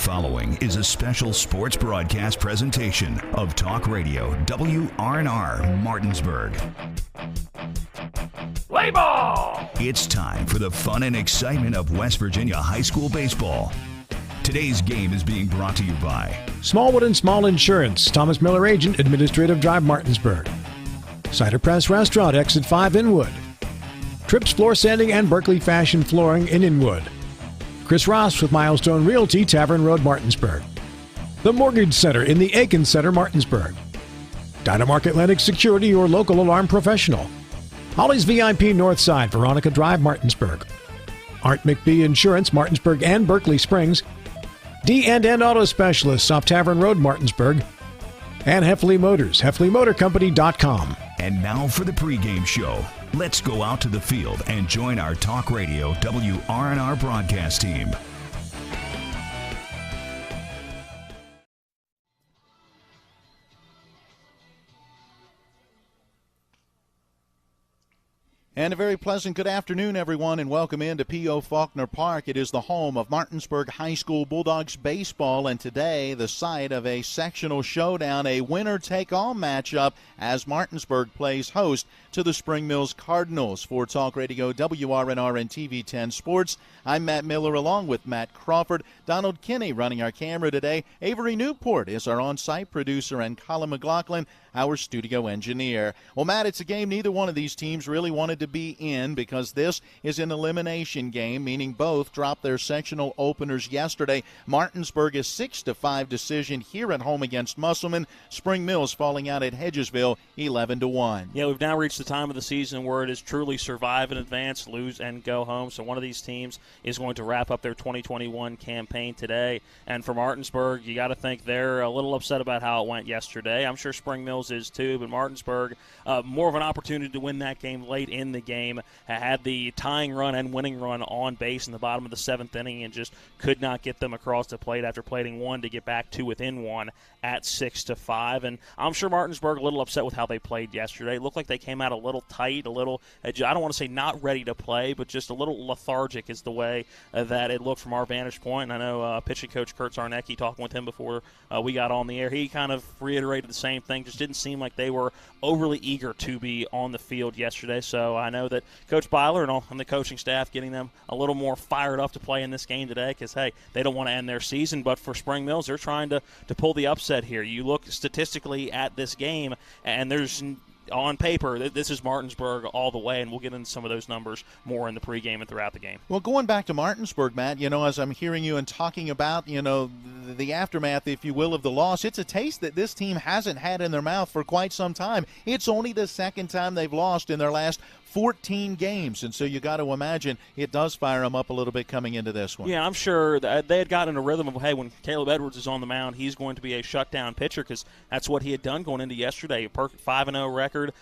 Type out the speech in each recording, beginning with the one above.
following is a special sports broadcast presentation of Talk Radio WRNR Martinsburg. Play ball! It's time for the fun and excitement of West Virginia high school baseball. Today's game is being brought to you by Smallwood and Small Insurance, Thomas Miller Agent, Administrative Drive, Martinsburg. Cider Press Restaurant, Exit 5, Inwood. Trips Floor Sanding and Berkeley Fashion Flooring in Inwood. Chris Ross with Milestone Realty, Tavern Road, Martinsburg. The Mortgage Center in the Aiken Center, Martinsburg. Dynamark Atlantic Security, your local alarm professional. Holly's VIP Northside, Veronica Drive, Martinsburg. Art McBee Insurance, Martinsburg and Berkeley Springs. D&N Auto Specialists off Tavern Road, Martinsburg. And Heffley Motors, HeffleyMotorCompany.com. And now for the pregame show. Let's go out to the field and join our Talk Radio WRNR broadcast team. And a very pleasant good afternoon, everyone, and welcome into P.O. Faulkner Park. It is the home of Martinsburg High School Bulldogs baseball, and today the site of a sectional showdown, a winner-take-all matchup as Martinsburg plays host to the Spring Mills Cardinals. For Talk Radio WRNR and TV 10 Sports, I'm Matt Miller along with Matt Crawford. Donald Kinney running our camera today. Avery Newport is our on-site producer, and Colin McLaughlin, our studio engineer. Well, Matt, it's a game neither one of these teams really wanted to be in because this is an elimination game, meaning both dropped their sectional openers yesterday. Martinsburg is 6-5 decision here at home against Musselman. Spring Mills falling out at Hedgesville 11-1. Yeah, we've now reached the time of the season where it is truly survive and advance, lose and go home. So one of these teams is going to wrap up their 2021 campaign today. And for Martinsburg, you got to think they're a little upset about how it went yesterday. I'm sure Spring Mills is too, but Martinsburg, more of an opportunity to win that game late in the game. Had the tying run and winning run on base in the bottom of the seventh inning and just could not get them across the plate after plating one to get back to within one at 6-5. And I'm sure Martinsburg a little upset with how they played yesterday. It looked like they came out a little tight, a little, I don't want to say not ready to play, but just a little lethargic is the way that it looked from our vantage point. And I know pitching coach Kurt Zarnecki, talking with him before we got on the air, he kind of reiterated the same thing. Just didn't seem like they were overly eager to be on the field yesterday. So I know that Coach Byler and the coaching staff getting them a little more fired up to play in this game today because, hey, they don't want to end their season. But for Spring Mills, they're trying to pull the upset here. You look statistically at this game, and there's on paper, this is Martinsburg all the way, and we'll get into some of those numbers more in the pregame and throughout the game. Well, going back to Martinsburg, Matt, as I'm hearing you and talking about, the aftermath, if you will, of the loss, it's a taste that this team hasn't had in their mouth for quite some time. It's only the second time they've lost in their last 14 games, and so you got to imagine it does fire them up a little bit coming into this one. Yeah, I'm sure that they had gotten a rhythm of, hey, when Caleb Edwards is on the mound, he's going to be a shutdown pitcher because that's what he had done going into yesterday. A perfect 5-0 record,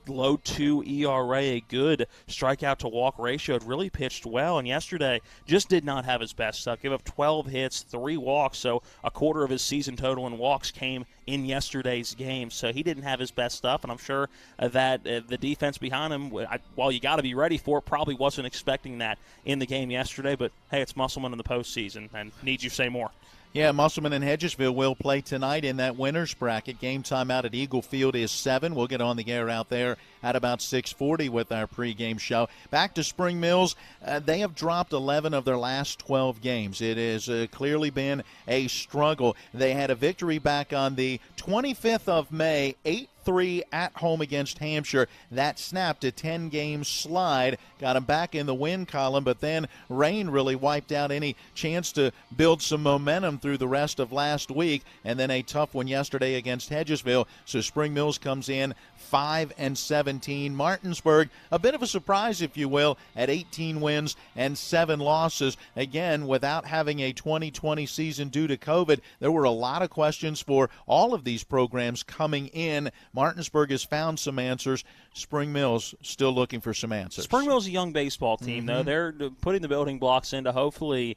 low 2 ERA, a good strikeout to walk ratio. Had really pitched well, and yesterday just did not have his best stuff. Gave up 12 hits, 3 walks, so a quarter of his season total in walks came in yesterday's game. So he didn't have his best stuff, and I'm sure that the defense behind him, while you got to be ready for it, probably wasn't expecting that in the game yesterday. But, hey, it's Musselman in the postseason, and need you say more. Yeah, Musselman and Hedgesville will play tonight in that winner's bracket. Game time out at Eagle Field is 7. We'll get on the air out there at about 6:40 with our pregame show. Back to Spring Mills. They have dropped 11 of their last 12 games. It has clearly been a struggle. They had a victory back on the 25th of May, 8-3 at home against Hampshire. That snapped a 10-game slide, got them back in the win column, but then rain really wiped out any chance to build some momentum through the rest of last week, and then a tough one yesterday against Hedgesville. So Spring Mills comes in 5-17. Martinsburg, a bit of a surprise, if you will, at 18 wins and 7 losses. Again, without having a 2020 season due to COVID, there were a lot of questions for all of these programs coming in. Martinsburg has found some answers. Spring Mills still looking for some answers. Spring Mills is a young baseball team, though. They're putting the building blocks in to hopefully,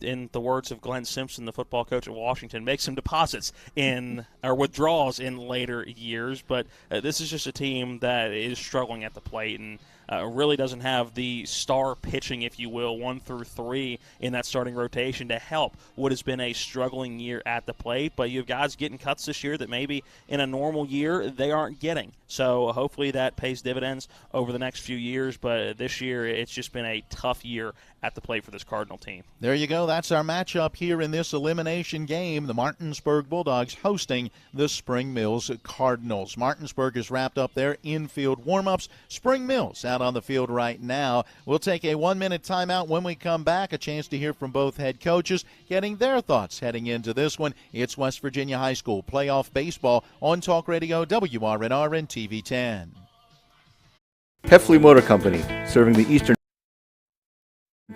in the words of Glenn Simpson, the football coach at Washington, make some deposits in or withdrawals in later years. But this is just a team that is struggling at the plate, and really doesn't have the star pitching, if you will, 1 through 3 in that starting rotation to help what has been a struggling year at the plate. But you have guys getting cuts this year that maybe in a normal year they aren't getting. So hopefully that pays dividends over the next few years. But this year it's just been a tough year at the plate for this Cardinal team. There you go. That's our matchup here in this elimination game. The Martinsburg Bulldogs hosting the Spring Mills Cardinals. Martinsburg has wrapped up their infield warm-ups. Spring Mills out on the field right now. We'll take a 1-minute timeout. When we come back, a chance to hear from both head coaches getting their thoughts heading into this one. It's West Virginia High School playoff baseball on Talk Radio WRNR and TV 10. Heffley Motor Company, serving the Eastern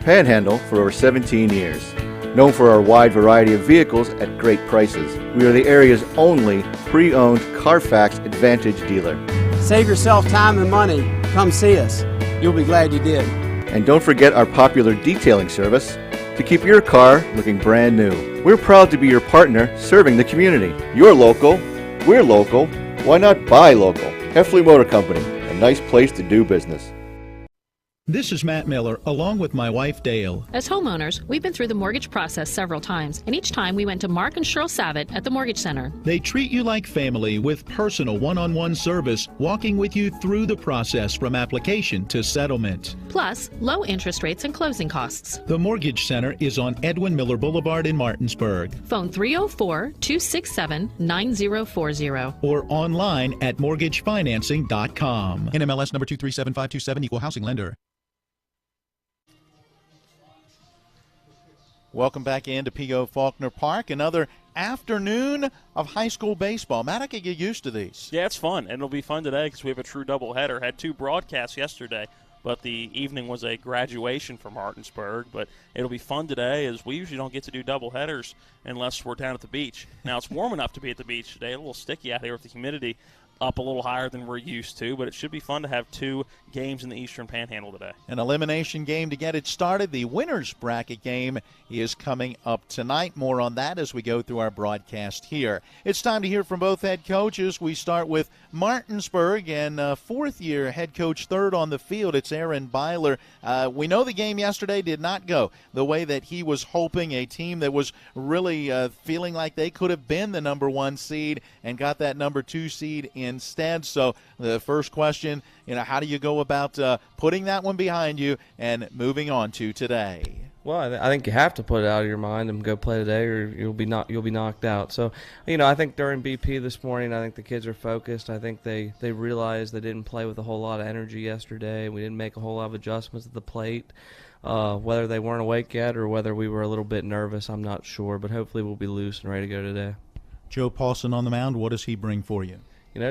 Panhandle for over 17 years. Known for our wide variety of vehicles at great prices, we are the area's only pre-owned Carfax Advantage dealer. Save yourself time and money. Come see us. You'll be glad you did. And don't forget our popular detailing service to keep your car looking brand new. We're proud to be your partner serving the community. You're local, we're local, why not buy local? Heffley Motor Company, a nice place to do business. This is Matt Miller, along with my wife, Dale. As homeowners, we've been through the mortgage process several times, and each time we went to Mark and Cheryl Savitt at the Mortgage Center. They treat you like family with personal one-on-one service, walking with you through the process from application to settlement. Plus, low interest rates and closing costs. The Mortgage Center is on Edwin Miller Boulevard in Martinsburg. Phone 304-267-9040. Or online at mortgagefinancing.com. NMLS number 237527, equal housing lender. Welcome back into P.O. Faulkner Park. Another afternoon of high school baseball. Matt, I could get used to these. Yeah, it's fun, and it'll be fun today because we have a true doubleheader. Had 2 broadcasts yesterday, but the evening was a graduation for Martinsburg. But it'll be fun today as we usually don't get to do doubleheaders unless we're down at the beach. Now, it's warm enough to be at the beach today. A little sticky out here with the humidity up a little higher than we're used to, but it should be fun to have 2 games in the Eastern Panhandle today. An elimination game to get it started. The winner's bracket game is coming up tonight. More on that as we go through our broadcast here. It's time to hear from both head coaches. We start with Martinsburg and 4th-year head coach, third on the field. It's Aaron Byler. We know the game yesterday did not go the way that he was hoping. A team that was really feeling like they could have been the number 1 seed and got that number 2 seed instead. So the first question, how do you go about putting that one behind you and moving on to today? Well, I think you have to put it out of your mind and go play today, or you'll be knocked out. So, I think during BP this morning, I think the kids are focused. I think they realized they didn't play with a whole lot of energy yesterday. We didn't make a whole lot of adjustments at the plate. Whether they weren't awake yet or whether we were a little bit nervous, I'm not sure. But hopefully we'll be loose and ready to go today. Joe Paulson on the mound. What does he bring for you?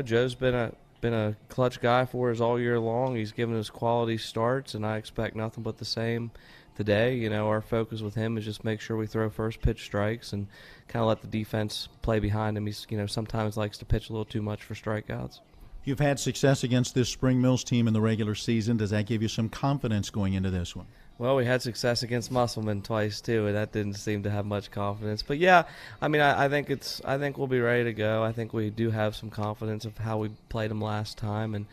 Joe's been a clutch guy for us all year long. He's given us quality starts, and I expect nothing but the same today. Our focus with him is just make sure we throw first pitch strikes and kind of let the defense play behind him. He's sometimes likes to pitch a little too much for strikeouts. You've had success against this Spring Mills team in the regular season. Does that give you some confidence going into this one? Well, we had success against Musselman twice too, and that didn't seem to have much confidence. But yeah, I think we'll be ready to go. I think we do have some confidence of how we played them last time, and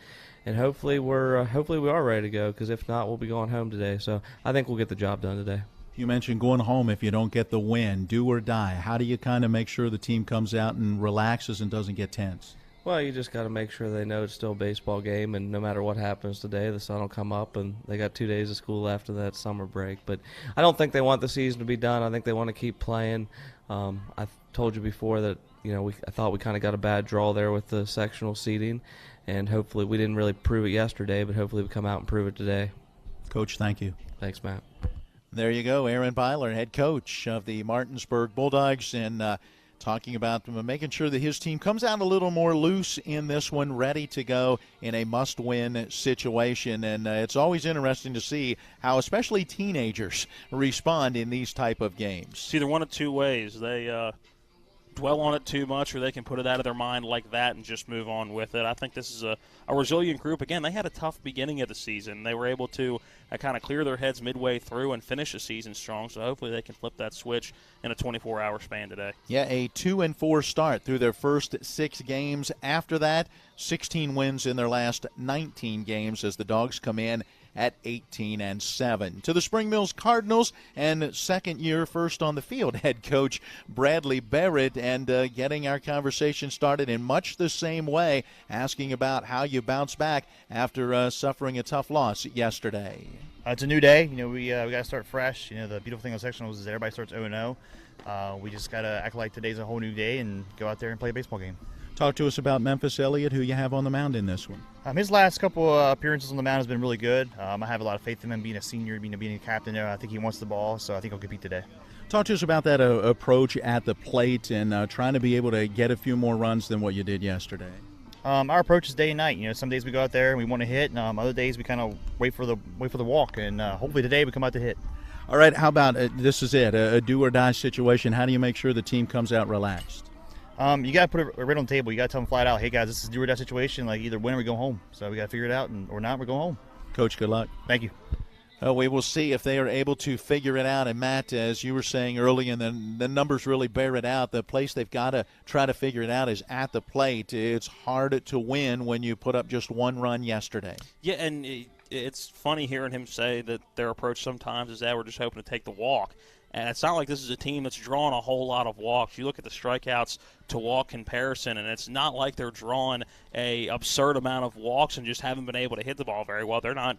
hopefully we are ready to go. Because if not, we'll be going home today. So I think we'll get the job done today. You mentioned going home if you don't get the win, do or die. How do you kind of make sure the team comes out and relaxes and doesn't get tense? Well, you just got to make sure they know it's still a baseball game, and no matter what happens today, the sun will come up, and they got 2 days of school after that summer break. But I don't think they want the season to be done. I think they want to keep playing. I told you before that I thought we kind of got a bad draw there with the sectional seeding, and hopefully we didn't really prove it yesterday, but hopefully we come out and prove it today. Coach, thank you. Thanks, Matt. There you go, Aaron Byler, head coach of the Martinsburg Bulldogs, and talking about making sure that his team comes out a little more loose in this one, ready to go in a must-win situation. And it's always interesting to see how especially teenagers respond in these type of games. It's either one of 2 ways. They dwell on it too much, or they can put it out of their mind like that and just move on with it. I think this is a resilient group. Again, they had a tough beginning of the season. They were able to kind of clear their heads midway through and finish the season strong, so hopefully they can flip that switch in a 24-hour span today. Yeah, a 2-4 start through their first 6 games. After that, 16 wins in their last 19 games as the Dogs come in at 18-7. To the Spring Mills Cardinals and second-year first on the field head coach Bradley Barrett, and getting our conversation started in much the same way, asking about how you bounce back after suffering a tough loss yesterday. It's a new day. We got to start fresh. The beautiful thing on sectionals is that everybody starts 0-0. We just got to act like today's a whole new day and go out there and play a baseball game. Talk to us about Memphis Elliott, who you have on the mound in this one. His last couple appearances on the mound has been really good. I have a lot of faith in him being a senior, being a captain there. I think he wants the ball, so I think he'll compete today. Talk to us about that approach at the plate and trying to be able to get a few more runs than what you did yesterday. Our approach is day and night. Some days we go out there and we want to hit, and other days we kind of wait for the walk, and hopefully today we come out to hit. All right, how about this is it, a do-or-die situation. How do you make sure the team comes out relaxed? You got to put it right on the table. You got to tell them flat out, hey, guys, this is a do-or-die situation. Like, either win or we go home. So we got to figure it out, or not, we're going home. Coach, good luck. Thank you. We will see if they are able to figure it out. And, Matt, as you were saying early, and then the numbers really bear it out, the place they've got to try to figure it out is at the plate. It's hard to win when you put up just one run yesterday. Yeah, and it's funny hearing him say that their approach sometimes is that we're just hoping to take the walk. And it's not like this is a team that's drawing a whole lot of walks. You look at the strikeouts to walk comparison, and it's not like they're drawing a absurd amount of walks and just haven't been able to hit the ball very well. They're not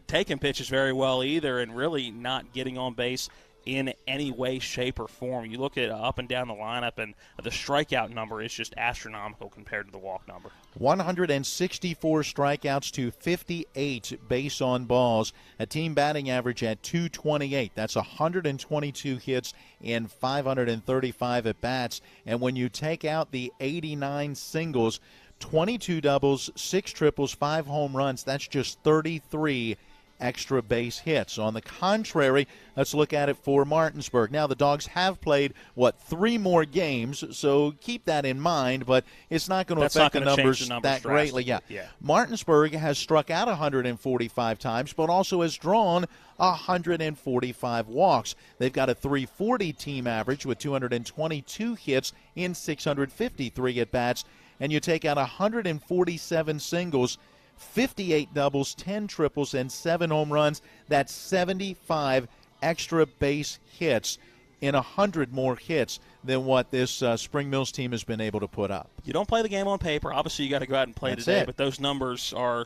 taking pitches very well either, and really not getting on base in any way, shape, or form. You look at up and down the lineup, and the strikeout number is just astronomical compared to the walk number. 164 strikeouts to 58 base on balls. A team batting average at 228. That's 122 hits in 535 at bats. And when you take out the 89 singles, 22 doubles, 6 triples, 5 home runs, that's just 33 extra base hits. On the contrary, let's look at it for Martinsburg. Now, the Dogs have played, 3 more games, so keep that in mind, but it's not going to affect the numbers that greatly. Yeah. Martinsburg has struck out 145 times, but also has drawn 145 walks. They've got a 340 team average with 222 hits in 653 at-bats, and you take out 147 singles, 58 doubles, 10 triples, and 7 home runs. That's 75 extra base hits in 100 more hits than what this Spring Mills team has been able to put up. You don't play the game on paper. Obviously, you got to go out and play today, but those numbers are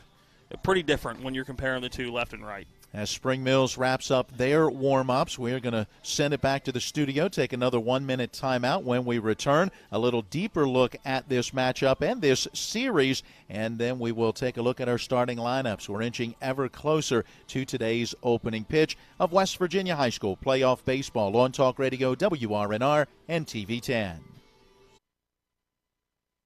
pretty different when you're comparing the two left and right. As Spring Mills wraps up their warm-ups, we are going to send it back to the studio, take another 1-minute timeout. When we return, a little deeper look at this matchup and this series, and then we will take a look at our starting lineups. We're inching ever closer to today's opening pitch of West Virginia High School playoff baseball on Talk Radio, WRNR, and TV 10.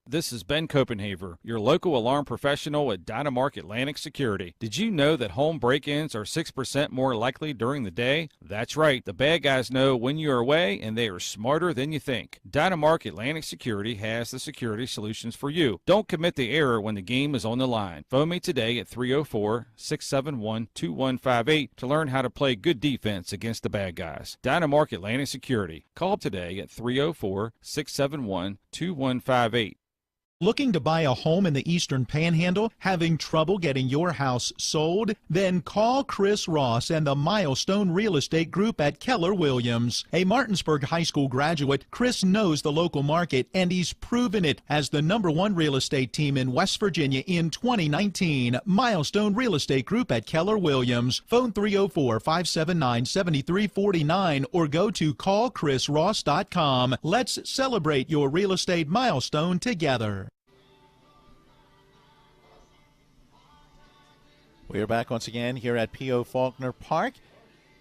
This is Ben Copenhaver, your local alarm professional at Dynamark Atlantic Security. Did you know that home break-ins are 6% more likely during the day? That's right. The bad guys know when you're away, and they are smarter than you think. Dynamark Atlantic Security has the security solutions for you. Don't commit the error when the game is on the line. Phone me today at 304-671-2158 to learn how to play good defense against the bad guys. Dynamark Atlantic Security. Call today at 304-671-2158. Looking to buy a home in the Eastern Panhandle? Having trouble getting your house sold? Then call Chris Ross and the Milestone Real Estate Group at Keller Williams. A Martinsburg High School graduate, Chris knows the local market, and he's proven it as the #1 real estate team in West Virginia in 2019. Milestone Real Estate Group at Keller Williams. Phone 304-579-7349 or go to callchrisross.com. Let's celebrate your real estate milestone together. We are back once again here at P.O. Faulkner Park.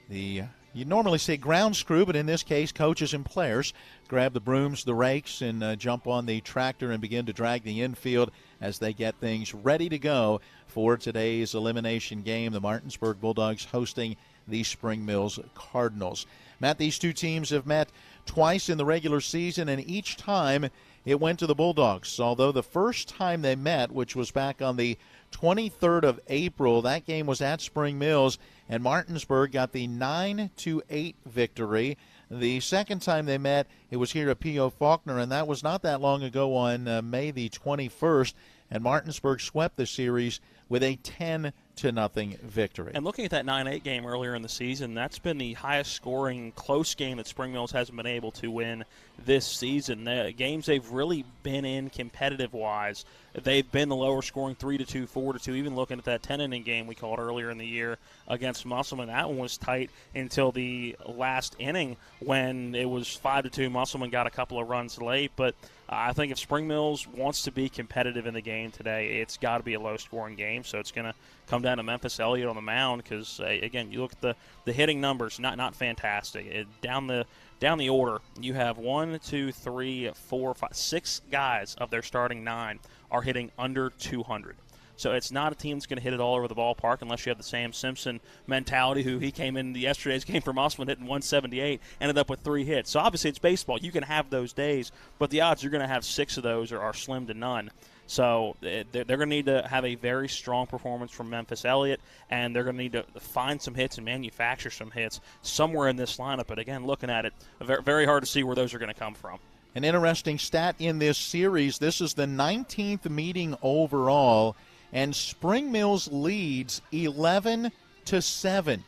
The you normally say ground crew, but in this case, coaches and players grab the brooms, the rakes, and jump on the tractor and begin to drag the infield as they get things ready to go for today's elimination game. The Martinsburg Bulldogs hosting the Spring Mills Cardinals. Matt, these two teams have met twice in the regular season, and each time it went to the Bulldogs. Although the first time they met, which was back on the 23rd of April, that game was at Spring Mills, and Martinsburg got the 9-8 victory. The second time they met, it was here at P.O. Faulkner, and that was not that long ago on May the 21st, and Martinsburg swept the series with a 10-0 victory. And looking at that 9-8 game earlier in the season, that's been the highest scoring close game that Spring Mills hasn't been able to win this season. The games they've really been in competitive-wise, they've been the lower scoring 3-2, 4-2, even looking at that 10-inning game we called earlier in the year against Musselman. That one was tight until the last inning when it was 5-2. Musselman got a couple of runs late, but I think if Spring Mills wants to be competitive in the game today, it's got to be a low-scoring game, so it's going to come down to Memphis Elliott on the mound because, again, you look at the hitting numbers, not fantastic. Down the order, you have 1, 2, 3, 4, 5, 6 guys of their starting 9 are hitting under 200. So it's not a team that's going to hit it all over the ballpark unless you have the Sam Simpson mentality, who he came in yesterday's game for Musselman hitting 178, ended up with 3 hits. So obviously it's baseball. You can have those days, but the odds you're going to have 6 of those are slim to none. So they're going to need to have a very strong performance from Memphis Elliott, and they're going to need to find some hits and manufacture some hits somewhere in this lineup. But, again, looking at it, very hard to see where those are going to come from. An interesting stat in this series, this is the 19th meeting overall, and Spring Mills leads 11-7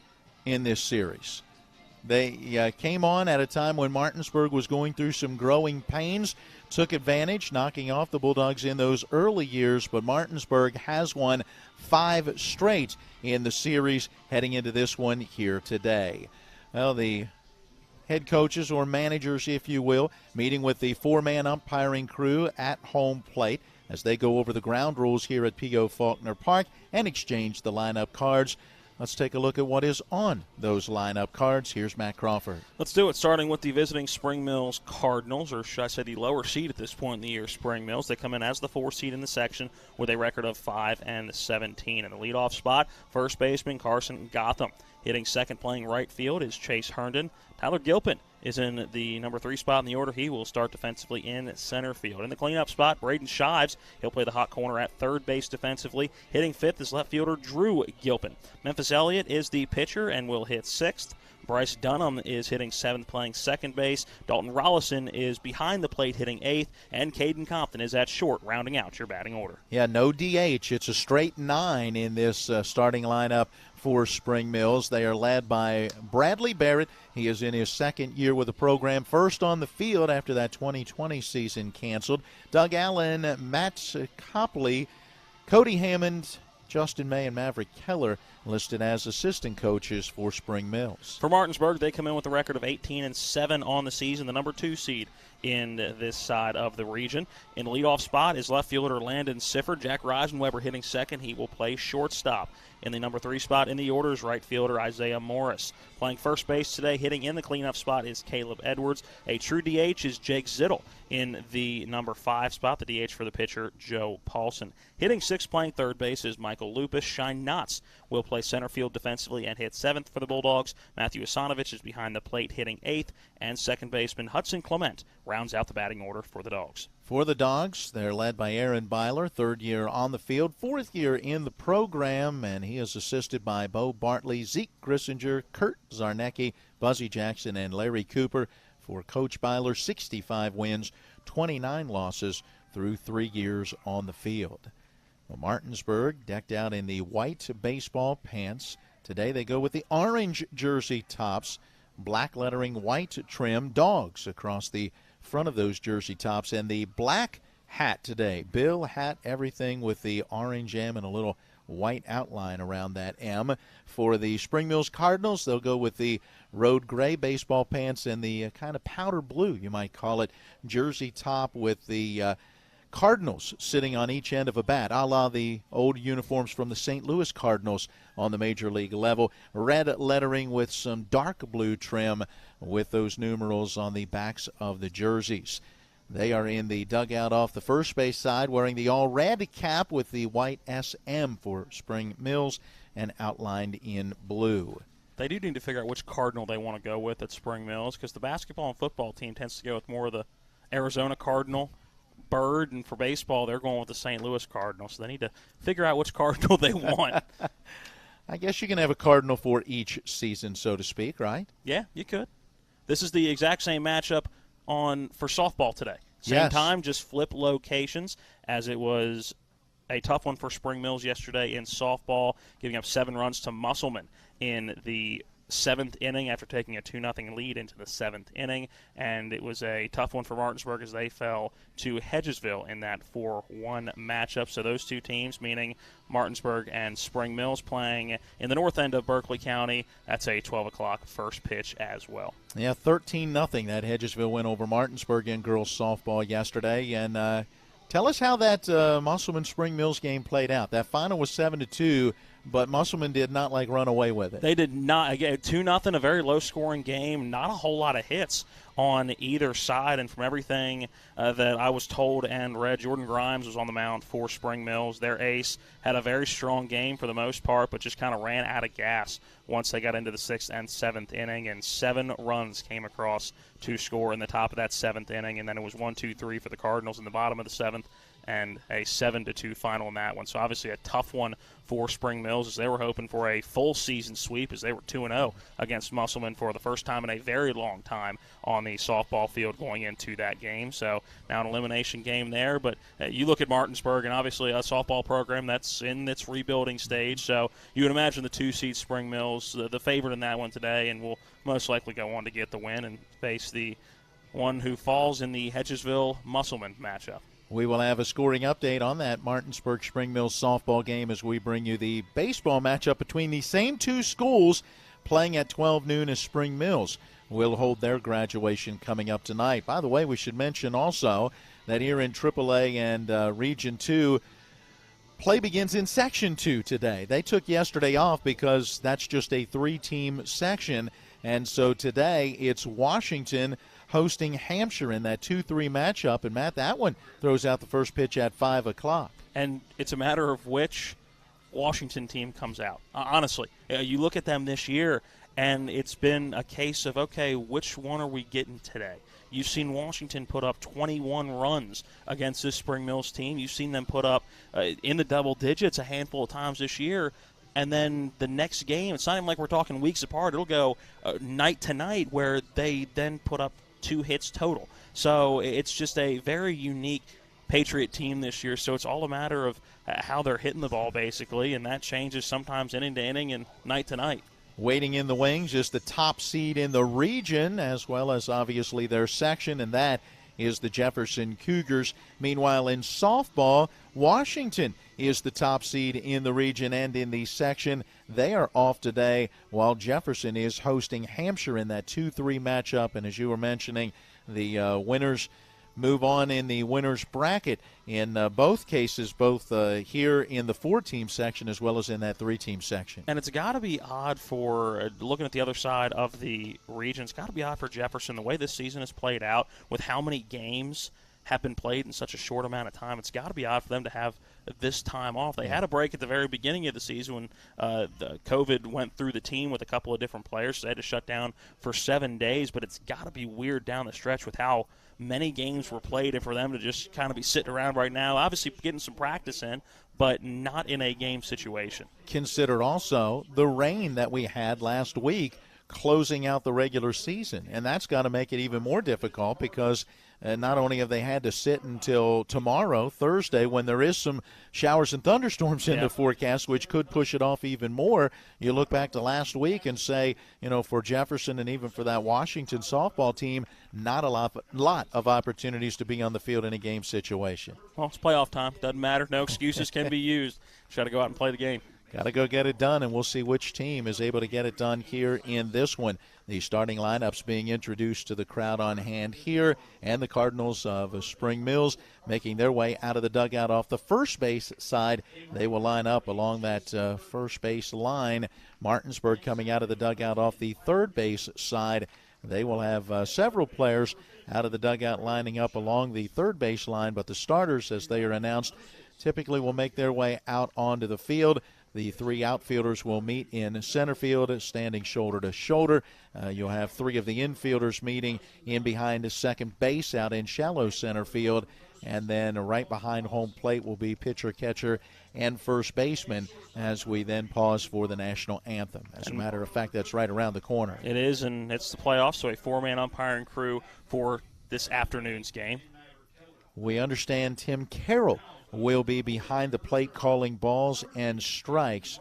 in this series. They came on at a time when Martinsburg was going through some growing pains, took advantage, knocking off the Bulldogs in those early years, but Martinsburg has won 5 straight in the series heading into this one here today. Well, the head coaches or managers, if you will, meeting with the 4-man umpiring crew at home plate as they go over the ground rules here at P.O. Faulkner Park and exchange the lineup cards. Let's take a look at what is on those lineup cards. Here's Matt Crawford. Let's do it, starting with the visiting Spring Mills Cardinals, or should I say the lower seed at this point in the year, Spring Mills. They come in as the 4 seed in the section with a record of 5-17. In the leadoff spot, first baseman Carson Gotham. Hitting second, playing right field, is Chase Herndon. Tyler Gilpin is in the number 3 spot in the order. He will start defensively in center field. In the cleanup spot, Braden Shives. He'll play the hot corner at third base defensively. Hitting fifth is left fielder Drew Gilpin. Memphis Elliott is the pitcher and will hit 6th. Bryce Dunham is hitting 7th, playing second base. Dalton Rollison is behind the plate, hitting 8th. And Caden Compton is at short, rounding out your batting order. Yeah, no DH. It's a straight 9 in this starting lineup for Spring Mills. They are led by Bradley Barrett. He is in his second year with the program, first on the field after that 2020 season canceled. Doug Allen, Matt Copley, Cody Hammond, Justin May, and Maverick Keller listed as assistant coaches for Spring Mills. For Martinsburg, they come in with a record of 18-7 on the season, the number 2 seed in this side of the region. In the leadoff spot is left fielder Landon Sifford. Jack Reisenweber hitting second. He will play shortstop. In the number 3 spot in the order is right fielder Isaiah Morris. Playing first base today, hitting in the cleanup spot is Caleb Edwards. A true DH is Jake Zittel. In the number 5 spot, the DH for the pitcher, Joe Paulson. Hitting 6th, playing third base is Michael Lupus. Shine Knotts will play center field defensively and hit 7th for the Bulldogs. Matthew Asanovich is behind the plate, hitting 8th. And second baseman Hudson Clement rounds out the batting order for the Dogs. For the Dogs, they're led by Aaron Byler, 3rd year on the field, 4th year in the program, and he is assisted by Bo Bartley, Zeke Grissinger, Kurt Zarnecki, Buzzy Jackson, and Larry Cooper. For Coach Byler, 65 wins, 29 losses through 3 years on the field. Well, Martinsburg decked out in the white baseball pants. Today they go with the orange jersey tops, black lettering, white trim, Dogs across the front of those jersey tops, and the black hat today. Bill hat, everything with the orange M and a little white outline around that M. For the Spring Mills Cardinals, they'll go with the road gray baseball pants and the kind of powder blue, you might call it, jersey top with the Cardinals sitting on each end of a bat, a la the old uniforms from the St. Louis Cardinals on the Major League level. Red lettering with some dark blue trim with those numerals on the backs of the jerseys. They are in the dugout off the first base side wearing the all-red cap with the white SM for Spring Mills and outlined in blue. They do need to figure out which Cardinal they want to go with at Spring Mills, because the basketball and football team tends to go with more of the Arizona Cardinal bird, and for baseball they're going with the St. Louis Cardinal. So they need to figure out which Cardinal they want. I guess you can have a Cardinal for each season, so to speak, right? Yeah, you could. This is the exact same matchup for softball today. Same time, just flip locations, as it was a tough one for Spring Mills yesterday in softball, giving up 7 runs to Musselman in the 7th inning after taking a 2-0 lead into the 7th inning. And it was a tough one for Martinsburg as they fell to Hedgesville in that 4-1 matchup. So those two teams, meaning Martinsburg and Spring Mills, playing in the north end of Berkeley County. That's a 12 o'clock first pitch as well. Yeah, 13-0 that Hedgesville win over Martinsburg in girls softball yesterday. And tell us how that Musselman-Spring Mills game played out. That final was 7-2. But Musselman did not run away with it. They did not. Again, 2-0, a very low-scoring game. Not a whole lot of hits on either side. And from everything that I was told and read, Jordan Grimes was on the mound for Spring Mills. Their ace had a very strong game for the most part, but just kind of ran out of gas once they got into the 6th and 7th inning. And 7 runs came across to score in the top of that 7th inning. And then it was 1-2-3 for the Cardinals in the bottom of the 7th. And a 7-2 final in that one. So obviously a tough one for Spring Mills, as they were hoping for a full season sweep, as they were 2-0 against Musselman for the first time in a very long time on the softball field going into that game. So now an elimination game there. But you look at Martinsburg, and obviously a softball program that's in its rebuilding stage. So you would imagine the 2-seed Spring Mills, the favorite in that one today, and will most likely go on to get the win and face the one who falls in the Hedgesville-Musselman matchup. We will have a scoring update on that Martinsburg-Spring Mills softball game as we bring you the baseball matchup between the same two schools playing at 12 noon as Spring Mills will hold their graduation coming up tonight. By the way, we should mention also that here in AAA and Region 2, play begins in Section 2 today. They took yesterday off because that's just a 3-team section, and so today it's Washington hosting Hampshire in that 2-3 matchup. And, Matt, that one throws out the first pitch at 5 o'clock. And it's a matter of which Washington team comes out. Honestly, you look at them this year, and it's been a case of, okay, which one are we getting today? You've seen Washington put up 21 runs against this Spring Mills team. You've seen them put up in the double digits a handful of times this year. And then the next game, it's not even like we're talking weeks apart. It'll go night to night where they then put up 2 hits total. So it's just a very unique Patriot team this year. So it's all a matter of how they're hitting the ball, basically, and that changes sometimes inning to inning and night to night. Waiting in the wings is the top seed in the region, as well as obviously their section, and that is the Jefferson Cougars. Meanwhile, in softball, Washington is the top seed in the region and in the section. They are off today, while Jefferson is hosting Hampshire in that 2-3 matchup. And as you were mentioning, the winners move on in the winners bracket in both cases, both here in the 4-team section as well as in that 3-team section. And it's got to be odd for, looking at the other side of the region, it's got to be odd for Jefferson, the way this season has played out with how many games have been played in such a short amount of time. It's got to be odd for them to have this time off. They had a break at the very beginning of the season when the COVID went through the team with a couple of different players, so they had to shut down for 7 days. But it's got to be weird down the stretch with how many games were played and for them to just kind of be sitting around right now, obviously getting some practice in, but not in a game situation. Consider also the rain that we had last week closing out the regular season, and that's got to make it even more difficult because not only have they had to sit until tomorrow, Thursday, when there is some showers and thunderstorms in the forecast, which could push it off even more. You look back to last week and say, for Jefferson and even for that Washington softball team, not a lot of opportunities to be on the field in a game situation. Well, it's playoff time. Doesn't matter. No excuses can be used. Just got to go out and play the game. got to go get it done, and we'll see which team is able to get it done here in this one. The starting lineups being introduced to the crowd on hand here, and the Cardinals of Spring Mills making their way out of the dugout off the first base side. They will line up along that first base line. Martinsburg coming out of the dugout off the third base side. They will have several players out of the dugout lining up along the third base line, but the starters, as they are announced, typically will make their way out onto the field. The three outfielders will meet in center field, standing shoulder to shoulder. You'll have three of the infielders meeting in behind the second base out in shallow center field. And then right behind home plate will be pitcher, catcher, and first baseman as we then pause for the national anthem. As a matter of fact, that's right around the corner. It is, and it's the playoffs, so a four-man umpiring crew for this afternoon's game. We understand Tim Carroll will be behind the plate calling balls and strikes.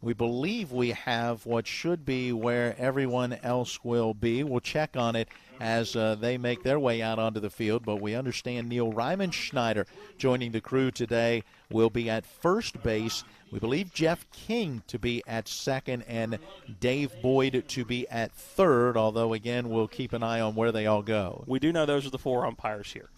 We believe we have what should be where everyone else will be. We'll check on it as they make their way out onto the field, but we understand Neil Ryman-Schneider joining the crew today will be at first base. We believe Jeff King to be at second and Dave Boyd to be at third, although, again, we'll keep an eye on where they all go. We do know those are the four umpires here.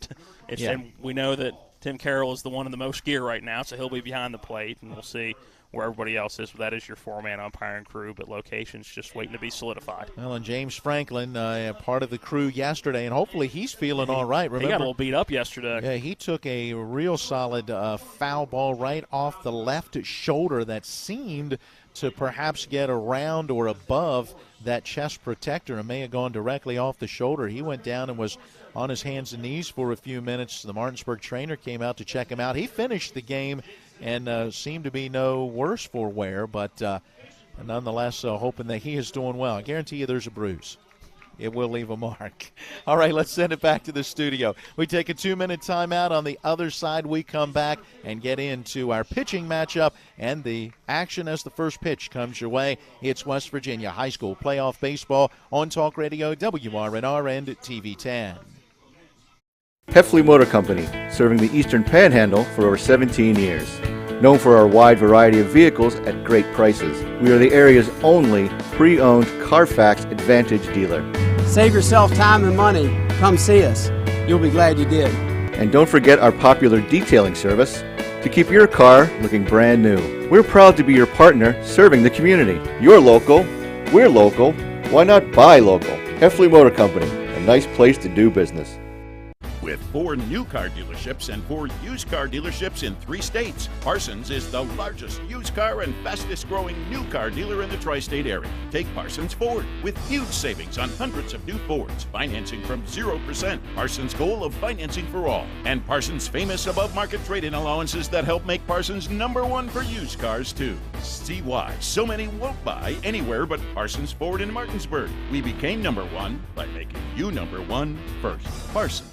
And we know that Tim Carroll is the one in the most gear right now, so he'll be behind the plate, and we'll see where everybody else is. But that is your four-man umpiring crew, but locations just waiting to be solidified. Well, and James Franklin, part of the crew yesterday, and hopefully he's feeling all right. Remember, he got a little beat up yesterday. Yeah, he took a real solid foul ball right off the left shoulder that seemed to perhaps get around or above that chest protector and may have gone directly off the shoulder. He went down and was on his hands and knees for a few minutes. The Martinsburg trainer came out to check him out. He finished the game and seemed to be no worse for wear, but nonetheless hoping that he is doing well. I guarantee you there's a bruise. It will leave a mark. All right, let's send it back to the studio. We take a 2-minute timeout. On the other side, we come back and get into our pitching matchup and the action as the first pitch comes your way. It's West Virginia High School playoff baseball on Talk Radio, WRNR, and TV 10. Heffley Motor Company, serving the Eastern Panhandle for over 17 years. Known for our wide variety of vehicles at great prices, we are the area's only pre-owned Carfax Advantage dealer. Save yourself time and money. Come see us. You'll be glad you did. And don't forget our popular detailing service to keep your car looking brand new. We're proud to be your partner serving the community. You're local, we're local, why not buy local? Heffley Motor Company, a nice place to do business. With 4 new car dealerships and 4 used car dealerships in 3 states, Parsons is the largest used car and fastest growing new car dealer in the tri-state area. Take Parsons Ford with huge savings on hundreds of new Fords, financing from 0%, Parsons' goal of financing for all, and Parsons' famous above market trade-in allowances that help make Parsons #1 for used cars too. See why so many won't buy anywhere but Parsons Ford in Martinsburg. We became #1 by making you #1 first. Parsons.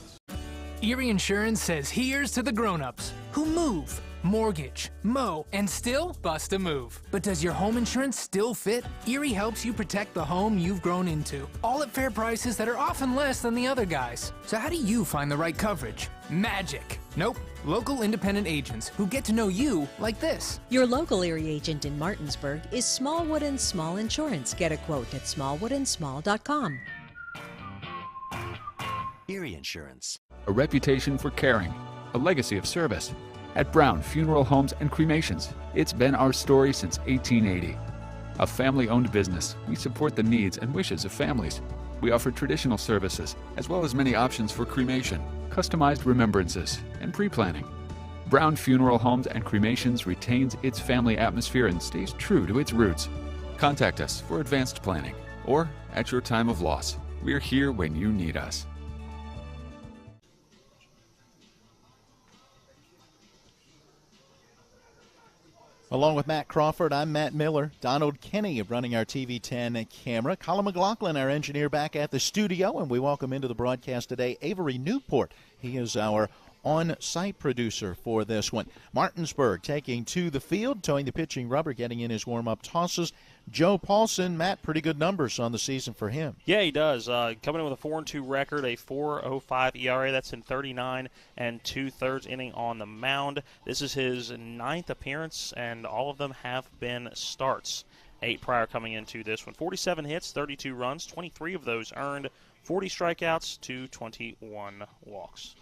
Erie Insurance says here's to the grown-ups who move, mortgage, mow, and still bust a move. But does your home insurance still fit? Erie helps you protect the home you've grown into, all at fair prices that are often less than the other guys. So how do you find the right coverage? Magic. Nope. Local independent agents who get to know you like this. Your local Erie agent in Martinsburg is Smallwood & Small Insurance. Get a quote at smallwoodandsmall.com. Erie Insurance. A reputation for caring, a legacy of service. At Brown Funeral Homes and Cremations, it's been our story since 1880. A family-owned business, we support the needs and wishes of families. We offer traditional services, as well as many options for cremation, customized remembrances, and pre-planning. Brown Funeral Homes and Cremations retains its family atmosphere and stays true to its roots. Contact us for advanced planning, or at your time of loss. We're here when you need us. Along with Matt Crawford, I'm Matt Miller. Donald Kenny running our TV 10 camera. Colin McLaughlin, our engineer, back at the studio. And we welcome into the broadcast today Avery Newport. He is our on-site producer for this one. Martinsburg taking to the field, towing the pitching rubber, getting in his warm-up tosses. Joe Paulson, Matt, pretty good numbers on the season for him. Yeah, he does. Coming in with a 4-2 record, a 4.05 ERA. That's in 39 2/3 inning on the mound. This is his 9th appearance, and all of them have been starts. 8 prior coming into this one. 47 hits, 32 runs, 23 of those earned, 40 strikeouts to 21 walks.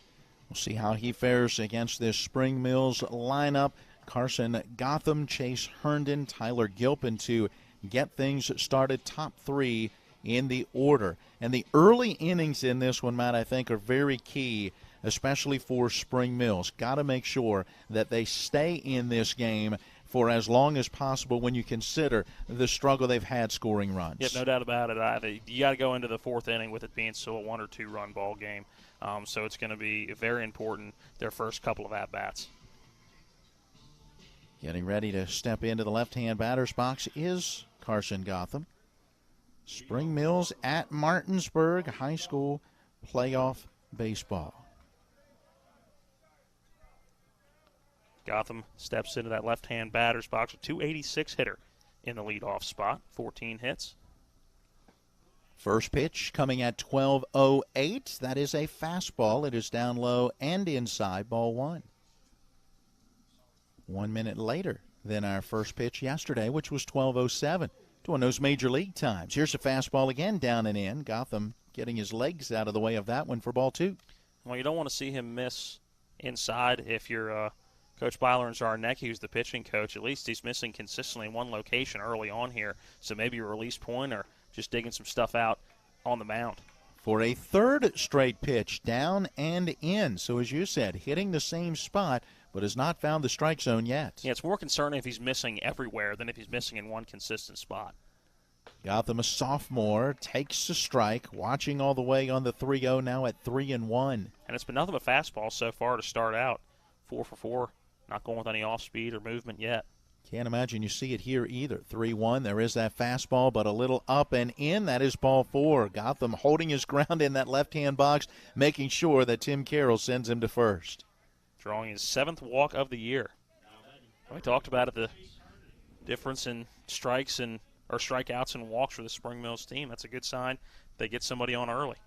We'll see how he fares against this Spring Mills lineup. Carson Gotham, Chase Herndon, Tyler Gilpin to get things started, top 3 in the order. And the early innings in this one, Matt, I think are very key, especially for Spring Mills. Got to make sure that they stay in this game for as long as possible when you consider the struggle they've had scoring runs. Yep, no doubt about it. You got to go into the 4th inning with it being still a 1 or 2 run ball game. So it's going to be very important, their first couple of at-bats. Getting ready to step into the left-hand batter's box is Carson Gotham. Spring Mills at Martinsburg High School playoff baseball. Gotham steps into that left-hand batter's box, a 286 hitter in the leadoff spot, 14 hits. First pitch coming at 12:08. That is a fastball. It is down low and inside, ball 1. 1 minute later than our first pitch yesterday, which was 12:07. Doing those major league times. Here's a fastball again, down and in. Gotham getting his legs out of the way of that one for ball 2. Well, you don't want to see him miss inside if you're Coach Byler Zarnecki, who's the pitching coach. At least he's missing consistently in one location early on here. So maybe a release point or just digging some stuff out on the mound. For a 3rd straight pitch, down and in. So as you said, hitting the same spot, but has not found the strike zone yet. Yeah, it's more concerning if he's missing everywhere than if he's missing in one consistent spot. Gotham, a sophomore, takes a strike, watching all the way on the 3-0, now at 3-1. And it's been nothing but fastball so far to start out. 4 for 4, not going with any off-speed or movement yet. Can't imagine you see it here either. 3-1, there is that fastball, but a little up and in. That is ball 4. Gotham holding his ground in that left-hand box, making sure that Tim Carroll sends him to first. Drawing his 7th walk of the year. We talked about it, the difference in strikes and or strikeouts and walks for the Spring Mills team. That's a good sign. They get somebody on early.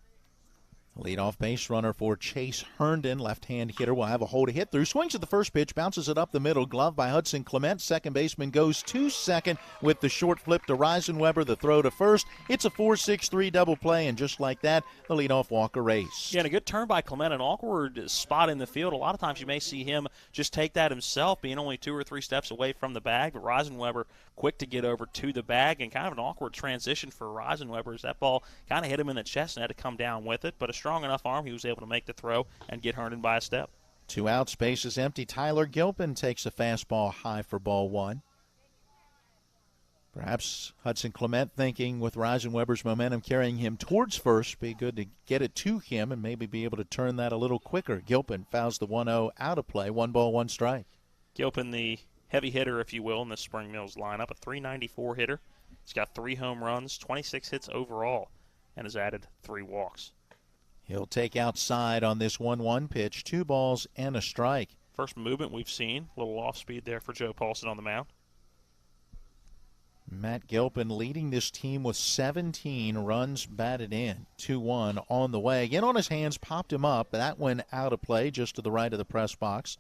Leadoff base runner for Chase Herndon. Left-hand hitter will have a hole to hit through. Swings at the first pitch, bounces it up the middle. Glove by Hudson Clement. Second baseman goes to second with the short flip to Reisenweber. The throw to first. It's a 4-6-3 double play, and just like that, the leadoff walk erased. Yeah, and a good turn by Clement. An awkward spot in the field. A lot of times you may see him just take that himself, being only 2 or 3 steps away from the bag. But Reisenweber quick to get over to the bag, and kind of an awkward transition for Reisenweber as that ball kind of hit him in the chest and had to come down with it. But a strong enough arm, he was able to make the throw and get Herndon by a step. 2 outs, base is empty. Tyler Gilpin takes a fastball high for ball 1. Perhaps Hudson Clement thinking with Reisenweber's momentum carrying him towards first, be good to get it to him and maybe be able to turn that a little quicker. Gilpin fouls the 1-0 out of play. 1 ball, 1 strike. Gilpin, the heavy hitter, if you will, in the Spring Mills lineup, a .394 hitter. He's got 3 home runs, 26 hits overall, and has added 3 walks. He'll take outside on this 1-1 pitch. 2 balls and a strike. First movement we've seen. A little off speed there for Joe Paulson on the mound. Matt Gilpin leading this team with 17 runs batted in. 2-1 on the way. Again on his hands, popped him up. That went out of play just to the right of the press box.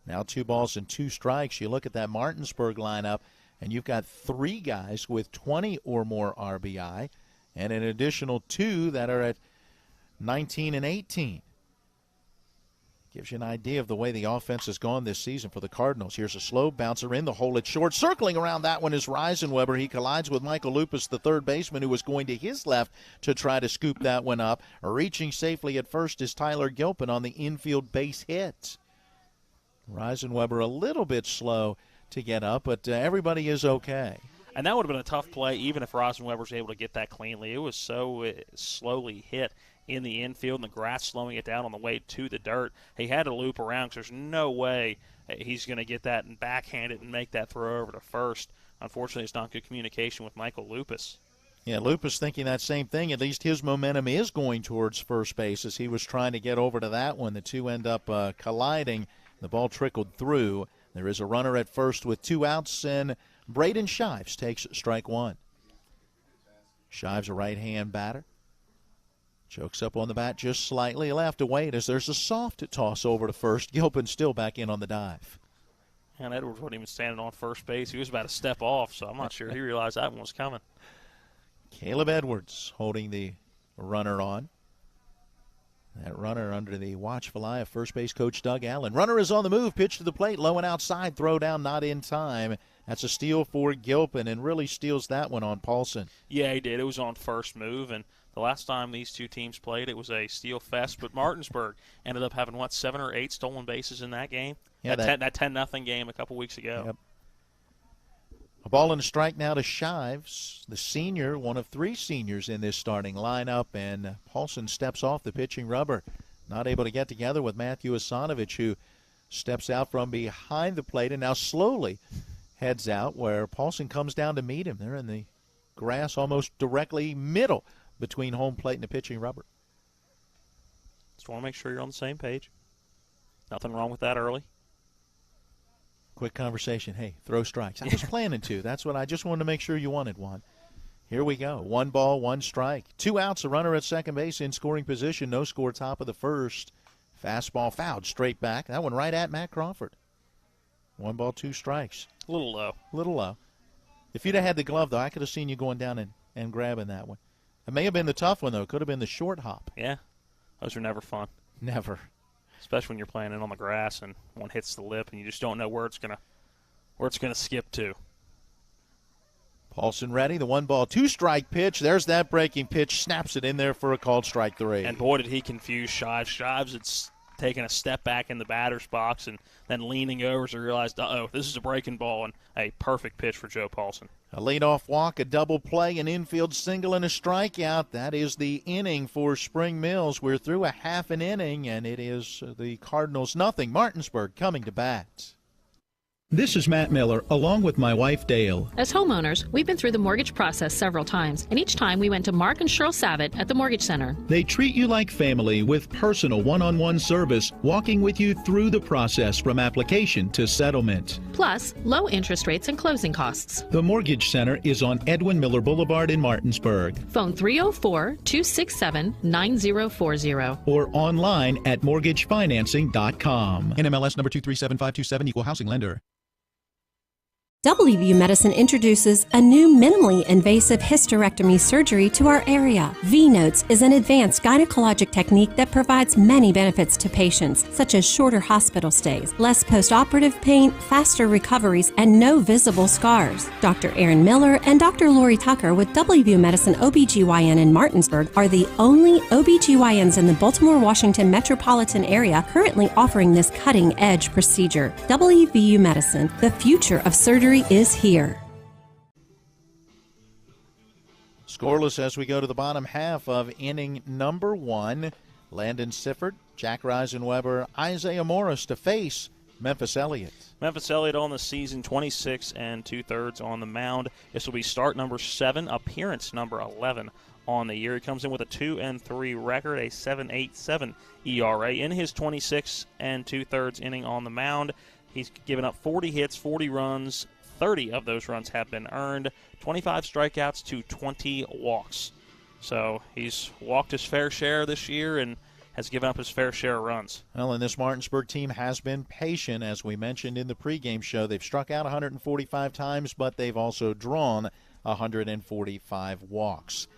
Now 2 balls and 2 strikes. You look at that Martinsburg lineup, and you've got 3 guys with 20 or more RBI, and an additional 2 that are at 19 and 18. Gives you an idea of the way the offense has gone this season for the Cardinals. Here's a slow bouncer in the hole at short. Circling around that one is Reisenweber. He collides with Michael Lupus, the third baseman, who was going to his left to try to scoop that one up. Reaching safely at first is Tyler Gilpin on the infield base hit. Reisenweber a little bit slow to get up, but everybody is okay. And that would have been a tough play even if Reisenweber was able to get that cleanly. It was so slowly hit in the infield, and the grass slowing it down on the way to the dirt. He had to loop around because there's no way he's going to get that and backhand it and make that throw over to first. Unfortunately, it's not good communication with Michael Lupus. Yeah, Lupus thinking that same thing. At least his momentum is going towards first base as he was trying to get over to that one. The two end up colliding. The ball trickled through. There is a runner at first with 2 outs, and Braden Shives takes strike one. Shives, a right-hand batter. Chokes up on the bat just slightly. He'll have to wait as there's a soft toss over to first. Gilpin still back in on the dive. And Edwards wasn't even standing on first base. He was about to step off, so I'm not sure he realized that one was coming. Caleb Edwards holding the runner on. That runner under the watchful eye of first base coach Doug Allen. Runner is on the move, pitch to the plate, low and outside, throw down, not in time. That's a steal for Gilpin, and really steals that one on Paulson. Yeah, he did. It was on first move, and the last time these two teams played, it was a steal fest. But Martinsburg ended up having, 7 or 8 stolen bases in that game? Yeah, that 10-0 game a couple weeks ago. Yep. A ball and a strike now to Shives, the senior, one of 3 seniors in this starting lineup, and Paulson steps off the pitching rubber. Not able to get together with Matthew Asanovich, who steps out from behind the plate and now slowly heads out where Paulson comes down to meet him. They're in the grass almost directly middle between home plate and the pitching rubber. Just want to make sure you're on the same page. Nothing wrong with that early. Quick conversation. Hey, throw strikes. I was planning to. That's what I just wanted to make sure you wanted one. Here we go. 1 ball, 1 strike. 2 outs, a runner at second base in scoring position. No score, top of the first. Fastball fouled straight back. That one right at Matt Crawford. 1 ball, 2 strikes. A little low. A little low. If you'd have had the glove, though, I could have seen you going down and grabbing that one. It may have been the tough one, though. It could have been the short hop. Yeah. Those are never fun. Never. Especially when you're playing it on the grass and one hits the lip and you just don't know where it's gonna skip to. Paulson ready. The 1 ball, 2 strike pitch. There's that breaking pitch. Snaps it in there for a called strike 3. And boy, did he confuse Shives. Shives had taken a step back in the batter's box and then leaning over so he realized, this is a breaking ball, and a perfect pitch for Joe Paulson. A leadoff walk, a double play, an infield single, and a strikeout. That is the inning for Spring Mills. We're through a half an inning, and it is the Cardinals 0. Martinsburg coming to bat. This is Matt Miller, along with my wife, Dale. As homeowners, we've been through the mortgage process several times, and each time we went to Mark and Cheryl Savitt at the Mortgage Center. They treat you like family with personal one-on-one service, walking with you through the process from application to settlement. Plus, low interest rates and closing costs. The Mortgage Center is on Edwin Miller Boulevard in Martinsburg. Phone 304-267-9040. Or online at mortgagefinancing.com. NMLS number 237527, equal housing lender. WVU Medicine introduces a new minimally invasive hysterectomy surgery to our area. V-Notes is an advanced gynecologic technique that provides many benefits to patients, such as shorter hospital stays, less post-operative pain, faster recoveries, and no visible scars. Dr. Aaron Miller and Dr. Lori Tucker with WVU Medicine OBGYN in Martinsburg are the only OBGYNs in the Baltimore, Washington metropolitan area currently offering this cutting-edge procedure. WVU Medicine, the future of surgery is here. Scoreless as we go to the bottom half of inning number 1. Landon Sifford, Jack Reisenweber, Isaiah Morris to face Memphis Elliott. Memphis Elliott on the season, 26 2/3 on the mound. This will be start number 7, appearance number 11 on the year. He comes in with a 2-3 record, a 7.87 ERA in his 26 2/3 inning on the mound. He's given up 40 hits, 40 runs. 30 of those runs have been earned, 25 strikeouts to 20 walks. So he's walked his fair share this year and has given up his fair share of runs. Well, and this Martinsburg team has been patient, as we mentioned in the pregame show. They've struck out 145 times, but they've also drawn 145 walks.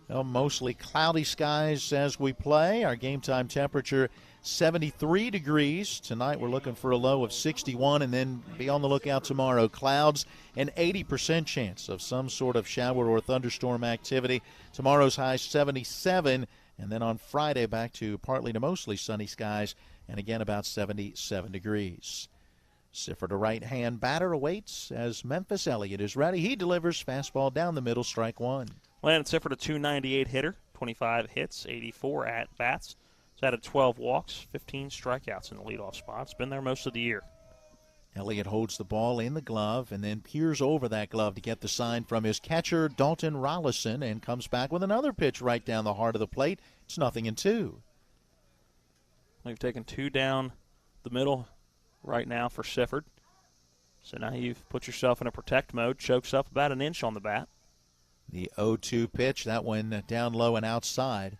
Well, mostly cloudy skies as we play. Our game time temperature 73 degrees. Tonight we're looking for a low of 61, and then be on the lookout tomorrow. Clouds, an 80% chance of some sort of shower or thunderstorm activity. Tomorrow's high 77, and then on Friday back to partly to mostly sunny skies, and again about 77 degrees. Sifford, a right-hand batter, awaits as Memphis Elliott is ready. He delivers fastball down the middle, strike 1. Landon Sifford, a 298 hitter, 25 hits, 84 at-bats. He's added 12 walks, 15 strikeouts in the leadoff spot. It's been there most of the year. Elliott holds the ball in the glove and then peers over that glove to get the sign from his catcher, Dalton Rollison, and comes back with another pitch right down the heart of the plate. It's 0-2. We've taken 2 down the middle right now for Sifford. So now you've put yourself in a protect mode, chokes up about an inch on the bat. The 0-2 pitch, that one down low and outside.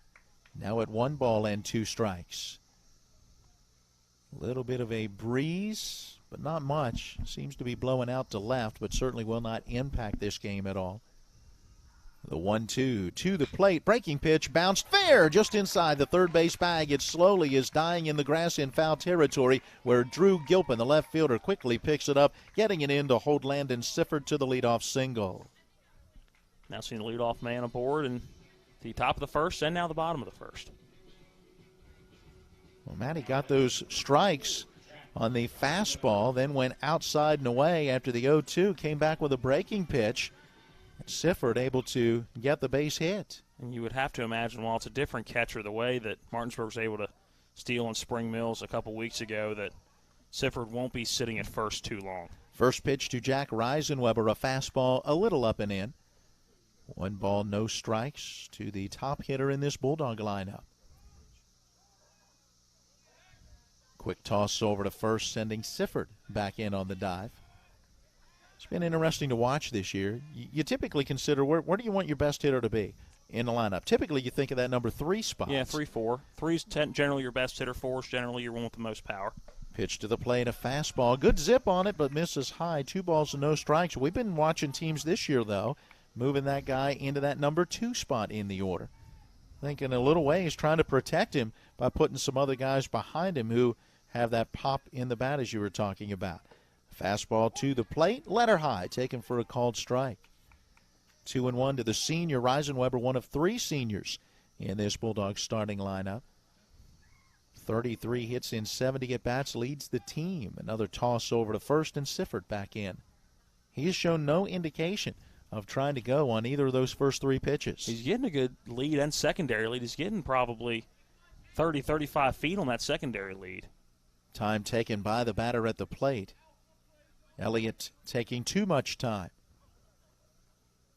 Now at 1 ball and 2 strikes. A little bit of a breeze, but not much. Seems to be blowing out to left, but certainly will not impact this game at all. The 1-2 to the plate. Breaking pitch bounced fair just inside the third base bag. It slowly is dying in the grass in foul territory where Drew Gilpin, the left fielder, quickly picks it up, getting it in to hold Landon Sifford to the leadoff single. Now seeing the leadoff man aboard and the top of the first and now the bottom of the first. Well, Matty got those strikes on the fastball, then went outside and away after the 0-2, came back with a breaking pitch. Sifford able to get the base hit. And you would have to imagine, while it's a different catcher, the way that Martinsburg was able to steal in Spring Mills a couple weeks ago, that Sifford won't be sitting at first too long. First pitch to Jack Reisenweber, a fastball a little up and in. 1 ball, no strikes to the top hitter in this Bulldog lineup. Quick toss over to first, sending Sifford back in on the dive. It's been interesting to watch this year. You typically consider where do you want your best hitter to be in the lineup? Typically, you think of that number 3 spot. Yeah, 3-4. 3's generally your best hitter. 4's generally your one with the most power. Pitch to the plate, a fastball. Good zip on it, but misses high. 2 balls and no strikes. We've been watching teams this year, though, moving that guy into that number 2 spot in the order. I think in a little way he's trying to protect him by putting some other guys behind him who have that pop in the bat, as you were talking about. Fastball to the plate, letter high, taken for a called strike. 2-1 to the senior. Reisenweber, one of 3 seniors in this Bulldogs starting lineup. 33 hits in 70 at-bats, leads the team. Another toss over to first, and Sifford back in. He has shown no indication of trying to go on either of those first 3 pitches. He's getting a good lead and secondary lead. He's getting probably 30, 35 feet on that secondary lead. Time taken by the batter at the plate. Elliott taking too much time.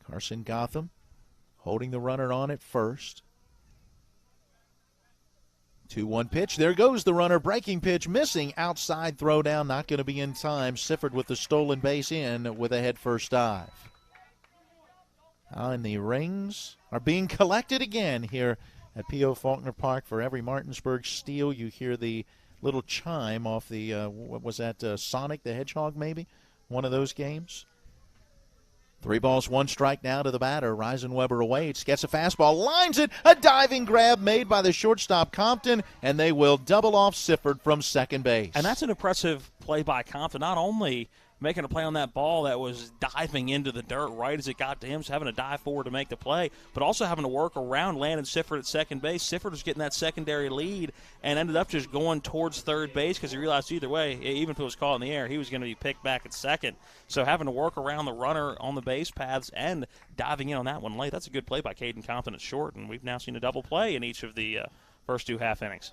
Carson Gotham holding the runner on at first. 2-1 pitch. There goes the runner. Breaking pitch missing. Outside throw down. Not going to be in time. Sifford with the stolen base in with a head first dive. And the rings are being collected again here at P.O. Faulkner Park. For every Martinsburg steal, you hear the little chime off the, what was that, Sonic the Hedgehog maybe? One of those games. 3 balls, 1 strike now to the batter. Reisenweber awaits, gets a fastball, lines it, a diving grab made by the shortstop Compton, and they will double off Sifford from second base. And that's an impressive play by Compton, not only making a play on that ball that was diving into the dirt right as it got to him, so having to dive forward to make the play, but also having to work around Landon Sifford at second base. Sifford was getting that secondary lead and ended up just going towards third base because he realized either way, even if it was caught in the air, he was going to be picked back at second. So having to work around the runner on the base paths and diving in on that one late, that's a good play by Caden Compton at short, and we've now seen a double play in each of the first 2 half innings.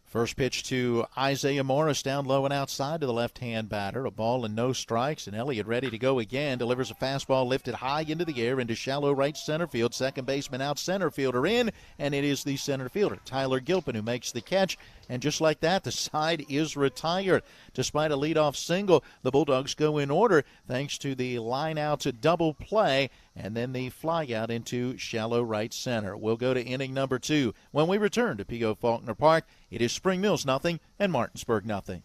First pitch to Isaiah Morris, down low and outside to the left-hand batter. A ball and no strikes, and Elliott ready to go again. Delivers a fastball lifted high into the air into shallow right center field. Second baseman out, center fielder in, and it is the center fielder, Tyler Gilpin, who makes the catch. And just like that, the side is retired. Despite a leadoff single, the Bulldogs go in order thanks to the line-out to double play and then the fly out into shallow right center. We'll go to inning number 2 when we return to P.O. Faulkner Park. It is Spring Mills 0 and Martinsburg 0.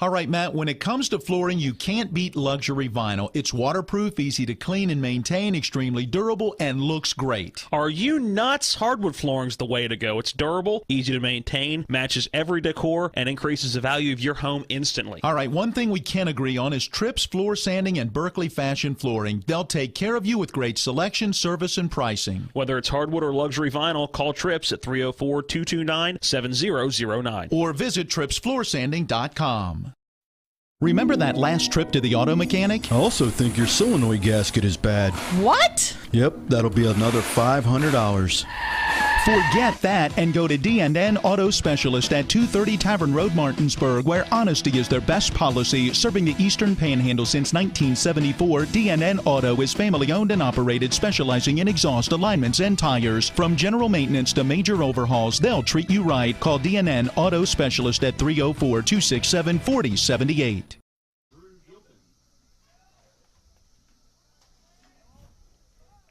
All right, Matt, when it comes to flooring, you can't beat luxury vinyl. It's waterproof, easy to clean and maintain, extremely durable, and looks great. Are you nuts? Hardwood flooring's the way to go. It's durable, easy to maintain, matches every decor, and increases the value of your home instantly. All right, one thing we can agree on is Tripp's Floor Sanding and Berkeley Fashion Flooring. They'll take care of you with great selection, service, and pricing. Whether it's hardwood or luxury vinyl, call Trips at 304-229-7009. Or visit trippsfloorsanding.com. Remember that last trip to the auto mechanic? I also think your solenoid gasket is bad. What? Yep, that'll be another $500. Forget that and go to D&N Auto Specialist at 230 Tavern Road, Martinsburg, where honesty is their best policy. Serving the Eastern Panhandle since 1974, D&N Auto is family-owned and operated, specializing in exhaust alignments and tires. From general maintenance to major overhauls, they'll treat you right. Call D&N Auto Specialist at 304-267-4078.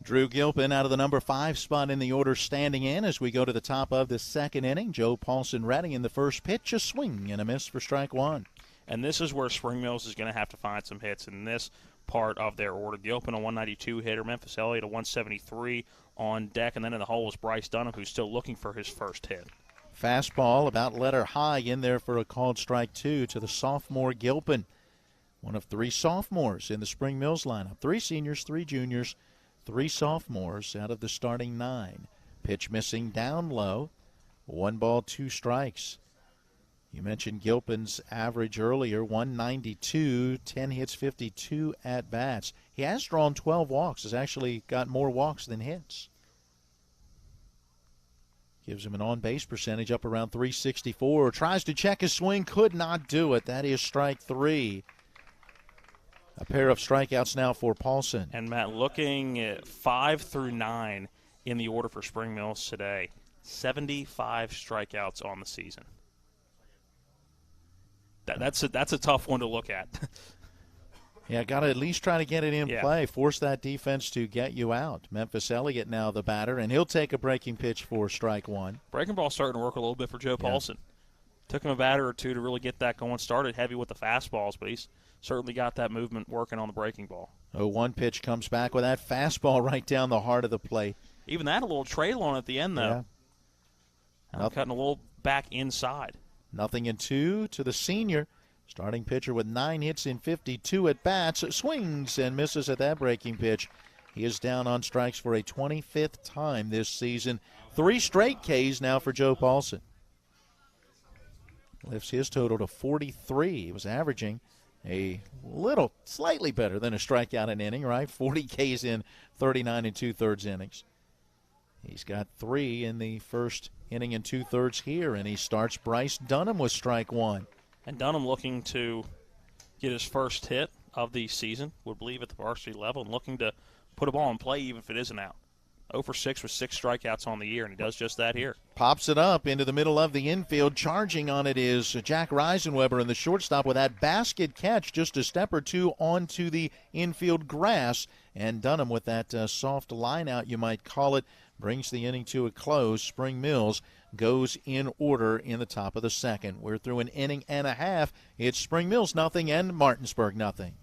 Drew Gilpin out of the number 5 spot in the order, standing in as we go to the top of the second inning. Joe Paulson ready in the first pitch, a swing and a miss for strike one. And this is where Spring Mills is going to have to find some hits in this part of their order. Gilpin, a 192 hitter. Memphis Elliott, a 173 on deck. And then in the hole is Bryce Dunham, who's still looking for his first hit. Fastball about letter high in there for a called strike two to the sophomore Gilpin. One of 3 sophomores in the Spring Mills lineup. 3 seniors, 3 juniors, 3 sophomores out of the starting 9. Pitch missing down low. 1 ball, 2 strikes. You mentioned Gilpin's average earlier, 192, 10 hits, 52 at-bats. He has drawn 12 walks, has actually got more walks than hits. Gives him an on-base percentage up around 364. Tries to check his swing, could not do it. That is strike 3. A pair of strikeouts now for Paulson. And, Matt, looking at 5 through 9 in the order for Spring Mills today, 75 strikeouts on the season. That's a tough one to look at. Yeah, got to at least try to get it in play. Force that defense to get you out. Memphis Elliott now the batter, and he'll take a breaking pitch for strike one. Breaking ball starting to work a little bit for Joe Paulson. Took him a batter or two to really get that going. Started heavy with the fastballs, but he's certainly got that movement working on the breaking ball. 0-1 pitch comes back with that fastball right down the heart of the plate. Even that a little trail on at the end, though. Yeah. Cutting a little back inside. 0-2 to the senior. Starting pitcher with 9 hits in 52 at-bats. Swings and misses at that breaking pitch. He is down on strikes for a 25th time this season. 3 straight Ks now for Joe Paulson. Lifts his total to 43. He was averaging a little, slightly better than a strikeout an inning, right? 40 Ks in 39 2/3 innings. He's got 3 in the first inning and 2/3 here, and he starts Bryce Dunham with strike one. And Dunham looking to get his first hit of the season, would believe at the varsity level, and looking to put a ball in play even if it isn't out. 0 for 6 with 6 strikeouts on the year, and he does just that here. Pops it up into the middle of the infield. Charging on it is Jack Reisenweber in the shortstop with that basket catch just a step or two onto the infield grass. And Dunham with that soft line out, you might call it, brings the inning to a close. Spring Mills goes in order in the top of the second. We're through an inning and a half. It's Spring Mills nothing and Martinsburg nothing.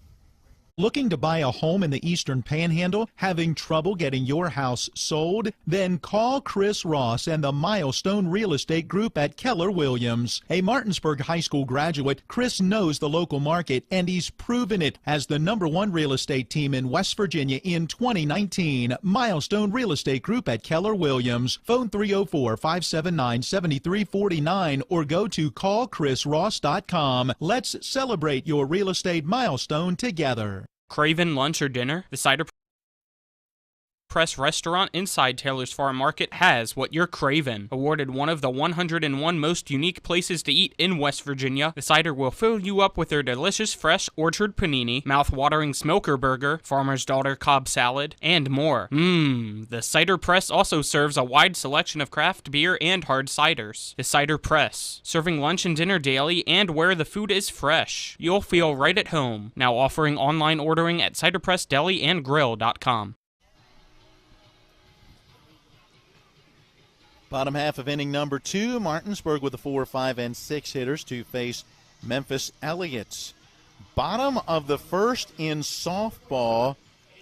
Looking to buy a home in the Eastern Panhandle? Having trouble getting your house sold? Then call Chris Ross and the Milestone Real Estate Group at Keller Williams. A Martinsburg High School graduate, Chris knows the local market, and he's proven it as the #1 real estate team in West Virginia in 2019. Milestone Real Estate Group at Keller Williams. Phone 304-579-7349 or go to callchrisross.com. Let's celebrate your real estate milestone together. Craving lunch or dinner? The Cider Press restaurant inside Taylor's Farm Market has what you're craving. Awarded one of the 101 most unique places to eat in West Virginia, the Cider will fill you up with their delicious fresh orchard panini, mouth-watering smoker burger, farmer's daughter Cobb salad, and more. The Cider Press also serves a wide selection of craft beer and hard ciders. The Cider Press, serving lunch and dinner daily and where the food is fresh. You'll feel right at home. Now offering online ordering at ciderpressdeliandgrill.com. Bottom half of inning number 2, Martinsburg with the 4, 5, and 6 hitters to face Memphis Elliott. Bottom of the first in softball.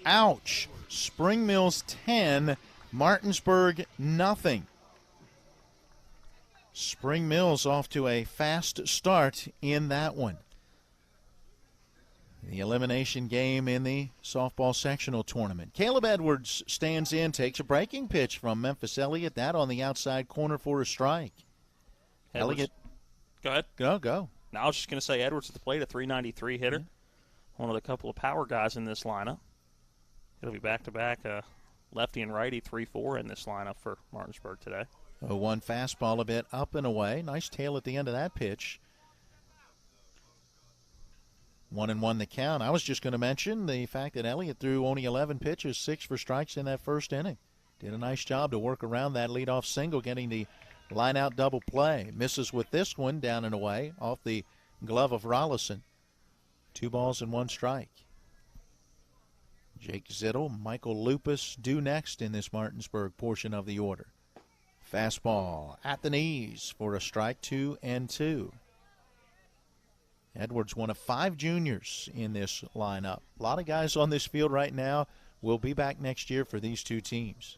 Ouch. Spring Mills 10, Martinsburg nothing. Spring Mills off to a fast start in that one. The elimination game in the softball sectional tournament. Caleb Edwards stands in, takes a breaking pitch from Memphis Elliott. That on the outside corner for a strike. Elliott. Go ahead. Go. Now I was just going to say Edwards at the plate, a 393 hitter. Mm-hmm. One of the couple of power guys in this lineup. It'll be back-to-back lefty and righty, 3-4 in this lineup for Martinsburg today. 0-1 fastball a bit up and away. Nice tail at the end of that pitch. 1-1 the count. I was just going to mention the fact that Elliott threw only 11 pitches, 6 for strikes in that first inning. Did a nice job to work around that leadoff single, getting the line-out double play. Misses with this one down and away off the glove of Rollison. 2 balls and 1 strike. Jake Zittel, Michael Lupus due next in this Martinsburg portion of the order. Fastball at the knees for a strike, 2-2. Edwards, one of 5 juniors in this lineup. A lot of guys on this field right now will be back next year for these two teams.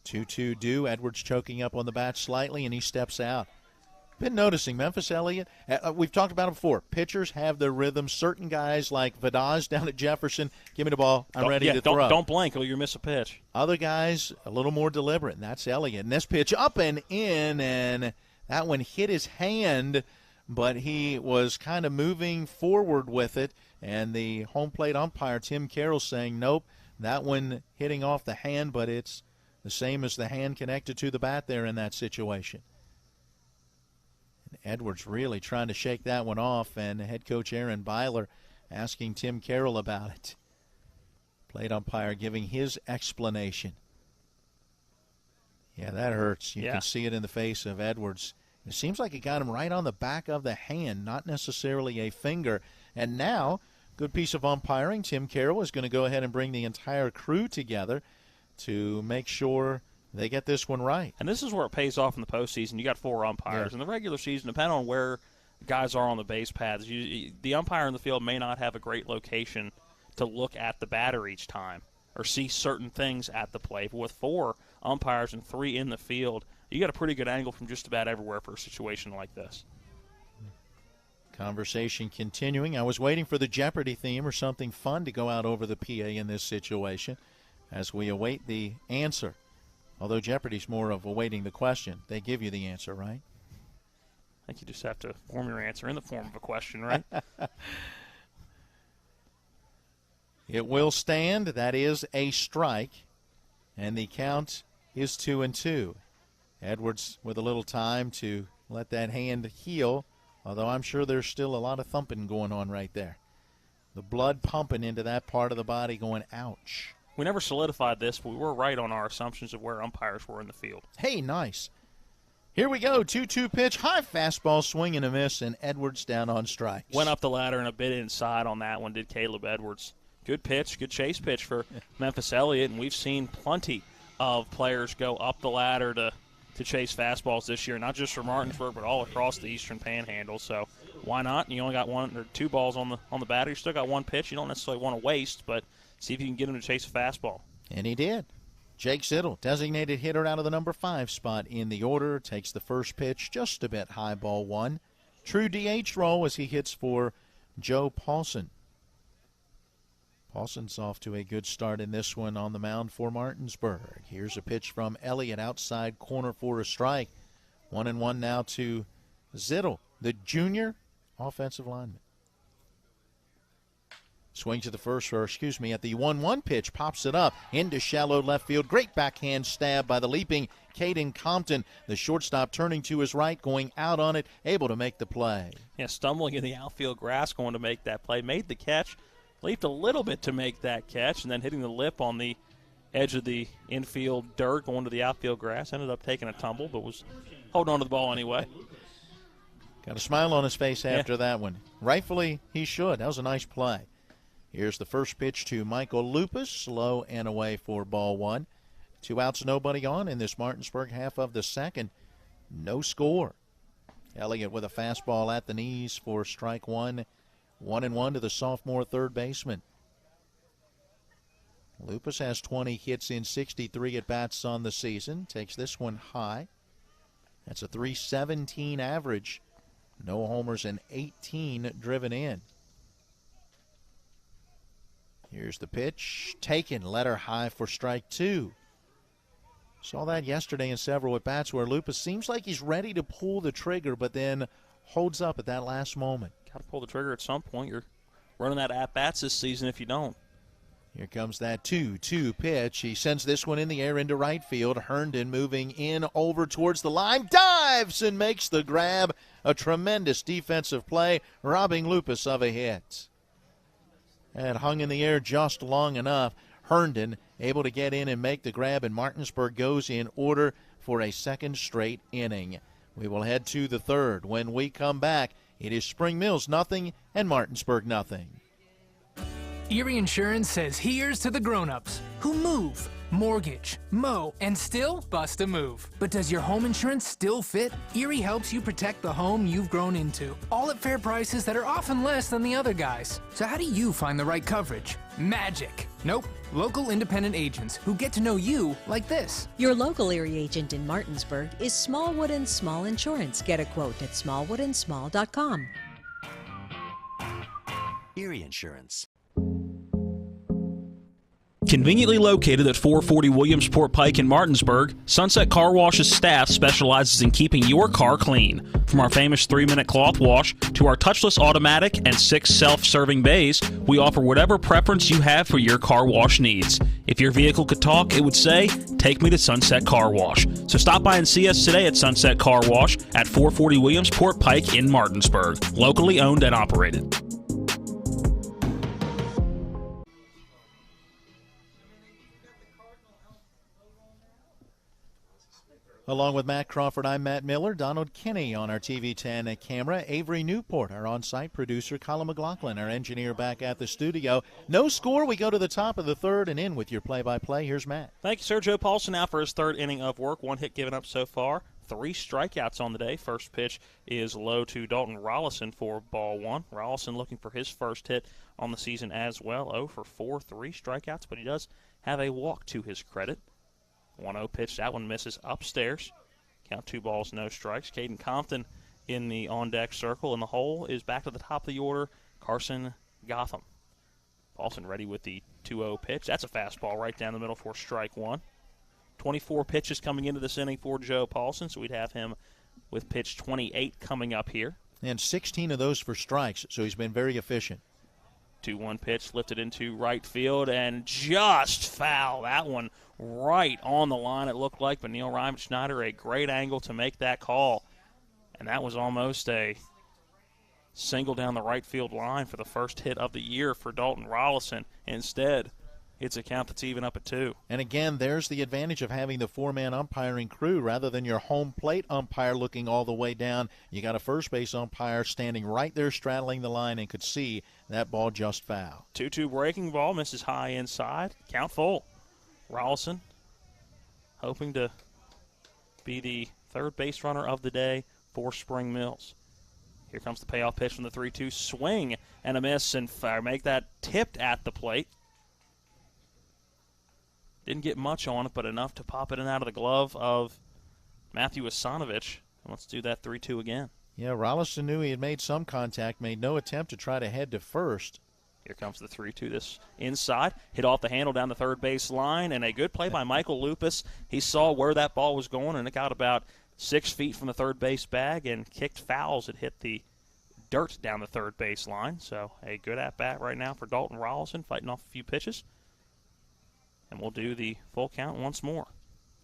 2-2 due. Edwards choking up on the bat slightly, and he steps out. Been noticing Memphis Elliott. We've talked about it before. Pitchers have their rhythm. Certain guys like Vidage down at Jefferson, give me the ball, I'm ready to throw. Don't blink or you miss a pitch. Other guys a little more deliberate, and that's Elliott. And this pitch up and in, and that one hit his hand, but he was kind of moving forward with it, and the home plate umpire, Tim Carroll, saying, nope, that one hitting off the hand, but it's the same as the hand connected to the bat there in that situation. Edwards really trying to shake that one off, and head coach Aaron Byler asking Tim Carroll about it. Plate umpire giving his explanation. Yeah, that hurts. You can see it in the face of Edwards. It seems like it got him right on the back of the hand, not necessarily a finger. And now, good piece of umpiring. Tim Carroll is going to go ahead and bring the entire crew together to make sure they get this one right. And this is where it pays off in the postseason. You got 4 umpires. In the regular season, depending on where guys are on the base paths, the umpire in the field may not have a great location to look at the batter each time or see certain things at the plate. But with 4 umpires and 3 in the field, you got a pretty good angle from just about everywhere for a situation like this. Conversation continuing. I was waiting for the Jeopardy theme or something fun to go out over the PA in this situation as we await the answer. Although Jeopardy's more of awaiting the question. They give you the answer, right? I think you just have to form your answer in the form of a question, right? It will stand. That is a strike. And the count is 2-2. Edwards with a little time to let that hand heal, although I'm sure there's still a lot of thumping going on right there. The blood pumping into that part of the body going, ouch. We never solidified this, but we were right on our assumptions of where umpires were in the field. Hey, nice. Here we go. 2-2 pitch. High fastball, swing and a miss, and Edwards down on strikes. Went up the ladder and a bit inside on that one, did Caleb Edwards. Good pitch, good chase pitch for Memphis Elliott, and we've seen plenty of players go up the ladder to chase fastballs this year, not just for Martinsburg, but all across the Eastern Panhandle. So why not? You only got 1 or 2 balls on the batter. You still got 1 pitch. You don't necessarily want to waste, but see if you can get him to chase a fastball. And he did. Jake Zittel, designated hitter out of the number 5 spot in the order, takes the first pitch just a bit high, ball 1. True DH role as he hits for Joe Paulson. Paulson's off to a good start in this one on the mound for Martinsburg. Here's a pitch from Elliott outside corner for a strike. 1-1 now to Zittel, the junior offensive lineman. Swing to the first, or excuse me, at the 1-1 pitch, pops it up into shallow left field. Great backhand stab by the leaping Caden Compton. The shortstop turning to his right, going out on it, able to make the play. Yeah, stumbling in the outfield grass, going to make that play. Made the catch, leaped a little bit to make that catch, and then hitting the lip on the edge of the infield dirt, going to the outfield grass. Ended up taking a tumble, but was holding on to the ball anyway. Got a smile on his face after that one. Rightfully, he should. That was a nice play. Here's the first pitch to Michael Lupus, low and away for ball 1. 2 outs, nobody on in this Martinsburg half of the second. No score. Elliott with a fastball at the knees for strike 1. 1-1 to the sophomore third baseman. Lupus has 20 hits in 63 at-bats on the season. Takes this one high. That's a .317 average. No homers and 18 driven in. Here's the pitch. Taken. Letter high for strike 2. Saw that yesterday in several at-bats where Lupus seems like he's ready to pull the trigger, but then holds up at that last moment. Got to pull the trigger at some point. You're running that at-bats this season if you don't. Here comes that 2-2 pitch. He sends this one in the air into right field. Herndon moving in over towards the line. Dives and makes the grab. A tremendous defensive play, robbing Lupus of a hit. And hung in the air just long enough. Herndon able to get in and make the grab, and Martinsburg goes in order for a second straight inning. We will head to the third. When we come back, it is Spring Mills nothing and Martinsburg nothing. Erie Insurance says here's to the grown-ups who move, mortgage, mow, and still bust a move. But does your home insurance still fit? Erie helps you protect the home you've grown into, all at fair prices that are often less than the other guys. So how do you find the right coverage? Magic. Nope. Local independent agents who get to know you like this. Your local Erie agent in Martinsburg is Smallwood & Small Insurance. Get a quote at smallwoodandsmall.com. Erie Insurance. Conveniently located at 440 Williamsport Pike in Martinsburg, Sunset Car Wash's staff specializes in keeping your car clean. From our famous 3-minute cloth wash to our touchless automatic and 6 self-serving bays, we offer whatever preference you have for your car wash needs. If your vehicle could talk, it would say, "Take me to Sunset Car Wash." So stop by and see us today at Sunset Car Wash at 440 Williamsport Pike in Martinsburg. Locally owned and operated. Along with Matt Crawford, I'm Matt Miller. Donald Kinney on our TV 10 camera. Avery Newport, our on-site producer. Colin McLaughlin, our engineer, back at the studio. No score. We go to the top of the third and in with your play-by-play. Here's Matt. Thank you, sir. Joe Paulson now for his third inning of work. 1 hit given up so far. 3 strikeouts on the day. First pitch is low to Dalton Rollison for ball 1. Rollison looking for his first hit on the season as well. 0 for 4, 3 strikeouts, but he does have a walk to his credit. 1-0 pitch. That one misses upstairs. Count 2 balls, no strikes. Caden Compton in the on-deck circle, and the hole is back to the top of the order, Carson Gotham. Paulson ready with the 2-0 pitch. That's a fastball right down the middle for strike 1. 24 pitches coming into this inning for Joe Paulson, so we'd have him with pitch 28 coming up here. And 16 of those for strikes, so he's been very efficient. 2-1 pitch lifted into right field and just foul. That one right on the line, it looked like, but Neil Ryman-Schneider, a great angle to make that call. And that was almost a single down the right field line for the first hit of the year for Dalton Rollison. Instead, it's a count that's even up at 2. And again, there's the advantage of having the 4-man umpiring crew rather than your home plate umpire looking all the way down. You got a first base umpire standing right there straddling the line and could see that ball just foul. 2-2 breaking ball, misses high inside. Count full. Rollison hoping to be the third base runner of the day for Spring Mills. Here comes the payoff pitch from the 3-2. Swing and a miss, and make that tipped at the plate. Didn't get much on it, but enough to pop it in out of the glove of Matthew Asanovich. Let's do that 3-2 again. Yeah, Rollison knew he had made some contact, made no attempt to try to head to first. Here comes the 3-2. This inside, hit off the handle down the third base line, and a good play by Michael Lupus. He saw where that ball was going, and it got about 6 feet from the third base bag and kicked fouls. It hit the dirt down the third base line. So a good at-bat right now for Dalton Rollison, fighting off a few pitches. And we'll do the full count once more.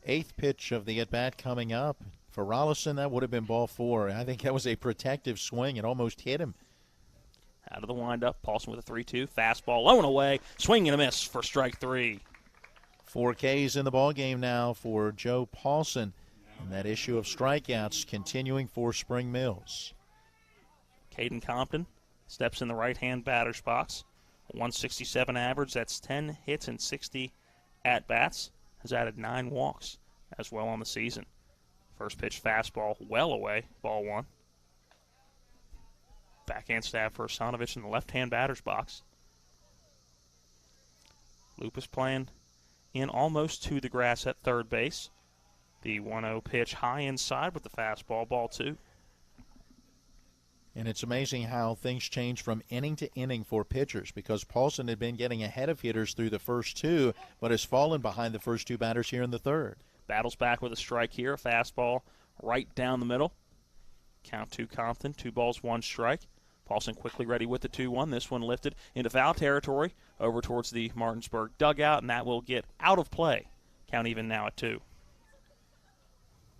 8th pitch of the at-bat coming up. For Rollison, that would have been ball 4. I think that was a protective swing. It almost hit him. Out of the windup, Paulson with a 3-2. Fastball low and away. Swing and a miss for strike 3. 4 Ks in the ballgame now for Joe Paulson. And that issue of strikeouts continuing for Spring Mills. Caden Compton steps in the right-hand batter's box. 167 average. That's 10 hits and 60 at-bats. Has added 9 walks as well on the season. First pitch fastball well away, ball 1. Backhand stab for Asanovich in the left-hand batter's box. Lupus playing in almost to the grass at third base. The 1-0 pitch high inside with the fastball, ball 2. And it's amazing how things change from inning to inning for pitchers, because Paulson had been getting ahead of hitters through the first 2, but has fallen behind the first 2 batters here in the third. Battles back with a strike here, a fastball right down the middle. Count 2 Compton, 2 balls, 1 strike. Paulson quickly ready with the 2-1. This one lifted into foul territory over towards the Martinsburg dugout, and that will get out of play. Count even now at 2.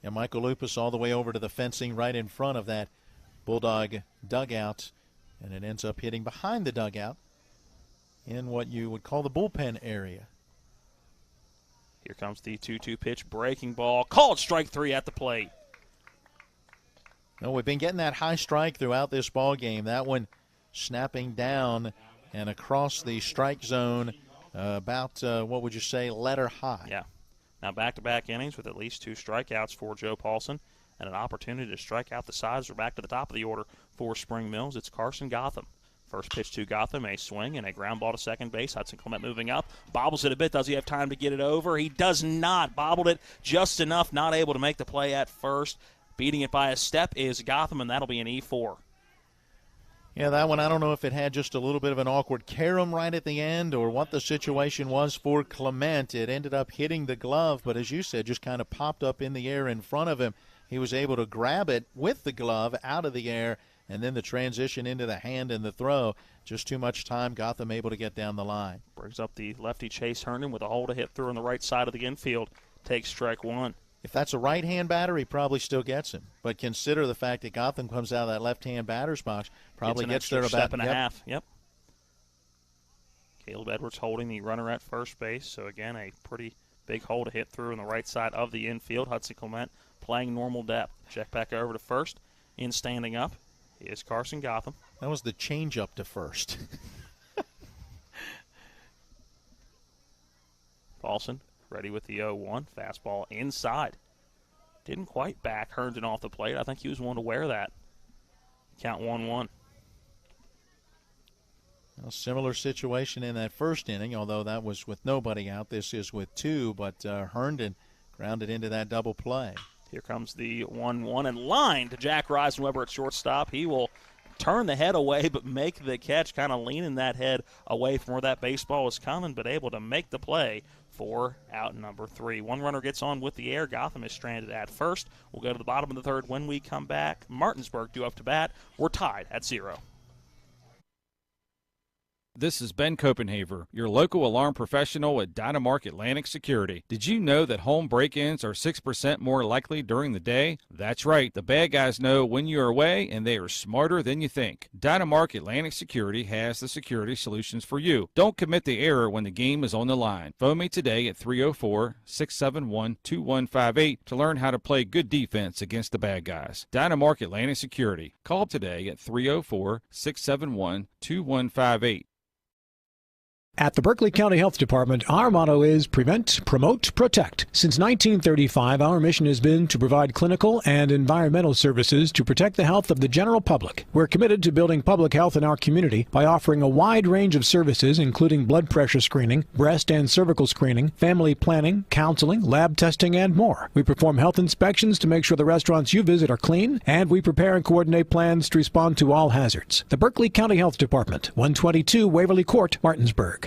And Michael Lupus all the way over to the fencing right in front of that Bulldog dugout, and it ends up hitting behind the dugout in what you would call the bullpen area. Here comes the 2-2 pitch, breaking ball, called strike 3 at the plate. No, we've been getting that high strike throughout this ball game. That one snapping down and across the strike zone about, what would you say, letter high. Yeah. Now back-to-back innings with at least 2 strikeouts for Joe Paulson and an opportunity to strike out the sides. We're back to the top of the order for Spring Mills. It's Carson Gotham. First pitch to Gotham, a swing and a ground ball to second base. Hudson Clement moving up, bobbles it a bit. Does he have time to get it over? He does not. Bobbled it just enough, not able to make the play at first. Beating it by a step is Gotham, and that'll be an E4. Yeah, that one, I don't know if it had just a little bit of an awkward carom right at the end or what the situation was for Clement. It ended up hitting the glove, but as you said, just kind of popped up in the air in front of him. He was able to grab it with the glove out of the air, and then the transition into the hand and the throw. Just too much time. Gotham able to get down the line. Brings up the lefty Chase Herndon with a hole to hit through on the right side of the infield. Takes strike 1. If that's a right-hand batter, he probably still gets him. But consider the fact that Gotham comes out of that left-hand batter's box, probably gets there about step and a half. Yep. Caleb Edwards holding the runner at first base. So, again, a pretty big hole to hit through on the right side of the infield. Hudson Clement playing normal depth. Check back over to first. In standing up is Carson Gotham. That was the change-up to first. Paulson ready with the 0-1. Fastball inside. Didn't quite back Herndon off the plate. I think he was one to wear that. Count 1-1. A similar situation in that first inning, although that was with nobody out. This is with 2, but Herndon grounded into that double play. Here comes the 1-1 and line to Jack Reisenweber at shortstop. He will turn the head away but make the catch, kind of leaning that head away from where that baseball was coming, but able to make the play for out number 3. One runner gets on with the air. Gotham is stranded at first. We'll go to the bottom of the third when we come back. Martinsburg due up to bat. We're tied at 0. This is Ben Copenhaver, your local alarm professional at Dynamark Atlantic Security. Did you know that home break-ins are 6% more likely during the day? That's right. The bad guys know when you're away, and they are smarter than you think. Dynamark Atlantic Security has the security solutions for you. Don't commit the error when the game is on the line. Phone me today at 304-671-2158 to learn how to play good defense against the bad guys. Dynamark Atlantic Security. Call today at 304-671-2158. At the Berkeley County Health Department, our motto is Prevent, Promote, Protect. Since 1935, our mission has been to provide clinical and environmental services to protect the health of the general public. We're committed to building public health in our community by offering a wide range of services, including blood pressure screening, breast and cervical screening, family planning, counseling, lab testing, and more. We perform health inspections to make sure the restaurants you visit are clean, and we prepare and coordinate plans to respond to all hazards. The Berkeley County Health Department, 122 Waverly Court, Martinsburg.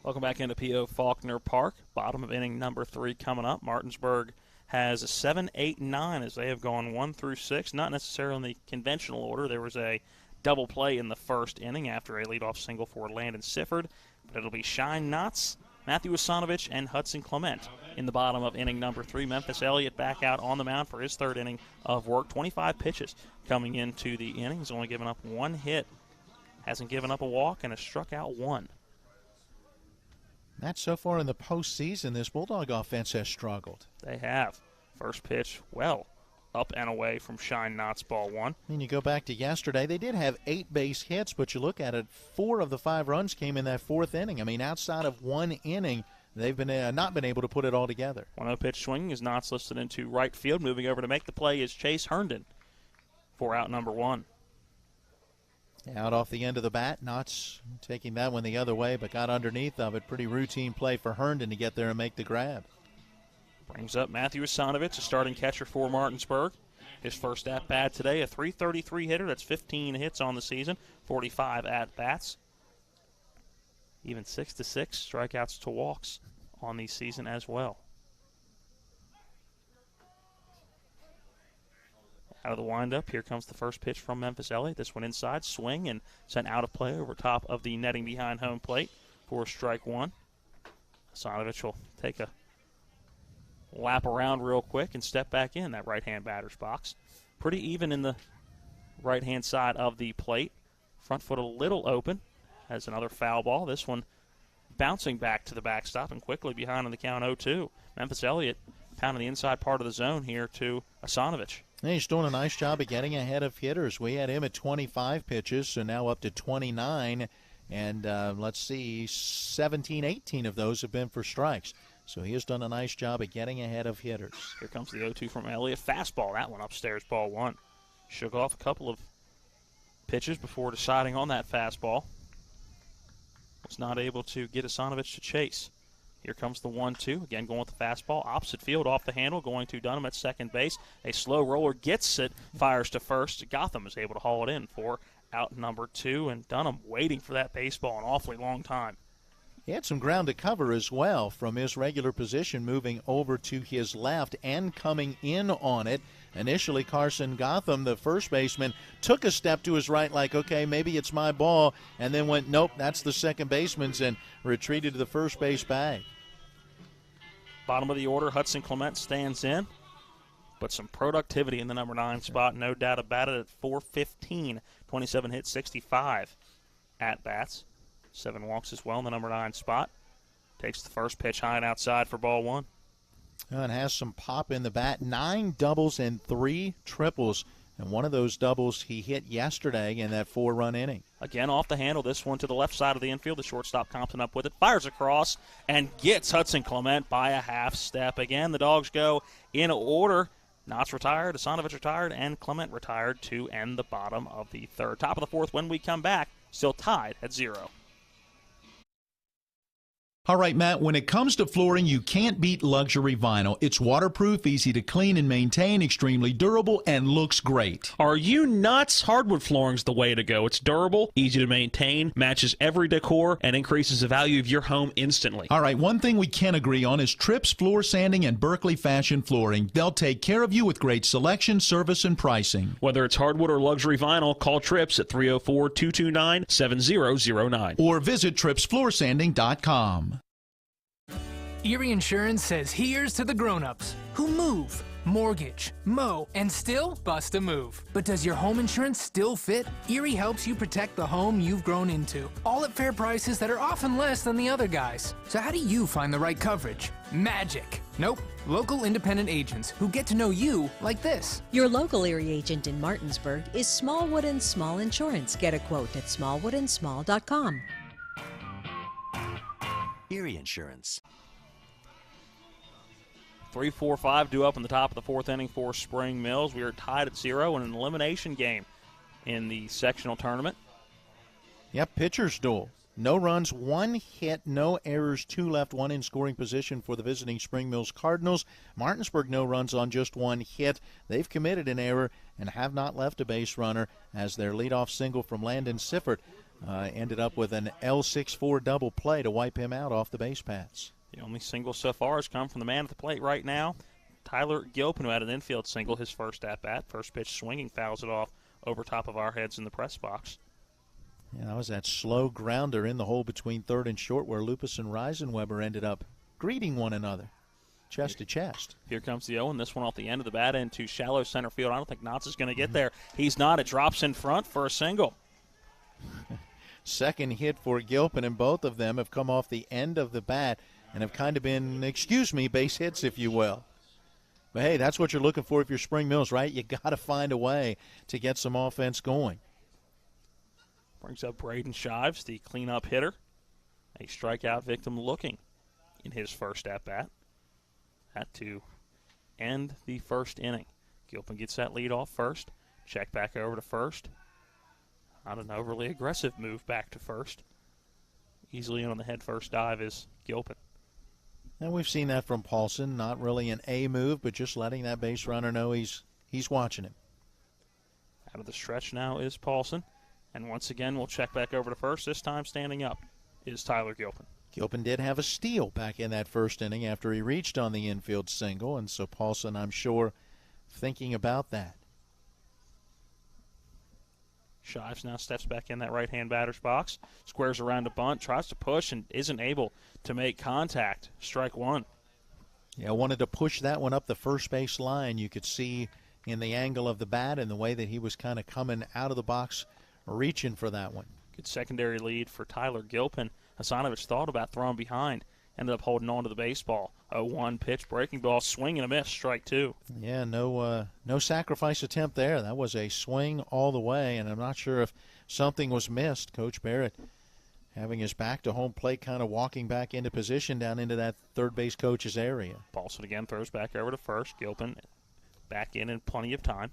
Welcome back into P.O. Faulkner Park. Bottom of inning number 3 coming up. Martinsburg has a 7, 8, 9 as they have gone 1 through 6. Not necessarily in the conventional order. There was a double play in the first inning after a leadoff single for Landon Sifford. But it'll be Shine Knotts, Matthew Wasanovich, and Hudson Clement in the bottom of inning number 3. Memphis Elliott back out on the mound for his third inning of work. 25 pitches coming into the inning. He's only given up 1 hit. Hasn't given up a walk and has struck out 1. That's so far in the postseason, this Bulldog offense has struggled. They have. First pitch, well, up and away from Shine Knott's ball 1. And you go back to yesterday, they did have 8 base hits, but you look at it, 4 of the 5 runs came in that 4th inning. I mean, outside of 1 inning, they've been not been able to put it all together. 1-0 pitch swinging is Knott's listed into right field. Moving over to make the play is Chase Herndon for out number 1. Out off the end of the bat, Knott's taking that one the other way, but got underneath of it. Pretty routine play for Herndon to get there and make the grab. Brings up Matthew Wasanovich, a starting catcher for Martinsburg. His first at-bat today, a .333 hitter. That's 15 hits on the season, 45 at-bats. Even 6-6 strikeouts to walks on the season as well. Out of the windup, here comes the first pitch from Memphis Elliott. This one inside, swing, and sent out of play over top of the netting behind home plate for strike one. Hasanovich will take a lap around real quick and step back in that right-hand batter's box. Pretty even in the right-hand side of the plate. Front foot a little open. Has another foul ball. This one bouncing back to the backstop and quickly behind on the count 0-2. Memphis Elliott pounding the inside part of the zone here to Hasanovich. Yeah, he's doing a nice job of getting ahead of hitters. We had him at 25 pitches, so now up to 29. And let's see, 17, 18 of those have been for strikes. So he has done a nice job of getting ahead of hitters. Here comes the 0-2 from Elliott. Fastball, that one upstairs, ball one. Shook off a couple of pitches before deciding on that fastball. Was not able to get Hasanovich to chase. Here comes the 1-2. Again, going with the fastball. Opposite field, off the handle, going to Dunham at second base. A slow roller gets it, fires to first. Gotham is able to haul it in for out number 2, and Dunham waiting for that baseball an awfully long time. He had some ground to cover as well from his regular position, moving over to his left and coming in on it. Initially, Carson Gotham, the first baseman, took a step to his right like, okay, maybe it's my ball, and then went, nope, that's the second baseman's, and retreated to the first base bag. Bottom of the order, Hudson Clement stands in, but some productivity in the number 9 spot, no doubt about it, at .415, 27 hits, 65 at-bats. 7 walks as well in the number 9 spot. Takes the first pitch high and outside for ball one. And has some pop in the bat. 9 doubles and 3 triples. And one of those doubles he hit yesterday in that 4-run inning. Again, off the handle, this one to the left side of the infield. The shortstop Compton up with it. Fires across and gets Hudson Clement by a half step. Again, the Dogs go in order. Knotts retired, Hasanovich retired, and Clement retired to end the bottom of the third. Top of the fourth when we come back, still tied at 0. All right, Matt, when it comes to flooring, you can't beat luxury vinyl. It's waterproof, easy to clean and maintain, extremely durable, and looks great. Are you nuts? Hardwood flooring's the way to go. It's durable, easy to maintain, matches every decor, and increases the value of your home instantly. All right, one thing we can agree on is Tripp's Floor Sanding and Berkeley Fashion Flooring. They'll take care of you with great selection, service, and pricing. Whether it's hardwood or luxury vinyl, call Trips at 304-229-7009. Or visit TrippsFloorSanding.com. Erie Insurance says here's to the grown-ups who move, mortgage, mow, and still bust a move. But does your home insurance still fit? Erie helps you protect the home you've grown into, all at fair prices that are often less than the other guys. So how do you find the right coverage? Magic. Nope. Local independent agents who get to know you like this. Your local Erie agent in Martinsburg is Smallwood & Small Insurance. Get a quote at smallwoodandsmall.com. Erie Insurance. 3-4-5 due up in the top of the fourth inning for Spring Mills. We are tied at 0 in an elimination game in the sectional tournament. Yep, pitcher's duel. No runs, 1 hit, no errors, 2 left, 1 in scoring position for the visiting Spring Mills Cardinals. Martinsburg, no runs on just 1 hit. They've committed an error and have not left a base runner as their leadoff single from Landon Siffert ended up with an L6-4 double play to wipe him out off the base paths. The only single so far has come from the man at the plate right now, Tyler Gilpin, who had an infield single, his first at-bat. First pitch swinging, fouls it off over top of our heads in the press box. Yeah, that was that slow grounder in the hole between third and short where Lupus and Reisenweber ended up greeting one another, chest to chest. Here comes the 0, and this one off the end of the bat into shallow center field. I don't think Knotts is going to get there. He's not. It drops in front for a single. Second hit for Gilpin, and both of them have come off the end of the bat and have kind of been, base hits, if you will. But, hey, that's what you're looking for if you're Spring Mills, right? You got to find a way to get some offense going. Brings up Braden Shives, the cleanup hitter. A strikeout victim looking in his first at-bat. Had to end the first inning. Gilpin gets that lead off first. Check back over to first. Not an overly aggressive move back to first. Easily in on the head first dive is Gilpin. And we've seen that from Paulson. Not really an A move, but just letting that base runner know he's watching him. Out of the stretch now is Paulson. And once again, we'll check back over to first. This time standing up is Tyler Gilpin. Gilpin did have a steal back in that first inning after he reached on the infield single, and so Paulson, I'm sure, thinking about that. Shives now steps back in that right-hand batter's box, squares around a bunt, tries to push, and isn't able to make contact. Strike one. Yeah, wanted to push that one up the first base line. You could see in the angle of the bat and the way that he was kind of coming out of the box, reaching for that one. Good secondary lead for Tyler Gilpin. Hasanovic thought about throwing behind, ended up holding on to the baseball. 0-1 pitch, breaking ball, swing and a miss, strike two. Yeah, no sacrifice attempt there. That was a swing all the way, and I'm not sure if something was missed. Coach Barrett having his back to home plate, kind of walking back into position down into that third base coach's area. Paulson again throws back over to first. Gilpin back in plenty of time.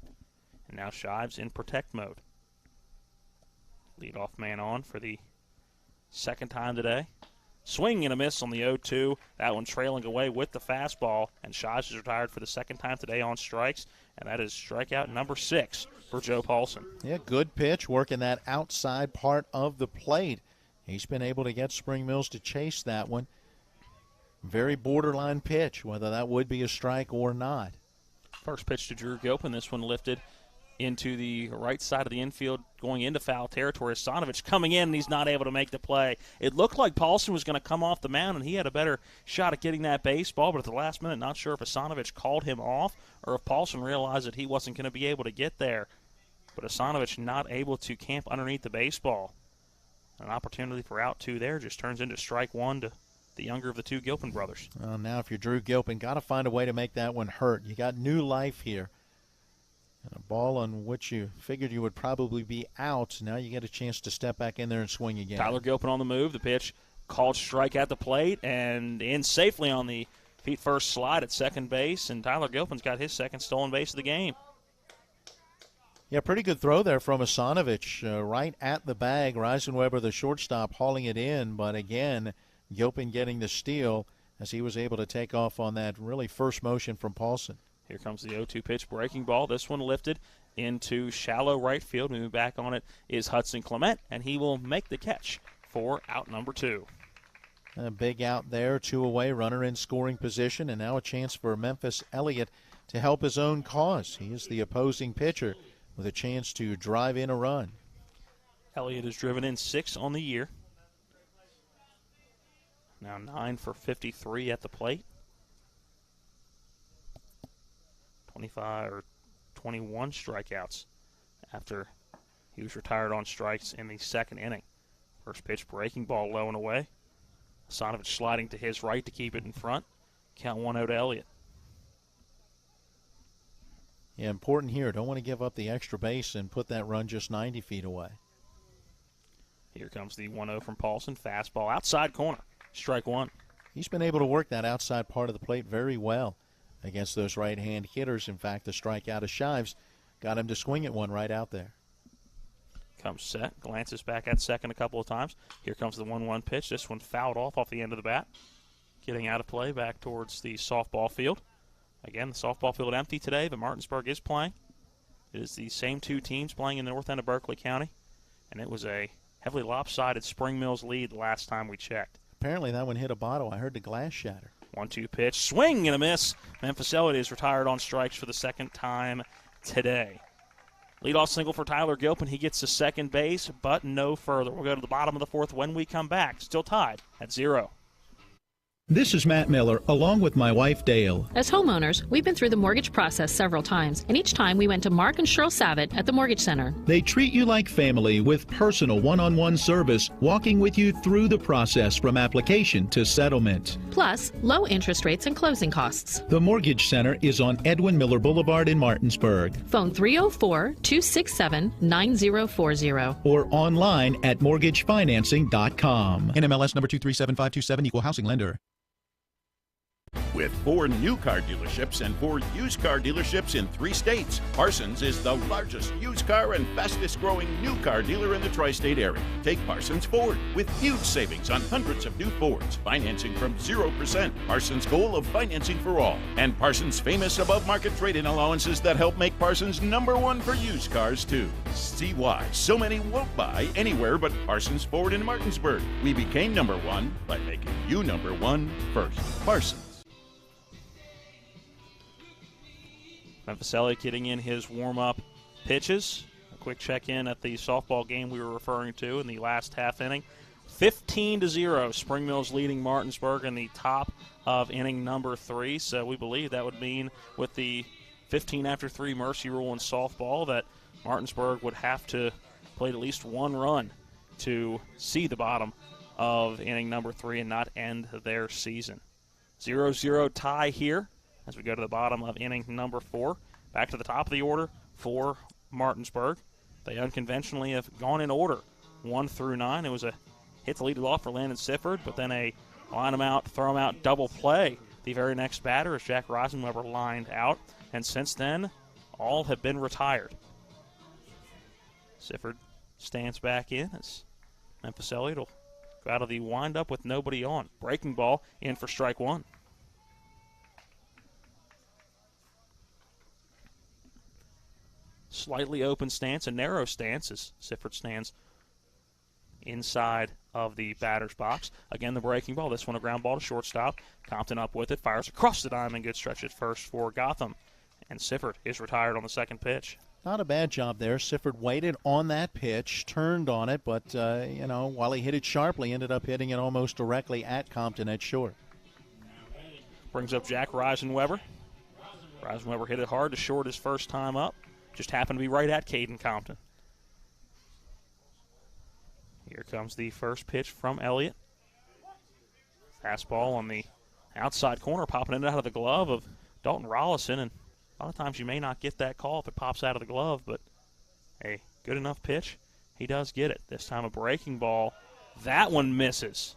And now Shives in protect mode. Leadoff man on for the second time today. Swing and a miss on the 0-2. That one trailing away with the fastball. And Shives is retired for the second time today on strikes. And that is strikeout number 6 for Joe Paulson. Yeah, good pitch, working that outside part of the plate. He's been able to get Spring Mills to chase that one. Very borderline pitch, whether that would be a strike or not. First pitch to Drew Gilpin. This one lifted into the right side of the infield, going into foul territory. Hasanovic coming in, and he's not able to make the play. It looked like Paulson was going to come off the mound, and he had a better shot at getting that baseball, but at the last minute, not sure if Hasanovic called him off or if Paulson realized that he wasn't going to be able to get there. But Hasanovic not able to camp underneath the baseball. An opportunity for out 2 there just turns into strike 1 to the younger of the 2 Gilpin brothers. Well, now if you're Drew Gilpin, got to find a way to make that one hurt. You got new life here. And a ball on which you figured you would probably be out. Now you get a chance to step back in there and swing again. Tyler Gilpin on the move. The pitch called strike at the plate and in safely on the feet first slide at second base. And Tyler Gilpin's got his second stolen base of the game. Yeah, pretty good throw there from Hasanovic, right at the bag. Reisenweber, the shortstop, hauling it in. But again, Gilpin getting the steal as he was able to take off on that really first motion from Paulson. Here comes the 0-2 pitch, breaking ball. This one lifted into shallow right field. Moving back on it is Hudson Clement, and he will make the catch for out number 2. A big out there, 2 away, runner in scoring position, and now a chance for Memphis Elliott to help his own cause. He is the opposing pitcher with a chance to drive in a run. Elliott has driven in 6 on the year. Now 9 for 53 at the plate. 25 or 21 strikeouts after he was retired on strikes in the second inning. First pitch, breaking ball low and away. Hasanovic sliding to his right to keep it in front. Count 1-0 to Elliott. Yeah, important here. Don't want to give up the extra base and put that run just 90 feet away. Here comes the 1-0 from Paulson. Fastball outside corner. Strike 1. He's been able to work that outside part of the plate very well against those right-hand hitters. In fact, the strikeout of Shives got him to swing at one right out there. Comes set, glances back at second a couple of times. Here comes the 1-1 pitch. This one fouled off the end of the bat. Getting out of play back towards the softball field. Again, the softball field empty today, but Martinsburg is playing. It is the same 2 teams playing in the north end of Berkeley County, and it was a heavily lopsided Spring Mills lead the last time we checked. Apparently that one hit a bottle. I heard the glass shatter. 1-2 pitch, swing and a miss. Memphis Elliott is retired on strikes for the second time today. Leadoff single for Tyler Gilpin. He gets to second base, but no further. We'll go to the bottom of the 4th when we come back. Still tied at 0. This is Matt Miller, along with my wife, Dale. As homeowners, we've been through the mortgage process several times, and each time we went to Mark and Cheryl Savitt at the Mortgage Center. They treat you like family with personal one-on-one service, walking with you through the process from application to settlement. Plus, low interest rates and closing costs. The Mortgage Center is on Edwin Miller Boulevard in Martinsburg. Phone 304-267-9040. Or online at mortgagefinancing.com. NMLS number 237527, equal housing lender. With 4 new car dealerships and 4 used car dealerships in 3 states, Parsons is the largest used car and fastest growing new car dealer in the tri-state area. Take Parsons Ford with huge savings on hundreds of new Fords, financing from 0%. Parsons' goal of financing for all, and Parsons' famous above-market trade-in allowances that help make Parsons #1 for used cars too. See why so many won't buy anywhere but Parsons Ford in Martinsburg. We became #1 by making you #1 first. Parsons. Memphis Elliott getting in his warm-up pitches. Of quick check-in at the softball game we were referring to in the last half inning. 15-0, Spring Mills leading Martinsburg in the top of inning number 3. So we believe that would mean with the 15 after 3 mercy rule in softball that Martinsburg would have to play at least one run to see the bottom of inning number 3 and not end their season. 0-0 tie here as we go to the bottom of inning number 4. Back to the top of the order for Martinsburg. They unconventionally have gone in order 1 through 9. It was a hit to lead it off for Landon Sifford, but then a line him out, throw him out, double play. The very next batter is Jack Rosenweber lined out, and since then, all have been retired. Sifford stands back in as Memphis Elliott will go out of the windup with nobody on. Breaking ball in for strike 1. Slightly open stance, a narrow stance as Sifford stands inside of the batter's box. Again, the breaking ball. This one a ground ball to shortstop. Compton up with it, fires across the diamond. Good stretch at first for Gotham. And Sifford is retired on the second pitch. Not a bad job there. Sifford waited on that pitch, turned on it, but, while he hit it sharply, ended up hitting it almost directly at Compton at short. Brings up Jack Rosenweber. Rosenweber hit it hard to short his first time up. Just happened to be right at Caden Compton. Here comes the first pitch from Elliott. Fastball on the outside corner, popping it out of the glove of Dalton Rollison. And a lot of times you may not get that call if it pops out of the glove, but a good enough pitch. He does get it. This time a breaking ball. That one misses.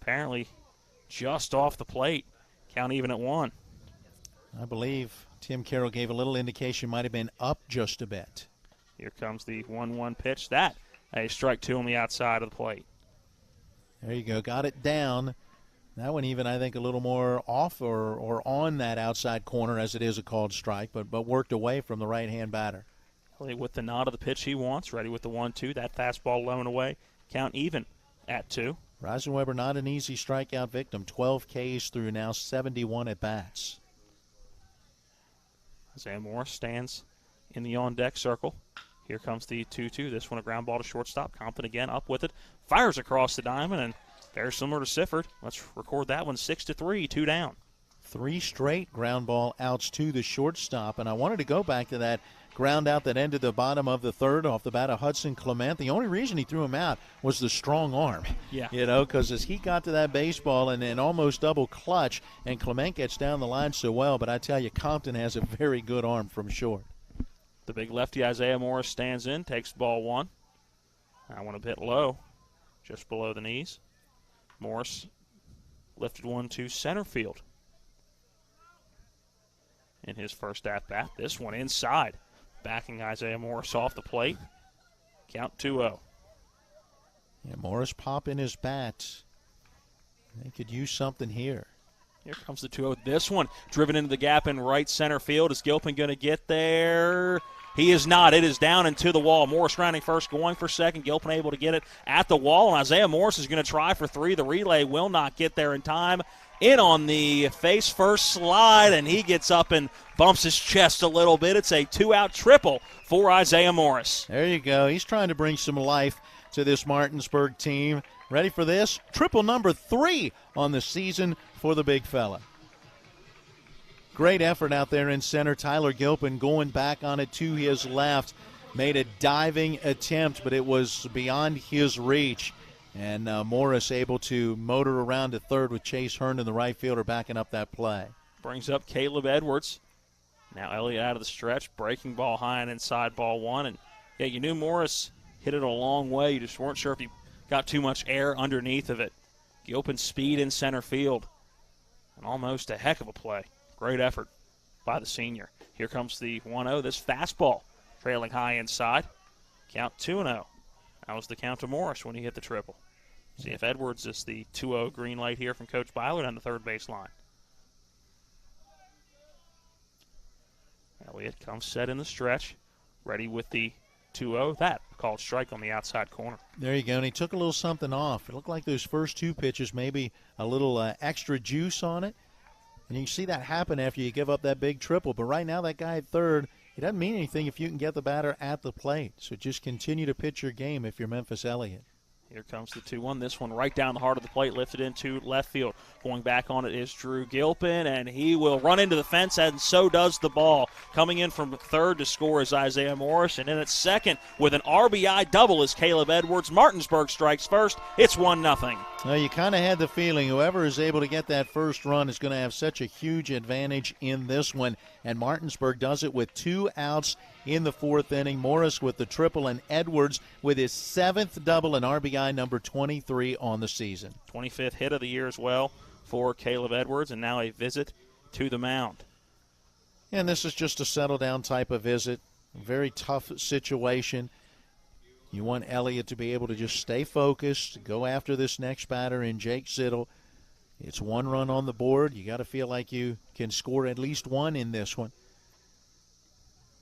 Apparently just off the plate. Count even at 1. I believe Tim Carroll gave a little indication might have been up just a bit. Here comes the 1-1 pitch. That a strike 2 on the outside of the plate. There you go. Got it down. That one even, I think, a little more off or on that outside corner as it is a called strike, but worked away from the right-hand batter. With the nod of the pitch he wants, ready with the 1-2. That fastball low and away. Count even at 2. Rosenweber not an easy strikeout victim. 12 Ks through now 71 at-bats. Isaiah Morris stands in the on-deck circle. Here comes the 2-2. This one a ground ball to shortstop. Compton again up with it. Fires across the diamond, and very similar to Sifford. Let's record that one 6-3, 2 down. 3 straight ground ball outs to the shortstop, and I wanted to go back to that ground out that ended the bottom of the third off the bat of Hudson Clement. The only reason he threw him out was the strong arm. Yeah. Because as he got to that baseball and then almost double clutch, and Clement gets down the line so well, but I tell you, Compton has a very good arm from short. The big lefty Isaiah Morris stands in, takes ball 1. That one a bit low, just below the knees. Morris lifted one to center field in his first at-bat. This one inside, backing Isaiah Morris off the plate. Count 2-0. Yeah, Morris popping his bat. They could use something here. Here comes the 2-0. This one driven into the gap in right center field. Is Gilpin going to get there? He is not. It is down and to the wall. Morris rounding first, going for second. Gilpin able to get it at the wall, and Isaiah Morris is going to try for 3. The relay will not get there in time. In on the face first slide, and he gets up and bumps his chest a little bit. It's a 2-out triple for Isaiah Morris. There you go. He's trying to bring some life to this Martinsburg team. Ready for this? Triple number 3 on the season for the big fella. Great effort out there in center. Tyler Gilpin going back on it to his left. Made a diving attempt, but it was beyond his reach. And Morris able to motor around to third with Chase Herndon, the right fielder, backing up that play. Brings up Caleb Edwards. Now Elliott out of the stretch. Breaking ball high and inside ball 1. And, yeah, you knew Morris hit it a long way. You just weren't sure if he got too much air underneath of it. Gilpin speed in center field. And almost a heck of a play. Great effort by the senior. Here comes the 1-0. This fastball trailing high inside. Count 2-0. That was the count to Morris when he hit the triple. See if Edwards is the 2-0 green light here from Coach Byler on the third base line. Elliott comes set in the stretch. Ready with the 2-0. That called strike on the outside corner. There you go, and he took a little something off. It looked like those first 2 pitches, maybe a little extra juice on it. And you can see that happen after you give up that big triple. But right now that guy at third it doesn't mean anything if you can get the batter at the plate. So just continue to pitch your game if you're Memphis Elliott. Here comes the 2-1. This one right down the heart of the plate, lifted into left field. Going back on it is Drew Gilpin, and he will run into the fence, and so does the ball. Coming in from third to score is Isaiah Morris, and in at second with an RBI double is Caleb Edwards. Martinsburg strikes first. It's 1-0. Well, you kind of had the feeling whoever is able to get that first run is going to have such a huge advantage in this one, and Martinsburg does it with 2 outs in the 4th inning. Morris with the triple, and Edwards with his 7th double and RBI number 23 on the season. 25th hit of the year as well for Caleb Edwards, and now a visit to the mound. And this is just a settle-down type of visit. Very tough situation. You want Elliott to be able to just stay focused, go after this next batter in Jake Zittel. It's 1 run on the board. You got to feel like you can score at least 1 in this one.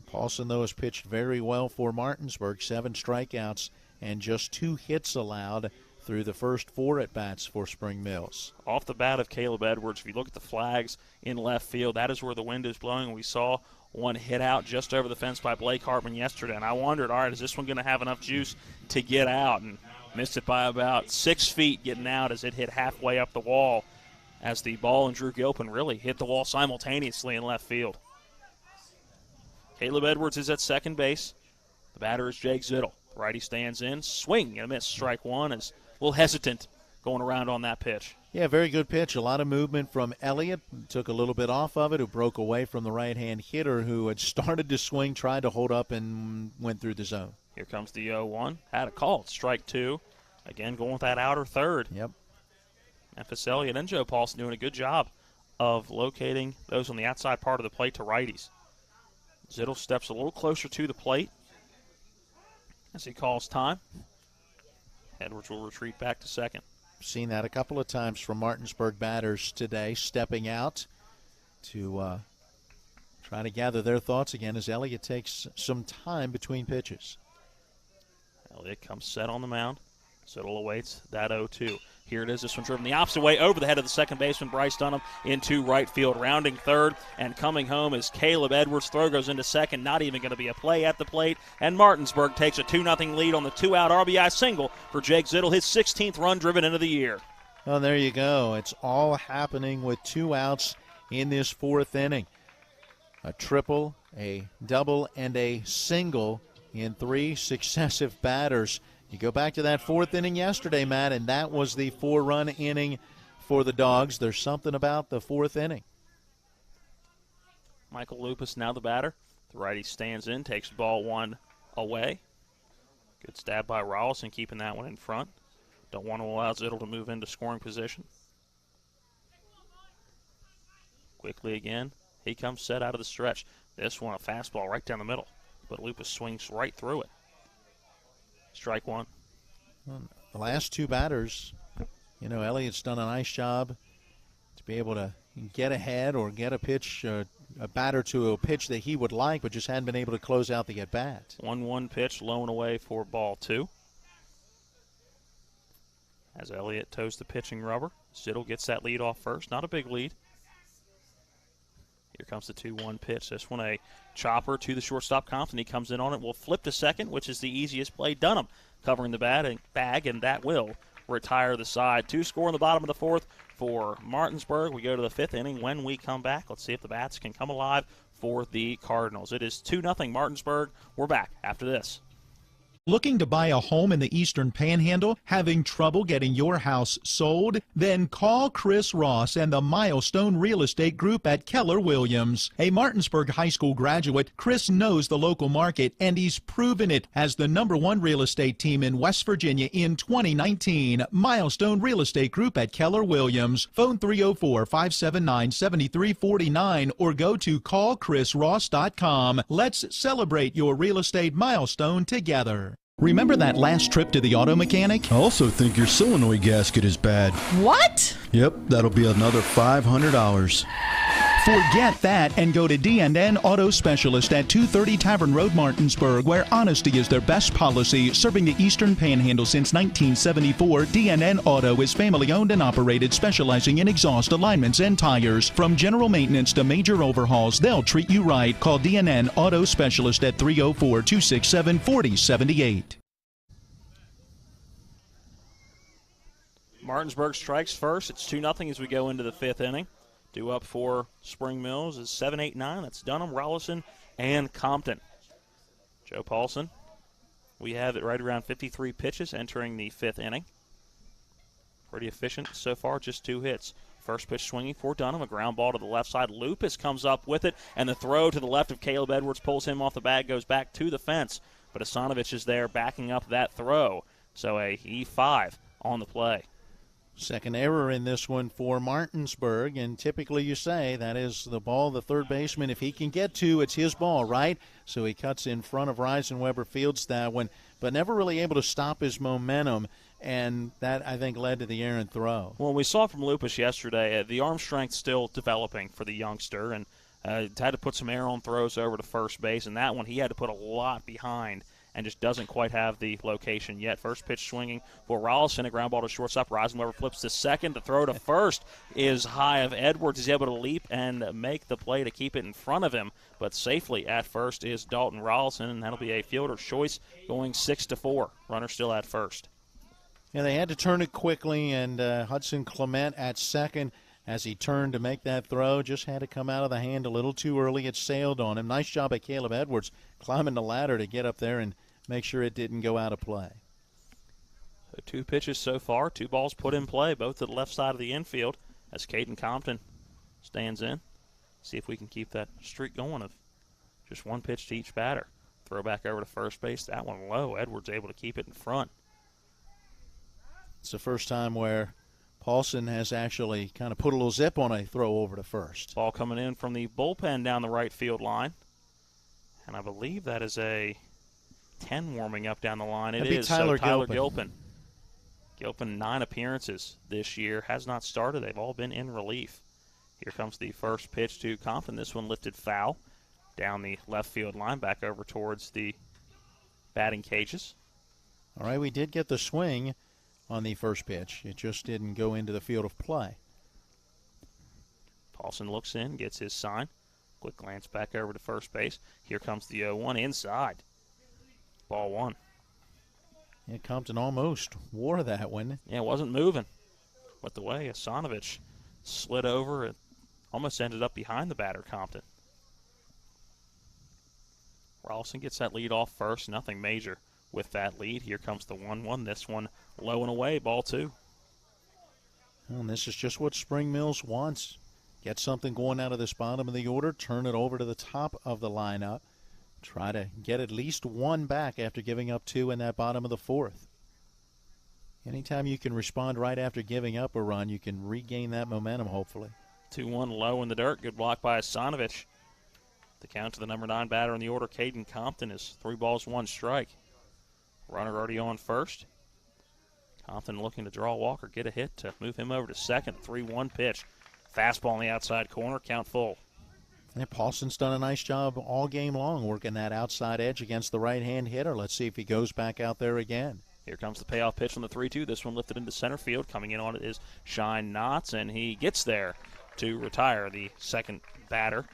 Paulson, though, has pitched very well for Martinsburg. 7 strikeouts and just 2 hits allowed through the first 4 at-bats for Spring Mills. Off the bat of Caleb Edwards, if you look at the flags in left field, that is where the wind is blowing. We saw one hit out just over the fence by Blake Hartman yesterday, and I wondered, all right, is this one going to have enough juice to get out? And missed it by about 6 feet getting out as it hit halfway up the wall as the ball and Drew Gilpin really hit the wall simultaneously in left field. Caleb Edwards is at second base. The batter is Jake Zittel. The righty stands in, swing and a miss. Strike 1 is a little hesitant going around on that pitch. Yeah, very good pitch. A lot of movement from Elliott. Took a little bit off of it, who broke away from the right-hand hitter who had started to swing, tried to hold up, and went through the zone. Here comes the 0-1. Had a call. It's strike 2. Again, going with that outer third. Yep. Memphis Elliott and Joe Paulson doing a good job of locating those on the outside part of the plate to righties. Zittel steps a little closer to the plate as he calls time. Edwards will retreat back to second. Seen that a couple of times from Martinsburg batters today, stepping out to try to gather their thoughts again as Elliott takes some time between pitches. Elliott comes set on the mound. Zittel awaits that 0-2. Here it is. This one driven the opposite way over the head of the second baseman, Bryce Dunham, into right field. Rounding third and coming home is Caleb Edwards. Throw goes into second. Not even going to be a play at the plate. And Martinsburg takes a 2-0 lead on the 2-out RBI single for Jake Zittel, his 16th run driven into the year. Oh, there you go. It's all happening with 2 outs in this 4th inning. A triple, a double, and a single in 3 successive batters. You go back to that 4th inning yesterday, Matt, and that was the 4-run inning for the Dogs. There's something about the 4th inning. Michael Lupus now the batter. The righty stands in, takes ball 1 away. Good stab by Rollison, keeping that one in front. Don't want to allow Zittel to move into scoring position. Quickly again, he comes set out of the stretch. This one, a fastball right down the middle, but Lupus swings right through it. Strike 1. The last 2 batters, Elliott's done a nice job to be able to get ahead or get a pitch, a batter to a pitch that he would like, but just hadn't been able to close out the at-bat. 1-1 pitch, low and away for ball 2. As Elliott toes the pitching rubber, Zittel gets that lead off first. Not a big lead. Here comes the 2-1 pitch. This one a chopper to the shortstop Compton. He comes in on it. Will flip to second, which is the easiest play. Dunham covering the bag, and that will retire the side. 2 score in the bottom of the 4th for Martinsburg. We go to the 5th inning. When we come back, let's see if the bats can come alive for the Cardinals. It is 2-0 Martinsburg. We're back after this. Looking to buy a home in the Eastern Panhandle? Having trouble getting your house sold? Then call Chris Ross and the Milestone Real Estate Group at Keller Williams. A Martinsburg High School graduate, Chris knows the local market, and he's proven it as the #1 real estate team in West Virginia in 2019. Milestone Real Estate Group at Keller Williams. Phone 304-579-7349 or go to callchrisross.com. Let's celebrate your real estate milestone together. Remember that last trip to the auto mechanic? I also think your solenoid gasket is bad. What? Yep, that'll be another $500. Forget that and go to D&N Auto Specialist at 230 Tavern Road, Martinsburg, where honesty is their best policy. Serving the Eastern Panhandle since 1974, D&N Auto is family-owned and operated, specializing in exhaust alignments and tires. From general maintenance to major overhauls, they'll treat you right. Call D&N Auto Specialist at 304-267-4078. Martinsburg strikes first. It's 2-0 as we go into the fifth inning. Due up for Spring Mills is 7, 8, 9. That's Dunham, Rollison, and Compton. Joe Paulson, we have it right around 53 pitches entering the fifth inning. Pretty efficient so far, just 2 hits. First pitch swinging for Dunham, a ground ball to the left side. Lupus comes up with it, and the throw to the left of Caleb Edwards pulls him off the bag, goes back to the fence. But Asanovich is there backing up that throw. So a E5 on the play. Second error in this one for Martinsburg, and typically you say that is the ball the third baseman, if he can get to, it's his ball, right? So he cuts in front of Reisenweber, fields that one, but never really able to stop his momentum, and that, I think, led to the errant throw. Well, we saw from Lupus yesterday, the arm strength still developing for the youngster, and had to put some air on throws over to first base, and that one he had to put a lot behind and just doesn't quite have the location yet. First pitch swinging for Rollison, a ground ball to shortstop. Reisenweber flips to second. The throw to first is high of Edwards. He's able to leap and make the play to keep it in front of him, but safely at first is Dalton Rollison, and that'll be a fielder's choice going 6-4. Runner still at first. Yeah, they had to turn it quickly, and Hudson Clement at second as he turned to make that throw. Just had to come out of the hand a little too early. It sailed on him. Nice job by Caleb Edwards climbing the ladder to get up there and make sure it didn't go out of play. So 2 pitches so far, 2 balls put in play, both to the left side of the infield as Caden Compton stands in. See if we can keep that streak going of just 1 pitch to each batter. Throw back over to first base. That one low. Edwards able to keep it in front. It's the first time where Paulson has actually kind of put a little zip on a throw over to first. Ball coming in from the bullpen down the right field line. And I believe that is a 10 warming up down the line. It is Tyler Gilpin. Gilpin, 9 appearances this year, has not started. They've all been in relief. Here comes the first pitch to Compton. This one lifted foul down the left field line, back over towards the batting cages. All right, we did get the swing on the first pitch. It just didn't go into the field of play. Paulson looks in, gets his sign. Quick glance back over to first base. Here comes the 0-1 inside. Ball 1. Yeah, Compton almost wore that one. Yeah, it wasn't moving. But the way Asanovich slid over, it almost ended up behind the batter, Compton. Rollison gets that lead off first. Nothing major with that lead. Here comes the 1-1. This one low and away, ball 2. And this is just what Spring Mills wants. Get something going out of this bottom of the order, turn it over to the top of the lineup. Try to get at least 1 back after giving up 2 in that bottom of the 4th. Anytime you can respond right after giving up a run, you can regain that momentum, hopefully. 2-1 low in the dirt. Good block by Asanovich. The count to the number 9 batter in the order, Caden Compton, is 3 balls, 1 strike. Runner already on first. Compton looking to draw a walk or get a hit to move him over to second. 3-1 pitch. Fastball in the outside corner, count full. And Paulson's done a nice job all game long working that outside edge against the right-hand hitter. Let's see if he goes back out there again. Here comes the payoff pitch on the 3-2. This one lifted into center field. Coming in on it is Shine Knotts, and he gets there to retire the second batter,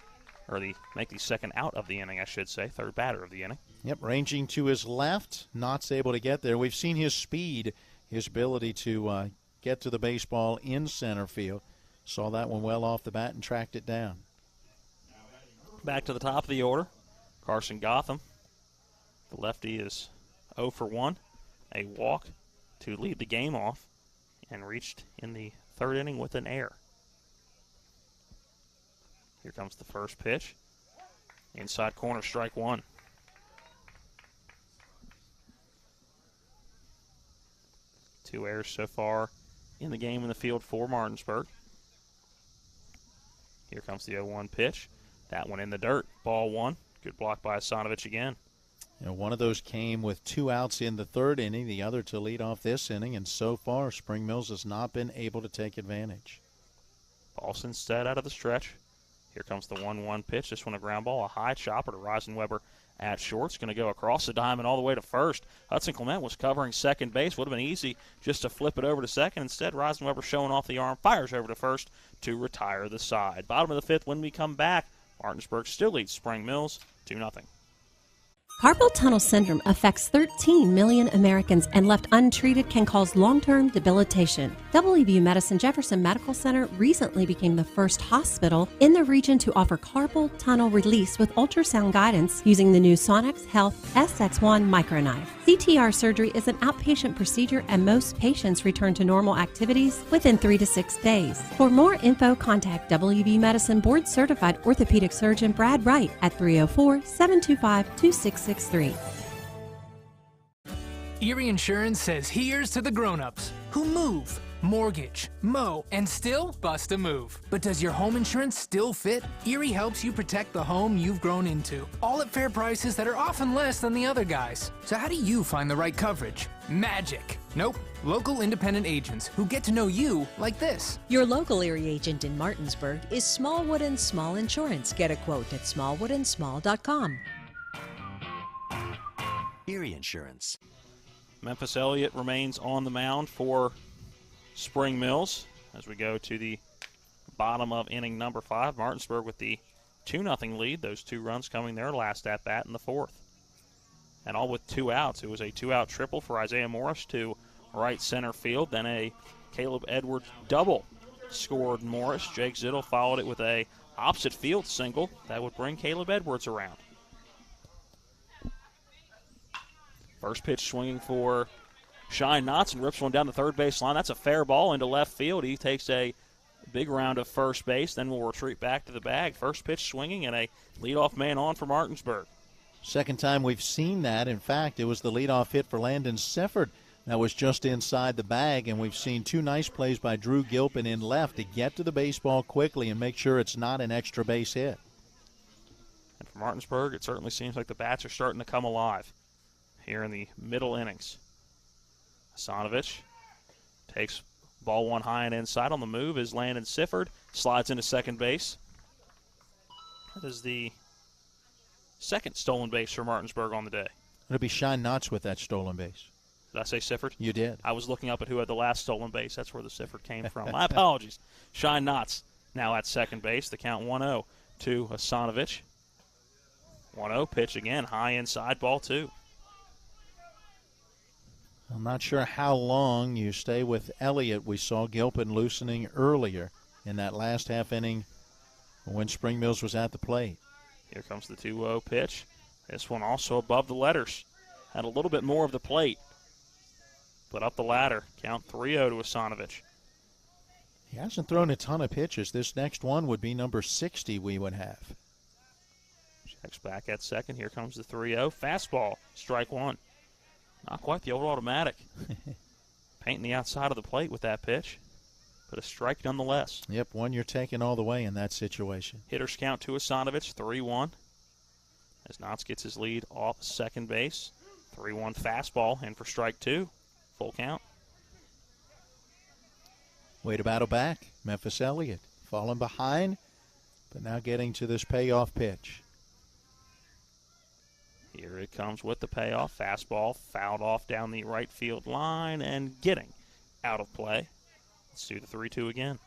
or make the second out of the inning, I should say, third batter of the inning. Yep, ranging to his left. Knotts able to get there. We've seen his speed, his ability to get to the baseball in center field. Saw that one well off the bat and tracked it down. Back to the top of the order, Carson Gotham. The lefty is 0 for 1. A walk to lead the game off, and reached in the third inning with an error. Here comes the first pitch. Inside corner, strike 1. Two errors so far in the game in the field for Martinsburg. Here comes the 0-1 pitch. That one in the dirt. Ball 1. Good block by Asanovich again. You know, one of those came with 2 outs in the third inning, the other to lead off this inning, and so far Spring Mills has not been able to take advantage. Paulson set out of the stretch. Here comes the 1-1 pitch. This one a ground ball, a high chopper to Reisenweber at short. It's going to go across the diamond all the way to first. Hudson Clement was covering second base. Would have been easy just to flip it over to second. Instead, Reisenweber showing off the arm, fires over to first to retire the side. Bottom of the fifth, when we come back, Martinsburg still leads Spring Mills 2-0. Carpal tunnel syndrome affects 13 million Americans and left untreated can cause long-term debilitation. WVU Medicine Jefferson Medical Center recently became the first hospital in the region to offer carpal tunnel release with ultrasound guidance using the new Sonex Health SX1 microknife. CTR surgery is an outpatient procedure and most patients return to normal activities within 3 to 6 days. For more info, contact WVU Medicine Board Certified Orthopedic Surgeon Brad Wright at 304-725-2663. Erie Insurance says here's to the grown-ups who move, mortgage, mow, and still bust a move. But does your home insurance still fit? Erie helps you protect the home you've grown into, all at fair prices that are often less than the other guys. So how do you find the right coverage? Magic. Nope. Local independent agents who get to know you like this. Your local Erie agent in Martinsburg is Smallwood & Small Insurance. Get a quote at smallwoodandsmall.com. Erie Insurance. Memphis Elliott remains on the mound for Spring Mills as we go to the bottom of inning number 5. Martinsburg with the 2-0 lead. Those 2 runs coming their last at-bat in the 4th. And all with 2 outs. It was a 2-out triple for Isaiah Morris to right center field. Then a Caleb Edwards double scored Morris. Jake Zittel followed it with a opposite field single that would bring Caleb Edwards around. First pitch swinging for Shine Knotts and rips one down the third base line. That's a fair ball into left field. He takes a big round of first base, then will retreat back to the bag. First pitch swinging and a leadoff man on for Martinsburg. Second time we've seen that. In fact, it was the leadoff hit for Landon Sifford that was just inside the bag, and we've seen 2 nice plays by Drew Gilpin in left to get to the baseball quickly and make sure it's not an extra base hit. And for Martinsburg, it certainly seems like the bats are starting to come alive here in the middle innings. Hasanovich takes ball 1 high and inside. On the move is Landon Sifford. Slides into second base. That is the second stolen base for Martinsburg on the day. It'll be Shine Knotts with that stolen base. Did I say Sifford? You did. I was looking up at who had the last stolen base. That's where the Sifford came from. My apologies. Shine Knotts now at second base. The count 1-0 to Hasanovich. 1-0 pitch again. High inside, ball 2. I'm not sure how long you stay with Elliott. We saw Gilpin loosening earlier in that last half inning when Spring Mills was at the plate. Here comes the 2-0 pitch. This one also above the letters. Had a little bit more of the plate, but up the ladder. Count 3-0 to Hasanovich. He hasn't thrown a ton of pitches. This next one would be number 60 we would have. Checks back at second. Here comes the 3-0. Fastball, strike 1. Not quite the old automatic. Painting the outside of the plate with that pitch, but a strike nonetheless. Yep, one you're taking all the way in that situation. Hitters count to Hasanovich, 3-1. As Knotts gets his lead off second base. 3-1 fastball, in for strike 2. Full count. Way to battle back. Memphis Elliott falling behind, but now getting to this payoff pitch. Here it comes with the payoff. Fastball fouled off down the right field line and getting out of play. Let's do the 3-2 again.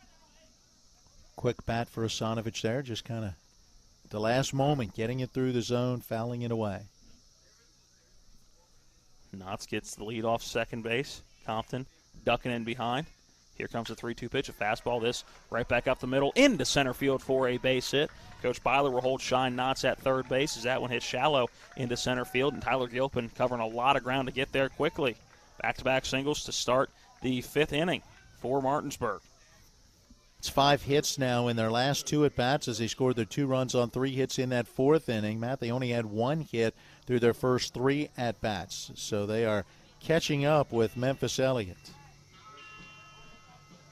Quick bat for Hasanovich there, just kind of the last moment, getting it through the zone, fouling it away. Knotts gets the lead off second base. Compton ducking in behind. Here comes the 3-2 pitch, a fastball. This right back up the middle into center field for a base hit. Coach Byler will hold Shine Knotts at third base as that one hits shallow into center field, and Tyler Gilpin covering a lot of ground to get there quickly. Back-to-back singles to start the 5th inning for Martinsburg. It's 5 hits now in their last 2 at-bats as they scored their 2 runs on 3 hits in that 4th inning. Matt, they only had 1 hit through their first 3 at-bats, so they are catching up with Memphis Elliott.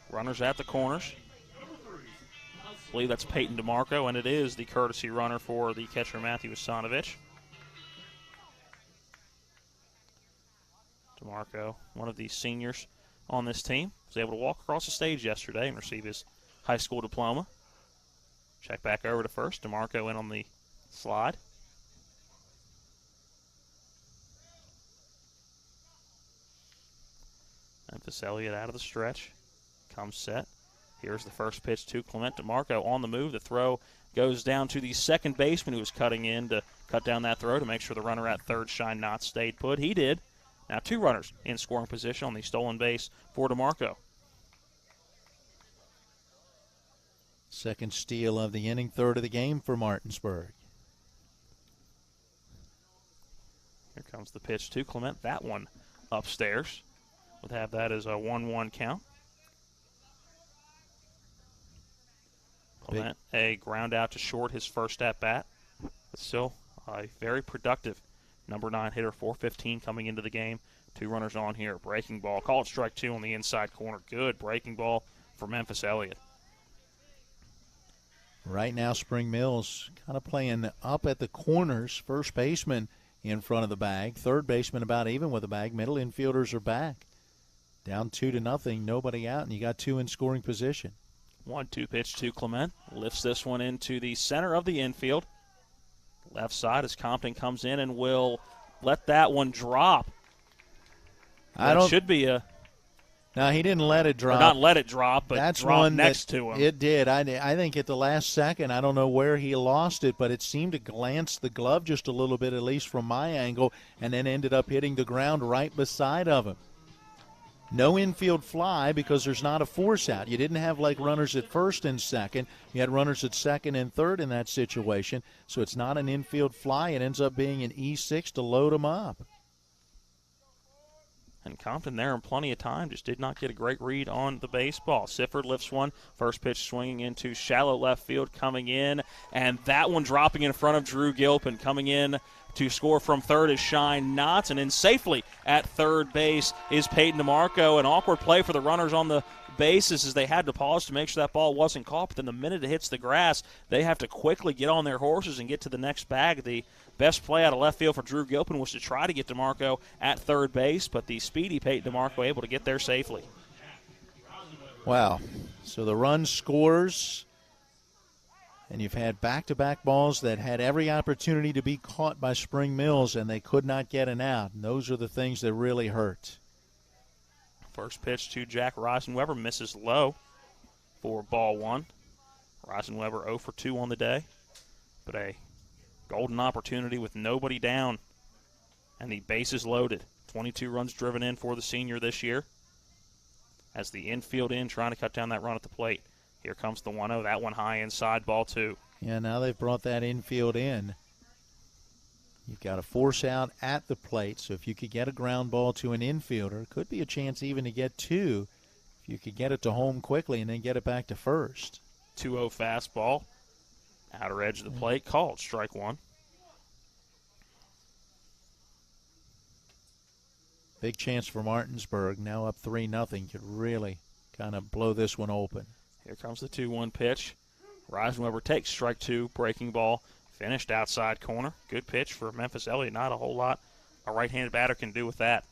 Runners at the corners. I believe that's Peyton DeMarco, and it is the courtesy runner for the catcher Matthew Hasanovich. DeMarco, one of the seniors on this team, was able to walk across the stage yesterday and receive his high school diploma. Check back over to first. DeMarco in on the slide. Memphis Elliott out of the stretch. Comes set. Here's the first pitch to Clement. DeMarco on the move. The throw goes down to the second baseman who was cutting in to cut down that throw to make sure the runner at third, Shine Knott, stayed put. He did. Now 2 runners in scoring position on the stolen base for DeMarco. Second steal of the inning, third of the game for Martinsburg. Here comes the pitch to Clement. That one upstairs. We'll have that as a 1-1 count. Clement, a ground out to short, his first at bat. But still a very productive number 9 hitter, 415 coming into the game. 2 runners on here. Breaking ball. Call it strike 2 on the inside corner. Good breaking ball for Memphis Elliott. Right now, Spring Mills kind of playing up at the corners. First baseman in front of the bag. Third baseman about even with the bag. Middle infielders are back. Down 2-0, nobody out, and you got 2 in scoring position. 1-2 pitch to Clement. Lifts this one into the center of the infield. Left side as Compton comes in and will let that one drop. It should be a... No, he didn't let it drop. Or not let it drop, but that's drop one next to him. It did. I think at the last second, I don't know where he lost it, but it seemed to glance the glove just a little bit, at least from my angle, and then ended up hitting the ground right beside of him. No infield fly because there's not a force out. You didn't have like runners at first and second. You had runners at second and third in that situation, so it's not an infield fly. It ends up being an E6 to load them up. And Compton there in plenty of time, just did not get a great read on the baseball. Sifford lifts one, first pitch swinging into shallow left field, coming in, and that one dropping in front of Drew Gilpin. Coming in to score from third is Shine Knott, and in safely at third base is Peyton DeMarco. An awkward play for the runners on the bases as they had to pause to make sure that ball wasn't caught, but then the minute it hits the grass, they have to quickly get on their horses and get to the next bag. The best play out of left field for Drew Gilpin was to try to get DeMarco at third base, but the speedy Peyton DeMarco able to get there safely. Wow. So the run scores, and you've had back-to-back balls that had every opportunity to be caught by Spring Mills, and they could not get an out. And those are the things that really hurt. First pitch to Jack Reisenweber, misses low for ball 1. Reisenweber 0 for 2 on the day, but a golden opportunity with nobody down and the bases loaded. 22 runs driven in for the senior this year as the infield in trying to cut down that run at the plate. Here comes the 1-0, that one high inside, ball 2. Yeah, now they've brought that infield in. You've got a force out at the plate, so if you could get a ground ball to an infielder, could be a chance even to get 2 if you could get it to home quickly and then get it back to first. 2-0 fastball, outer edge of the plate, called strike 1. Big chance for Martinsburg, now up 3-0, could really kind of blow this one open. Here comes the 2-1 pitch. Reisenweber takes strike 2, breaking ball. Finished outside corner. Good pitch for Memphis Elliott. Not a whole lot a right-handed batter can do with that.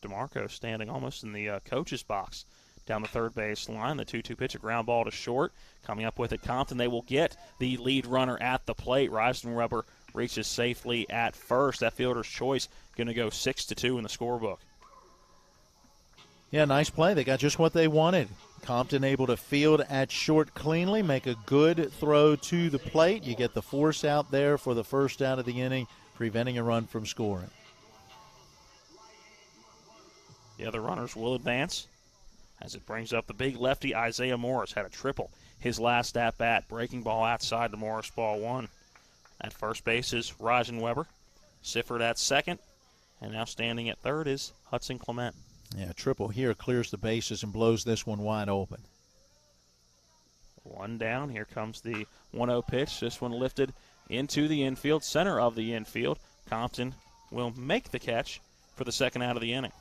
DeMarco standing almost in the coach's box down the third base line. The 2-2 pitch, a ground ball to short. Coming up with it, Compton. They will get the lead runner at the plate. Reisenweber reaches safely at first. That fielder's choice going to go 6-2 in the scorebook. Yeah, nice play. They got just what they wanted. Compton able to field at short cleanly, make a good throw to the plate. You get the force out there for the first out of the inning, preventing a run from scoring. The other runners will advance as it brings up the big lefty Isaiah Morris. Had a triple his last at-bat. Breaking ball outside to Morris, ball 1. At first base is Reisenweber. Sifford at second. And now standing at third is Hudson Clement. Yeah, triple here clears the bases and blows this one wide open. 1 down. Here comes the 1-0 pitch. This one lifted into the infield, center of the infield. Compton will make the catch for the second out of the inning.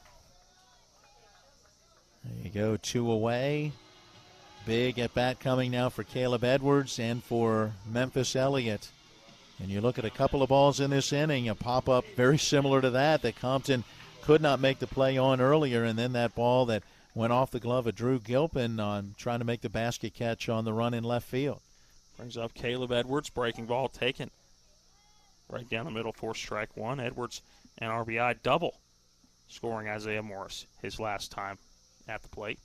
There you go, 2 away. Big at-bat coming now for Caleb Edwards and for Memphis Elliott. And you look at a couple of balls in this inning, a pop-up very similar to that Compton could not make the play on earlier, and then that ball that went off the glove of Drew Gilpin on trying to make the basket catch on the run in left field. Brings up Caleb Edwards, breaking ball taken right down the middle for strike one. Edwards an RBI double, scoring Isaiah Morris his last time at the plate.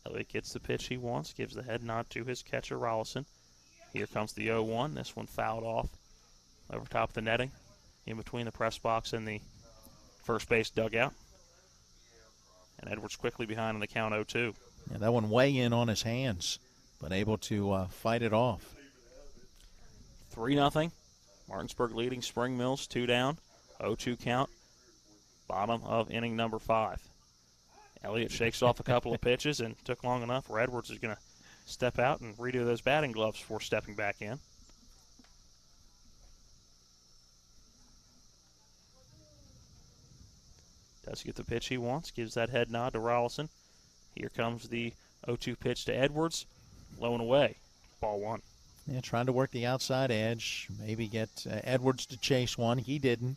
Elliott gets the pitch he wants, gives the head nod to his catcher, Rollison. Here comes the 0-1. This one fouled off over top of the netting, in between the press box and the first base dugout. And Edwards quickly behind on the count 0-2. Yeah, that one way in on his hands, but able to fight it off. 3-0. Martinsburg leading Spring Mills, 2 down, 0-2 count, bottom of inning number 5. Elliott shakes off a couple of pitches and took long enough where Edwards is going to step out and redo those batting gloves before stepping back in. Does get the pitch he wants, gives that head nod to Rollison. Here comes the 0-2 pitch to Edwards, low and away, ball 1. Yeah, trying to work the outside edge, maybe get Edwards to chase one. He didn't.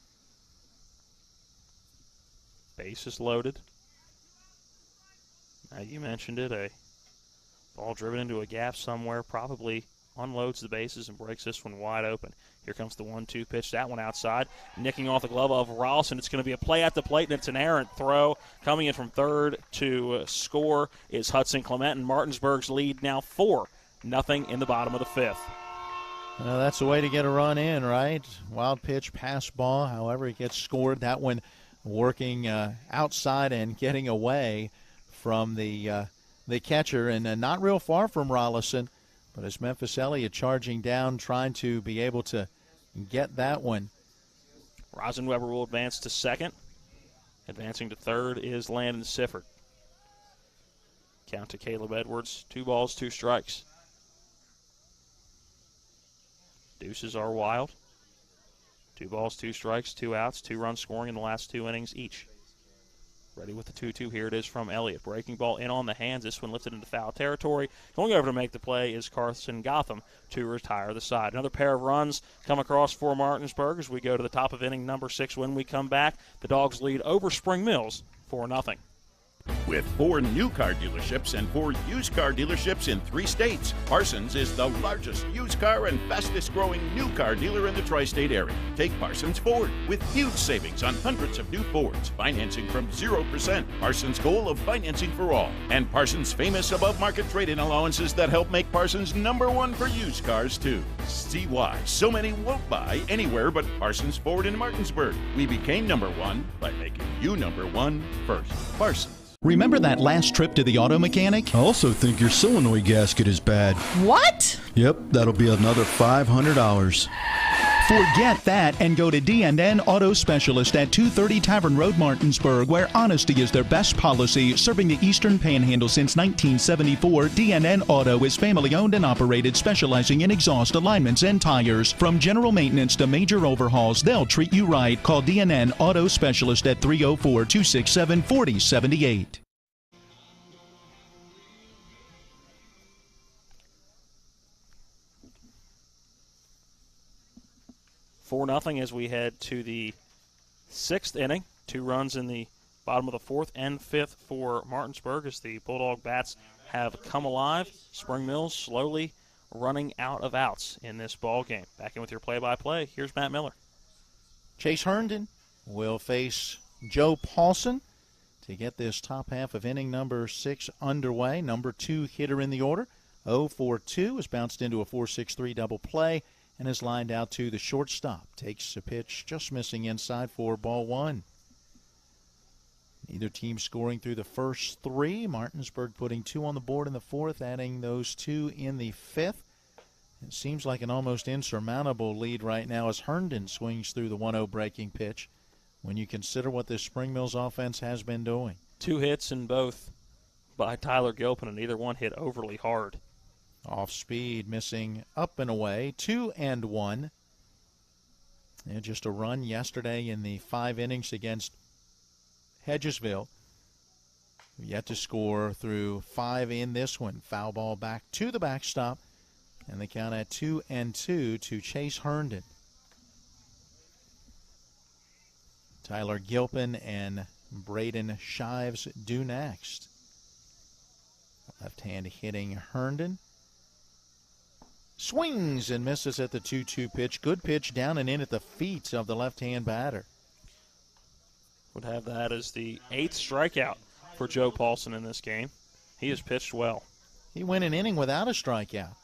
Base is loaded. Now you mentioned it, a ball driven into a gap somewhere, probably unloads the bases and breaks this one wide open. Here comes the 1-2 pitch, that one outside, nicking off the glove of Rollison. It's going to be a play at the plate, and it's an errant throw. Coming in from third to score is Hudson Clement, and Martinsburg's lead now 4-0 in the bottom of the 5th. Well, that's the way to get a run in, right? Wild pitch, pass ball, however it gets scored. That one working outside and getting away from the catcher, and not real far from Rollison. But as Memphis Elliott charging down, trying to be able to get that one. Rosenweber will advance to second. Advancing to third is Landon Sifford. Count to Caleb Edwards, 2 balls, 2 strikes. Deuces are wild. 2 balls, 2 strikes, 2 outs, 2 runs scoring in the last 2 innings each. Ready with the 2-2. Here it is from Elliott. Breaking ball in on the hands. This one lifted into foul territory. Going over to make the play is Carson Gotham to retire the side. Another pair of runs come across for Martinsburg as we go to the top of inning number 6. When we come back, the Dogs lead over Spring Mills 4-0. With 4 new car dealerships and 4 used car dealerships in 3 states, Parsons is the largest used car and fastest growing new car dealer in the tri-state area. Take Parsons Ford with huge savings on hundreds of new Fords, financing from 0%. Parsons' goal of financing for all. And Parsons' famous above-market trade-in allowances that help make Parsons #1 for used cars, too. See why so many won't buy anywhere but Parsons Ford in Martinsburg. We became #1 by making you #1 first. Parsons. Remember that last trip to the auto mechanic? I also think your solenoid gasket is bad. What? Yep, that'll be another $500. Forget that and go to D&N Auto Specialist at 230 Tavern Road, Martinsburg, where honesty is their best policy. Serving the Eastern Panhandle since 1974, D&N Auto is family-owned and operated, specializing in exhaust alignments and tires. From general maintenance to major overhauls, they'll treat you right. Call D&N Auto Specialist at 304-267-4078. 4-0 as we head to the 6th inning. 2 runs in the bottom of the 4th and 5th for Martinsburg as the Bulldog bats have come alive. Spring Mills slowly running out of outs in this ball game. Back in with your play-by-play. Here's Matt Miller. Chase Herndon will face Joe Paulson to get this top half of inning number 6 underway. Number 2 hitter in the order. 0-4-2 has bounced into a 4-6-3 double play and is lined out to the shortstop. Takes a pitch just missing inside for ball 1. Neither team scoring through the first 3. Martinsburg putting 2 on the board in the 4th, adding those 2 in the 5th. It seems like an almost insurmountable lead right now as Herndon swings through the 1-0 breaking pitch when you consider what this Spring Mills offense has been doing. 2 hits in both by Tyler Gilpin, and neither one hit overly hard. Off speed, missing up and away, 2-1. And just a run yesterday in the 5 innings against Hedgesville. Yet to score through 5 in this one. Foul ball back to the backstop, and the count at 2-2 to Chase Herndon. Tyler Gilpin and Braden Shives due next. Left hand hitting Herndon. Swings and misses at the 2-2 pitch. Good pitch down and in at the feet of the left-hand batter. Would have that as the 8th strikeout for Joe Paulson in this game. He has pitched well. He went an inning without a strikeout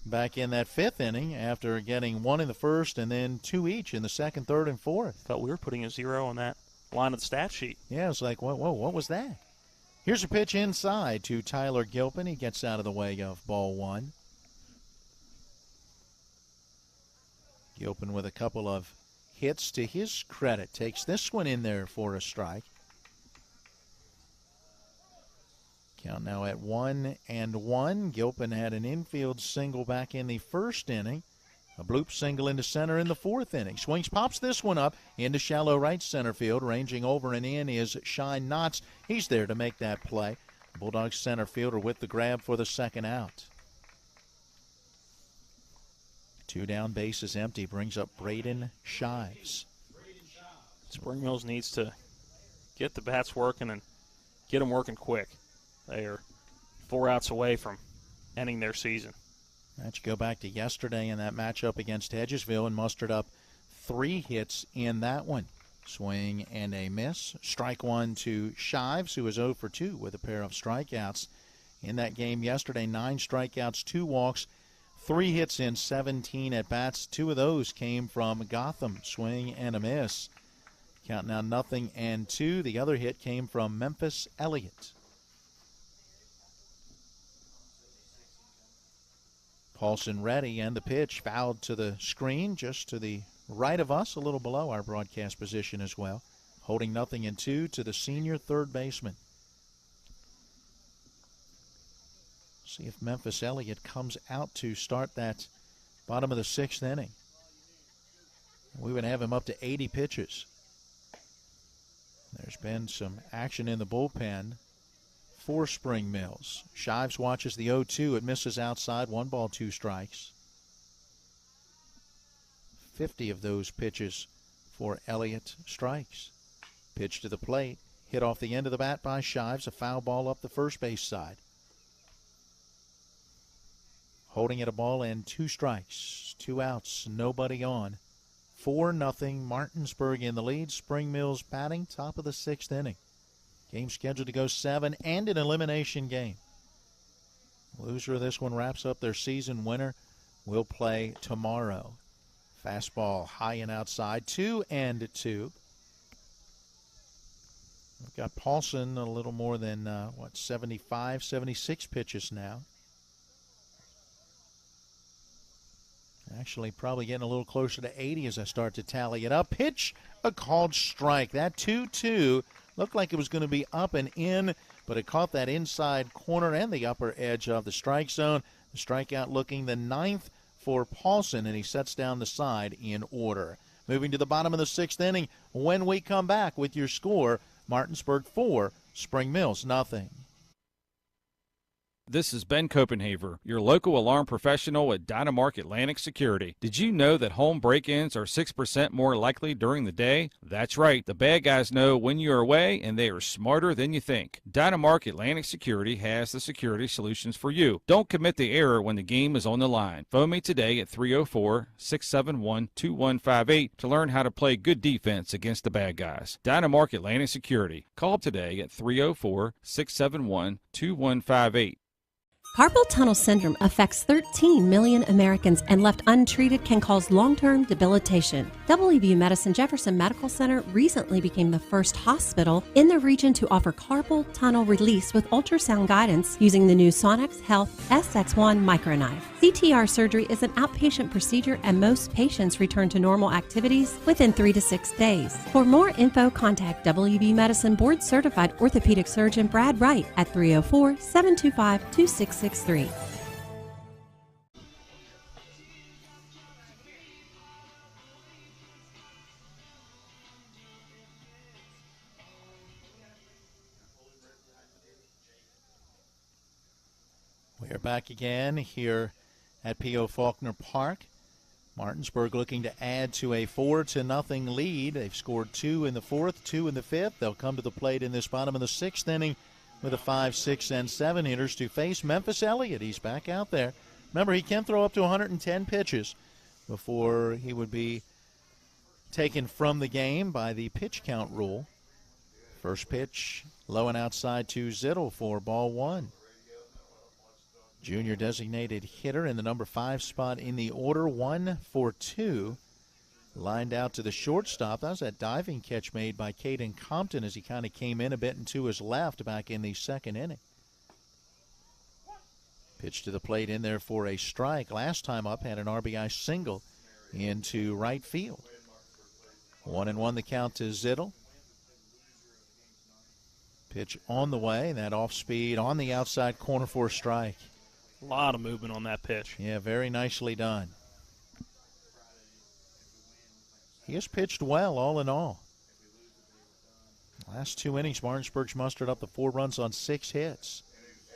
back in that 5th inning after getting 1 in the 1st and then 2 each in the 2nd, 3rd, and 4th. Thought we were putting a 0 on that line of the stat sheet. Yeah, it's like, whoa, what was that? Here's a pitch inside to Tyler Gilpin. He gets out of the way of ball 1. Gilpin with a couple of hits to his credit. Takes this one in there for a strike. Count now at 1-1. Gilpin had an infield single back in the 1st inning. A bloop single into center in the 4th inning. Swings, pops this one up into shallow right center field. Ranging over and in is Shine Knotts. He's there to make that play. Bulldogs center fielder with the grab for the 2nd out. 2 down, bases empty. Brings up Braden Shives. Spring Mills needs to get the bats working and get them working quick. They are 4 outs away from ending their season. Let's go back to yesterday in that matchup against Hedgesville and mustered up 3 hits in that one. Swing and a miss. Strike 1 to Shives, who was 0 for 2 with a pair of strikeouts. In that game yesterday, 9 strikeouts, 2 walks, 3 hits in 17 at-bats. 2 of those came from Gotham. Swing and a miss. Count now 0-2. The other hit came from Memphis Elliott. Paulson ready, and the pitch fouled to the screen just to the right of us, a little below our broadcast position as well. Holding 0-2 to the senior third baseman. See if Memphis Elliott comes out to start that bottom of the 6th inning. We would have him up to 80 pitches. There's been some action in the bullpen for Spring Mills. Shives watches the 0-2. It misses outside. 1 ball, 2 strikes. 50 of those pitches for Elliott strikes. Pitch to the plate. Hit off the end of the bat by Shives. A foul ball up the first base side. Holding it a ball and 2 strikes. 2 outs. Nobody on. 4-0. Martinsburg in the lead. Spring Mills batting top of the 6th inning. Game scheduled to go 7 and an elimination game. Loser of this one wraps up their season. Winner will play tomorrow. Fastball high and outside. 2-2. We've got Paulson a little more than, 75, 76 pitches now. Actually, probably getting a little closer to 80 as I start to tally it up. Pitch, a called strike. That 2-2 looked like it was going to be up and in, but it caught that inside corner and the upper edge of the strike zone. The strikeout looking the 9th for Paulson, and he sets down the side in order. Moving to the bottom of the 6th inning when we come back with your score, Martinsburg 4, Spring Mills 0. This is Ben Copenhaver, your local alarm professional at Dynamark Atlantic Security. Did you know that home break-ins are 6% more likely during the day? That's right. The bad guys know when you're away, and they are smarter than you think. Dynamark Atlantic Security has the security solutions for you. Don't commit the error when the game is on the line. Phone me today at 304-671-2158 to learn how to play good defense against the bad guys. Dynamark Atlantic Security. Call today at 304-671-2158. Carpal tunnel syndrome affects 13 million Americans and left untreated can cause long-term debilitation. WVU Medicine Jefferson Medical Center recently became the first hospital in the region to offer carpal tunnel release with ultrasound guidance using the new Sonex Health SX1 microknife. CTR surgery is an outpatient procedure and most patients return to normal activities within 3 to 6 days. For more info, contact WVU Medicine Board Certified Orthopedic Surgeon Brad Wright at 304-725-2663. We are back again here at P.O. Faulkner Park Martinsburg looking to add to a 4-0 lead. They've scored 2 in the fourth, 2 in the fifth. They'll come to the plate in this bottom of the sixth inning with the 5, 6, and 7 hitters to face Memphis Elliott. He's back out there. Remember, he can throw up to 110 pitches before he would be taken from the game by the pitch count rule. First pitch, low and outside to Zittel for ball 1. Junior designated hitter in the number 5 spot in the order, 1 for 2. Lined out to the shortstop. That was that diving catch made by Caden Compton as he kind of came in a bit and to his left back in the second inning. Pitch to the plate in there for a strike. Last time up had an RBI single into right field. 1-1 the count to Zittel. Pitch on the way. That off speed on the outside corner for a strike. A lot of movement on that pitch. Yeah, very nicely done. He has pitched well, all in all. Last 2 innings, Martinsburg's mustered up the 4 runs on 6 hits.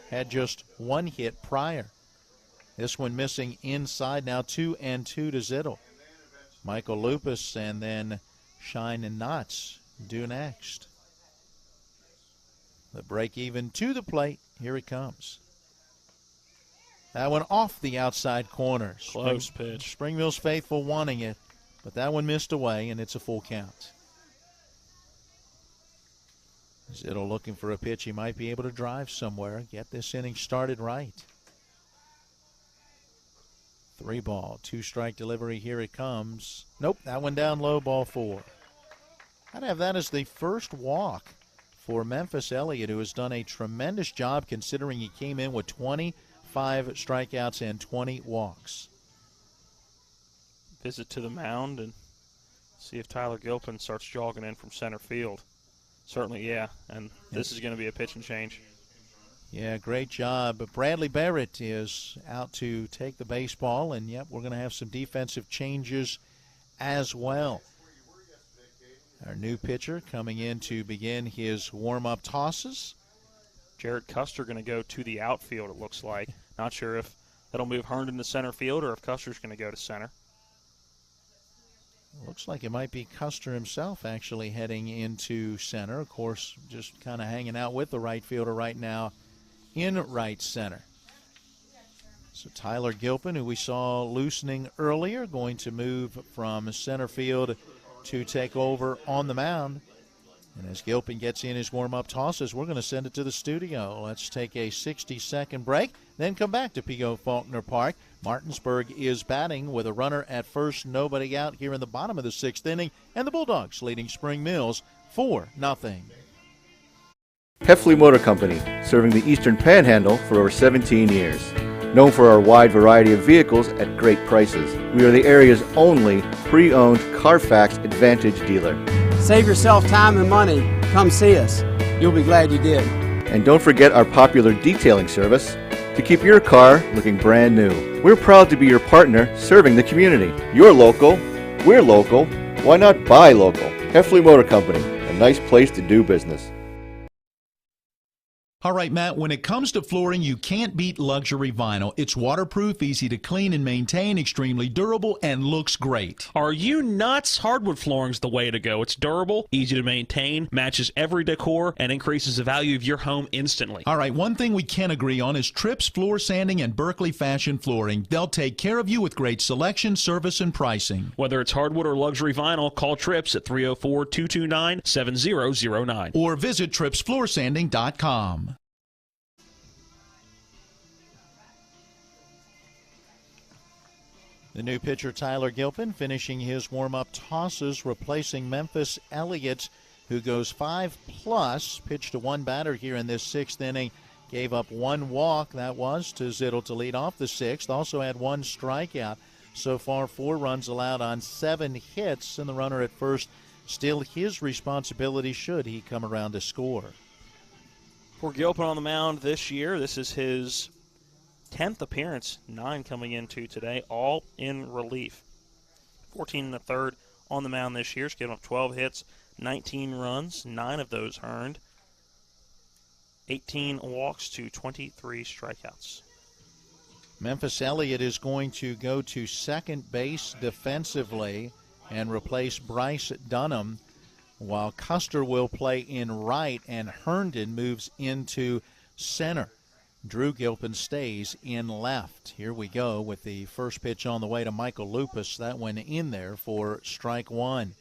Had just 1 hit prior. This one missing inside, now 2-2 to Zittel. Michael Lupus and then Shine and Knotts due next. The break even to the plate. Here it comes. That one off the outside corner. Close pitch. Spring Mills faithful wanting it, but that one missed away, and it's a full count. Zittel looking for a pitch he might be able to drive somewhere, get this inning started right. 3 ball, 2 strike delivery. Here it comes. Nope, that one down low, ball 4. I'd have that as the first walk for Memphis Elliott, who has done a tremendous job considering he came in with 25 strikeouts and 20 walks. Visit to the mound and see if Tyler Gilpin starts jogging in from center field. Certainly, yeah, and this is going to be a pitch and change. Yeah, great job. But Bradley Barrett is out to take the baseball, and yep, we're going to have some defensive changes as well. Our new pitcher coming in to begin his warm-up tosses. Jared Custer going to go to the outfield, it looks like. Not sure if that'll move Herndon to center field or if Custer's going to go to center. Looks like it might be Custer himself actually heading into center. Of course, just kind of hanging out with the right fielder right now in right center. So Tyler Gilpin, who we saw loosening earlier, going to move from center field to take over on the mound. And as Gilpin gets in his warm-up tosses, we're going to send it to the studio. Let's take a 60-second break, then come back to P.O. Faulkner Park. Martinsburg is batting with a runner at first, nobody out here in the bottom of the 6th inning, and the Bulldogs leading Spring Mills 4-0. Heffley Motor Company, serving the Eastern Panhandle for over 17 years. Known for our wide variety of vehicles at great prices, we are the area's only pre-owned Carfax Advantage dealer. Save yourself time and money. Come see us. You'll be glad you did. And don't forget our popular detailing service to keep your car looking brand new. We're proud to be your partner serving the community. You're local, we're local, why not buy local? Heffley Motor Company, a nice place to do business. All right, Matt, when it comes to flooring, you can't beat luxury vinyl. It's waterproof, easy to clean and maintain, extremely durable, and looks great. Are you nuts? Hardwood flooring's the way to go. It's durable, easy to maintain, matches every decor, and increases the value of your home instantly. All right, one thing we can agree on is Tripp's Floor Sanding and Berkeley Fashion Flooring. They'll take care of you with great selection, service, and pricing. Whether it's hardwood or luxury vinyl, call Trips at 304-229-7009. Or visit trippsfloorsanding.com. The new pitcher, Tyler Gilpin, finishing his warm-up tosses, replacing Memphis Elliott, who goes 5+, pitched to 1 batter here in this 6th inning, gave up 1 walk. That was to Zittel to lead off the 6th. Also had 1 strikeout. So far, 4 runs allowed on 7 hits, and the runner at first still his responsibility should he come around to score. For Gilpin on the mound this year, this is his 10th appearance, 9 coming into today, all in relief. 14 1/3 on the mound this year. He's given up 12 hits, 19 runs, 9 of those earned, 18 walks to 23 strikeouts. Memphis Elliott is going to go to second base defensively and replace Bryce Dunham, while Custer will play in right and Herndon moves into center. Drew Gilpin stays in left. Here we go with the first pitch on the way to Michael Lupus. That went in there for strike one.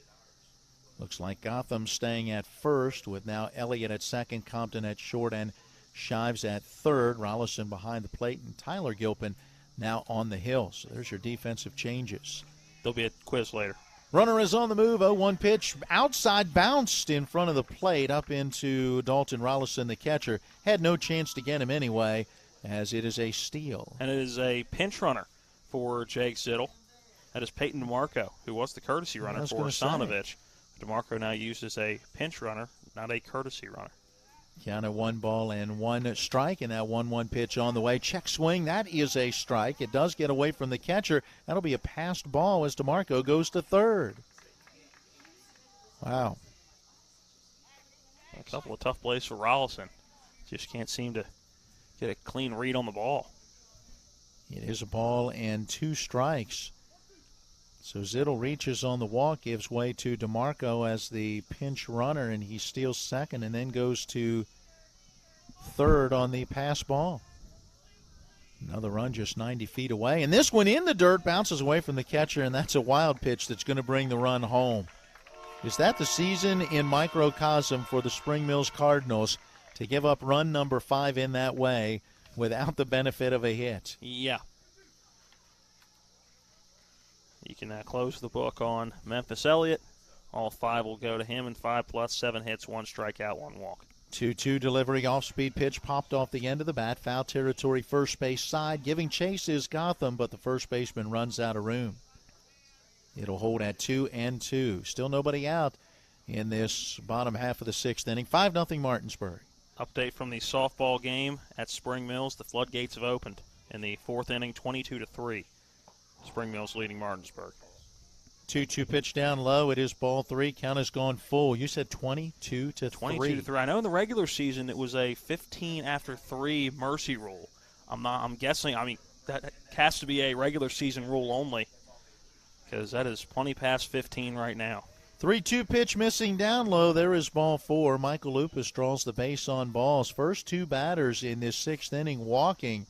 Looks like Gotham staying at first with now Elliott at second, Compton at short, and Shives at third. Rollison behind the plate, and Tyler Gilpin now on the hill. So there's your defensive changes. There'll be a quiz later. Runner is on the move. 0-1 pitch. Outside bounced in front of the plate up into Dalton Rollison, the catcher. Had no chance to get him anyway, as it is a steal. And it is a pinch runner for Jake Zittel. That is Peyton DeMarco, who was the courtesy runner for Stanovich. DeMarco now used as a pinch runner, not a courtesy runner. Count of 1-1 strike, and that 1-1 pitch on the way. Check swing, that is a strike. It does get away from the catcher. That'll be a passed ball as DeMarco goes to third. Wow. A couple of tough plays for Rollison. Just can't seem to get a clean read on the ball. It is a ball and 2 strikes. So Zittel reaches on the walk, gives way to DeMarco as the pinch runner, and he steals second and then goes to third on the pass ball. Another run just 90 feet away. And this one in the dirt, bounces away from the catcher, and that's a wild pitch that's going to bring the run home. Is that the season in microcosm for the Spring Mills Cardinals to give up run number 5 in that way without the benefit of a hit? Yeah. You can now close the book on Memphis Elliott. All 5 will go to him, and 5 plus 7 hits, 1 strikeout, 1 walk. 2-2 delivery, off-speed pitch popped off the end of the bat. Foul territory, first base side. Giving chase is Gotham, but the first baseman runs out of room. It'll hold at 2-2. Still nobody out in this bottom half of the 6th inning. 5-0 Martinsburg. Update from the softball game at Spring Mills. The floodgates have opened in the 4th inning, 22-3. Spring Mills leading Martinsburg. 2-2 pitch down low. It is ball 3. Count has gone full. You said 22-3. 22-3. I know in the regular season it was a 15 after 3 mercy rule. I'm guessing. I mean, that has to be a regular season rule only, because that is plenty past 15 right now. 3-2 pitch missing down low. There is ball 4. Michael Lupus draws the base on balls. First 2 batters in this 6th inning walking.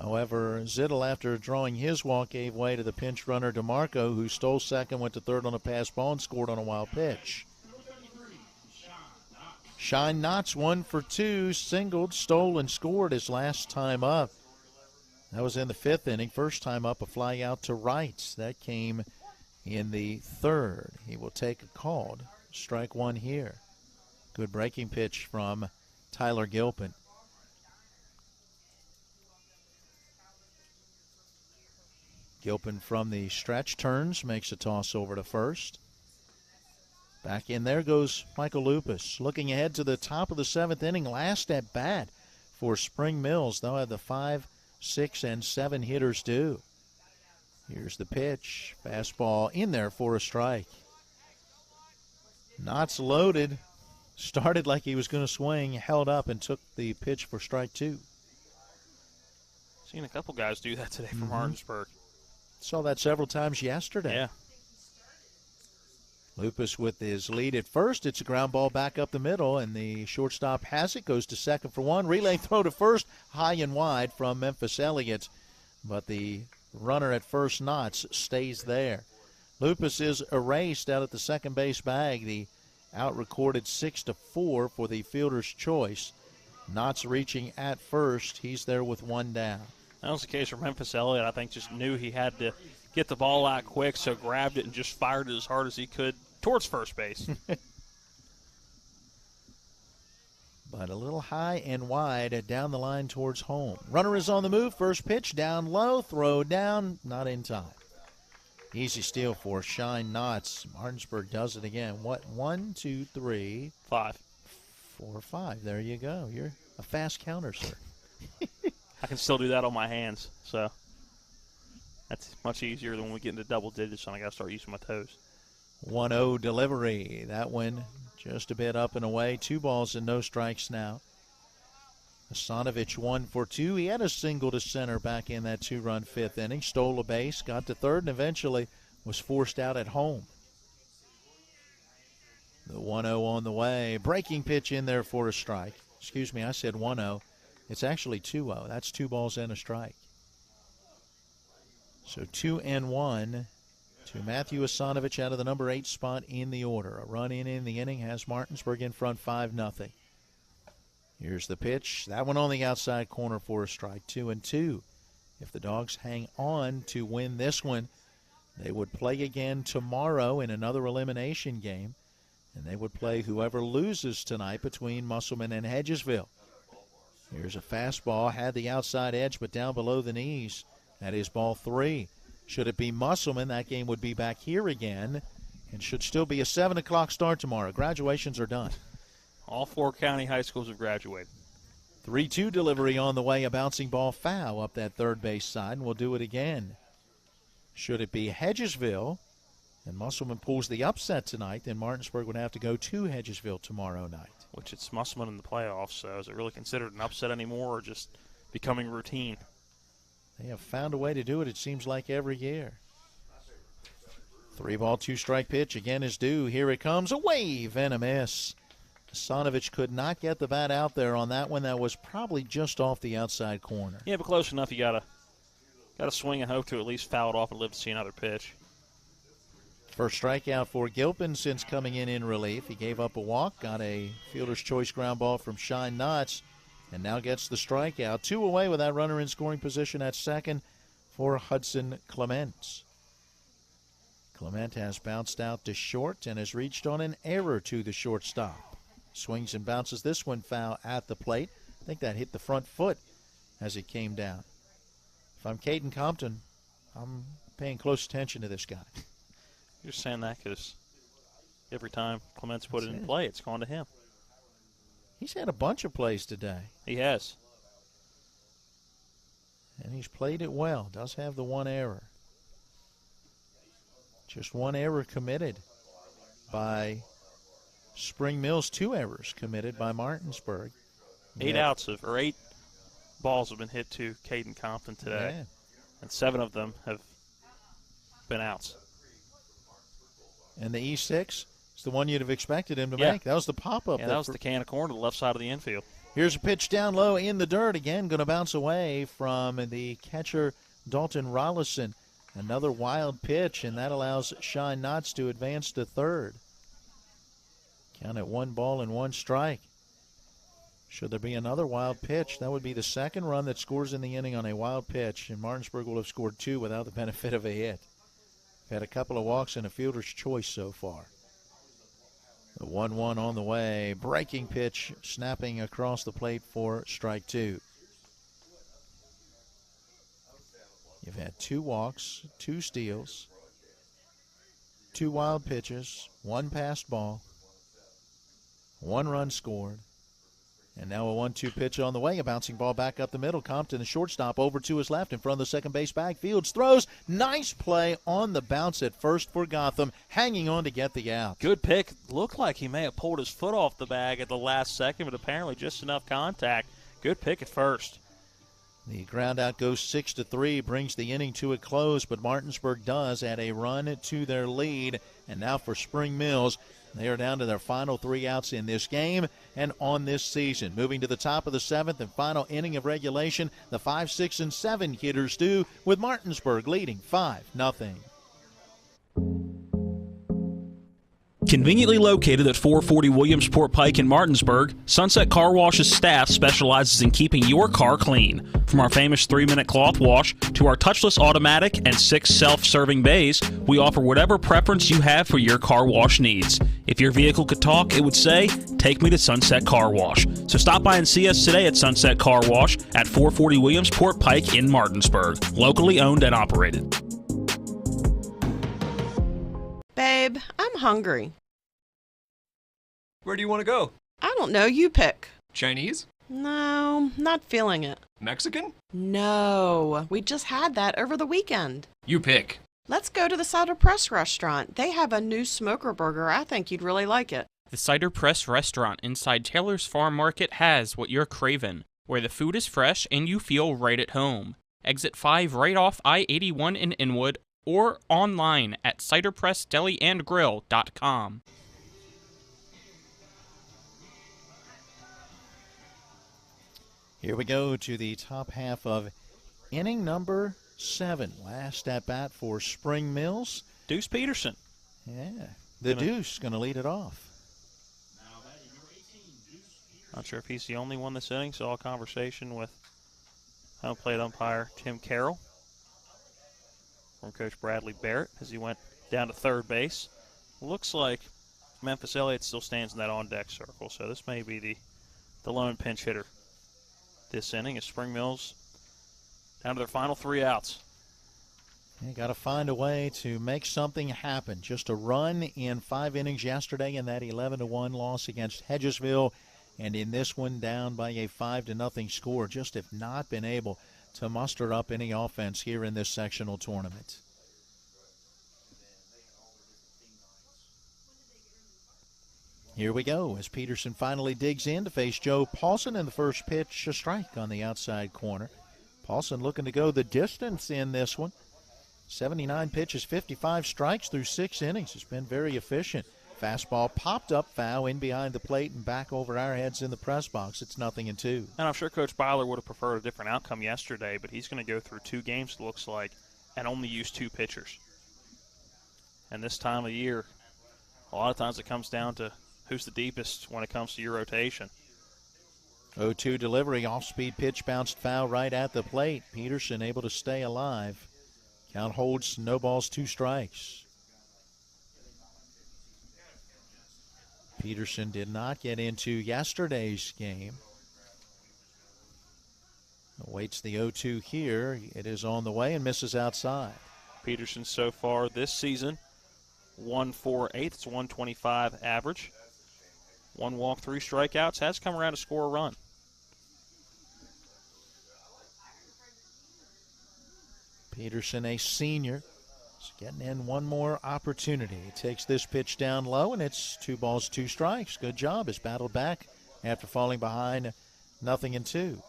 However, Zittel, after drawing his walk, gave way to the pinch runner DeMarco, who stole second, went to third on a pass ball, and scored on a wild pitch. Shine Knotts 1 for 2, singled, stole, and scored his last time up. That was in the 5th inning. First time up, a fly out to right. That came in the 3rd. He will take a called strike 1 here. Good breaking pitch from Tyler Gilpin. Gilpin from the stretch turns, makes a toss over to first. Back in there goes Michael Lupus. Looking ahead to the top of the 7th inning, last at bat for Spring Mills. They'll have the 5, 6, and 7 hitters due. Here's the pitch. Fastball in there for a strike. Knott's loaded. Started like he was going to swing, held up, and took the pitch for strike 2. Seen a couple guys do that today from Martinsburg. Saw that several times yesterday. Yeah. Lupus with his lead at first. It's a ground ball back up the middle, and the shortstop has it, goes to second for 1. Relay throw to first, high and wide from Memphis Elliott, but the runner at first, Knotts, stays there. Lupus is erased out at the second base bag. The out recorded 6-4 for the fielder's choice. Knotts reaching at first. He's there with 1 down. That was the case for Memphis Elliott. I think just knew he had to get the ball out quick, so grabbed it and just fired it as hard as he could towards first base. But a little high and wide down the line towards home. Runner is on the move. First pitch down low. Throw down. Not in time. Easy steal for Shine Knotts. Martinsburg does it again. What? 1, 2, 3, 5. 4, 5. There you go. You're a fast counter, sir. I can still do that on my hands, so that's much easier than when we get into double digits and I got to start using my toes. 1-0 delivery. That one just a bit up and away. 2 balls and no strikes now. Hasanovich 1 for 2. He had a single to center back in that 2-run fifth inning. Stole a base, got to third, and eventually was forced out at home. The 1-0 on the way. Breaking pitch in there for a strike. Excuse me, I said 1-0. It's actually 2-0. That's 2 balls and a strike. So 2-1 to Matthew Hasanovich out of the number 8 spot in the order. A run in the inning has Martinsburg in front 5-0. Here's the pitch. That one on the outside corner for a strike. 2-2. If the Dogs hang on to win this one, they would play again tomorrow in another elimination game, and they would play whoever loses tonight between Musselman and Hedgesville. Here's a fastball. Had the outside edge, but down below the knees. That is ball 3. Should it be Musselman, that game would be back here again and should still be a 7 o'clock start tomorrow. Graduations are done. All 4 county high schools have graduated. 3-2 delivery on the way. A bouncing ball foul up that third base side, and we'll do it again. Should it be Hedgesville and Musselman pulls the upset tonight, then Martinsburg would have to go to Hedgesville tomorrow night. Which it's Musselman in the playoffs, so is it really considered an upset anymore or just becoming routine? They have found a way to do it, it seems like, every year. 3-ball, 2-strike pitch again is due. Here it comes. A wave and a miss. Hasanovich could not get the bat out there on that one. That was probably just off the outside corner. Yeah, but close enough. You gotta swing and hope to at least foul it off and live to see another pitch. First strikeout for Gilpin since coming in relief. He gave up a walk, got a fielder's choice ground ball from Shine Knotts, and now gets the strikeout. 2 away with that runner in scoring position at second for Hudson Clement. Clement has bounced out to short and has reached on an error to the shortstop. Swings and bounces this one foul at the plate. I think that hit the front foot as it came down. If I'm Caden Compton, I'm paying close attention to this guy. You're saying that because every time Clement's put it in play, it's gone to him. He's had a bunch of plays today. He has. And he's played it well. Does have the 1 error. Just 1 error committed by Spring Mills. 2 errors committed by Martinsburg. 8 balls have been hit to Caden Compton today. Yeah. And 7 of them have been outs. And the E6 is the one you'd have expected him to make. That was the pop-up. Yeah, that was the can of corn to the left side of the infield. Here's a pitch down low in the dirt. Again, going to bounce away from the catcher, Dalton Rollison. Another wild pitch, and that allows Shine Knotts to advance to third. Count at 1 ball and 1 strike. Should there be another wild pitch, that would be the second run that scores in the inning on a wild pitch, and Martinsburg will have scored 2 without the benefit of a hit. Had a couple of walks and a fielder's choice so far. The 1-1 on the way. Breaking pitch snapping across the plate for strike 2. You've had 2 walks, 2 steals, 2 wild pitches, 1 passed ball, 1 run scored. And now a 1-2 pitch on the way. A bouncing ball back up the middle. Compton, the shortstop, over to his left in front of the second base bag. Fields throws. Nice play on the bounce at first for Gotham, hanging on to get the out. Good pick. Looked like he may have pulled his foot off the bag at the last second, but apparently just enough contact. Good pick at first. The ground out goes 6-3, brings the inning to a close, but Martinsburg does add a run to their lead. And now for Spring Mills, they are down to their final 3 outs in this game and on this season. Moving to the top of the 7th and final inning of regulation, the 5, 6, and 7 hitters do, with Martinsburg leading 5-0. Conveniently located at 440 Williamsport Pike in Martinsburg, Sunset Car Wash's staff specializes in keeping your car clean. From our famous 3-minute cloth wash to our touchless automatic and 6 self-serving bays, we offer whatever preference you have for your car wash needs. If your vehicle could talk, it would say, "Take me to Sunset Car Wash." So stop by and see us today at Sunset Car Wash at 440 Williamsport Pike in Martinsburg. Locally owned and operated. Babe, I'm hungry. Where do you want to go? I don't know. You pick. Chinese? No, not feeling it. Mexican? No, we just had that over the weekend. You pick. Let's go to the Cider Press restaurant. They have a new smoker burger. I think you'd really like it. The Cider Press restaurant inside Taylor's Farm Market has what you're craving. where the food is fresh and you feel right at home. Exit 5 right off I-81 in Inwood, or online at ciderpressdeliandgrill.com. Here we go to the top half of inning number 7. Last at bat for Spring Mills. Deuce Peterson. Yeah, the Deuce going to lead it off. Not sure if he's the only one this inning. Saw a conversation with home plate umpire Tim Carroll from Coach Bradley Barrett as he went down to third base. Looks like Memphis Elliott still stands in that on-deck circle, so this may be the lone pinch hitter this inning as Spring Mills down to their final 3 outs. You got to find a way to make something happen. Just a run in 5 innings yesterday in that 11-1 loss against Hedgesville, and in this one down by a 5-0 score. Just have not been able to muster up any offense here in this sectional tournament. Here we go as Peterson finally digs in to face Joe Paulson, in the first pitch, a strike on the outside corner. Paulson looking to go the distance in this one. 79 pitches, 55 strikes through 6 innings. It's been very efficient. Fastball popped up foul in behind the plate and back over our heads in the press box. It's 0-2. And I'm sure Coach Byler would have preferred a different outcome yesterday, but he's going to go through 2 games, it looks like, and only use 2 pitchers. And this time of year, a lot of times it comes down to who's the deepest when it comes to your rotation. 0-2 delivery, off-speed pitch bounced foul right at the plate. Peterson able to stay alive. Count holds, no balls, 2 strikes. Peterson did not get into yesterday's game. Awaits the 0-2 here. It is on the way and misses outside. Peterson so far this season, 1.48. It's 125 average. 1 walk, 3 strikeouts. Has come around to score a run. Peterson, a senior, is getting in one more opportunity. He takes this pitch down low, and it's 2 balls, 2 strikes. Good job. Has battled back after falling behind 0-2.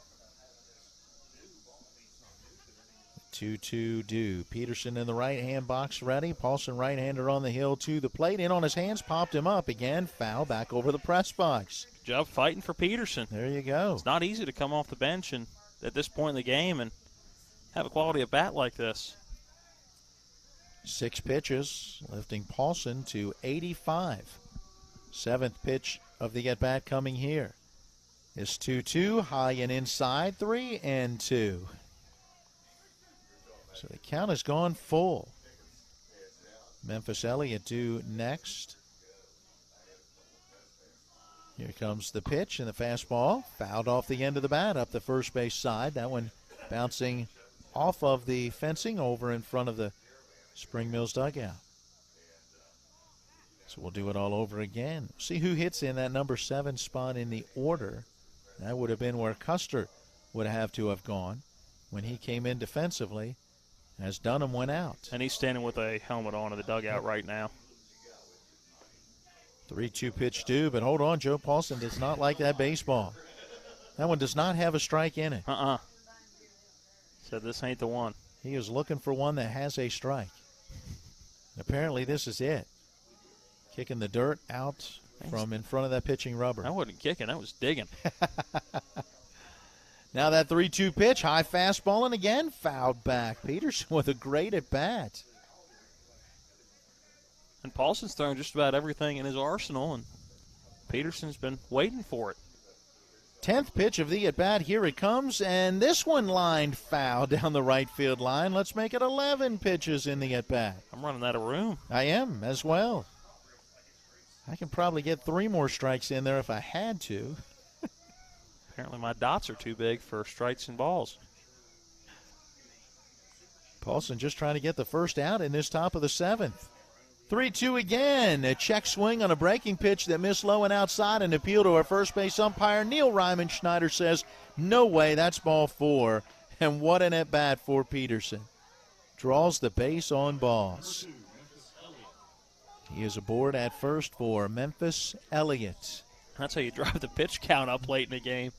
2-2 due. Peterson in the right-hand box ready. Paulson right-hander on the hill to the plate. In on his hands, popped him up. Again, foul back over the press box. Good job fighting for Peterson. There you go. It's not easy to come off the bench and at this point in the game and have a quality at bat like this. 6 pitches, lifting Paulson to 85. 7th pitch of the at-bat coming here. It's 2-2, high and inside, 3-2. So the count has gone full. Memphis Elliott due next. Here comes the pitch and the fastball. Fouled off the end of the bat up the first base side. That one bouncing off of the fencing over in front of the Spring Mills dugout. So we'll do it all over again. See who hits in that number 7 spot in the order. That would have been where Custer would have to have gone when he came in defensively as Dunham went out. And he's standing with a helmet on in the dugout right now. 3-2 pitch due, but hold on, Joe Paulson does not like that baseball. That one does not have a strike in it. Said this ain't the one. He is looking for one that has a strike. Apparently this is it. Kicking the dirt out from in front of that pitching rubber. That wasn't kicking, that was digging. Now that 3-2 pitch, high fastball, and again fouled back. Peterson with a great at-bat. And Paulson's thrown just about everything in his arsenal, and Peterson's been waiting for it. 10th pitch of the at-bat, here it comes, and this one lined foul down the right field line. Let's make it 11 pitches in the at-bat. I'm running out of room. I am as well. I can probably get 3 more strikes in there if I had to. Apparently my dots are too big for strikes and balls. Paulson just trying to get the first out in this top of the 7th. 3-2 again. A check swing on a breaking pitch that missed low and outside. An appeal to our first base umpire, Neil Ryman Schneider, says, no way, that's ball 4. And what an at-bat for Peterson. Draws the base on balls. He is aboard at first for Memphis Elliott. That's how you drive the pitch count up late in the game.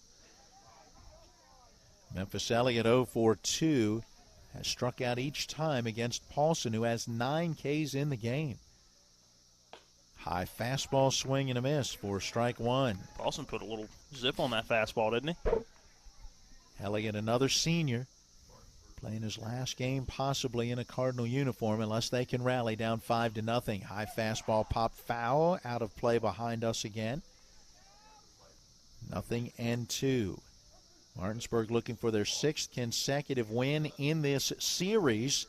Memphis Elliott 0 for 2. Has struck out each time against Paulson, who has 9 Ks in the game. High fastball swing and a miss for strike 1. Paulson put a little zip on that fastball, didn't he? Elliott, another senior, playing his last game possibly in a Cardinal uniform unless they can rally down 5-0. High fastball popped foul, out of play behind us again. 0-2. Martinsburg looking for their 6th consecutive win in this series,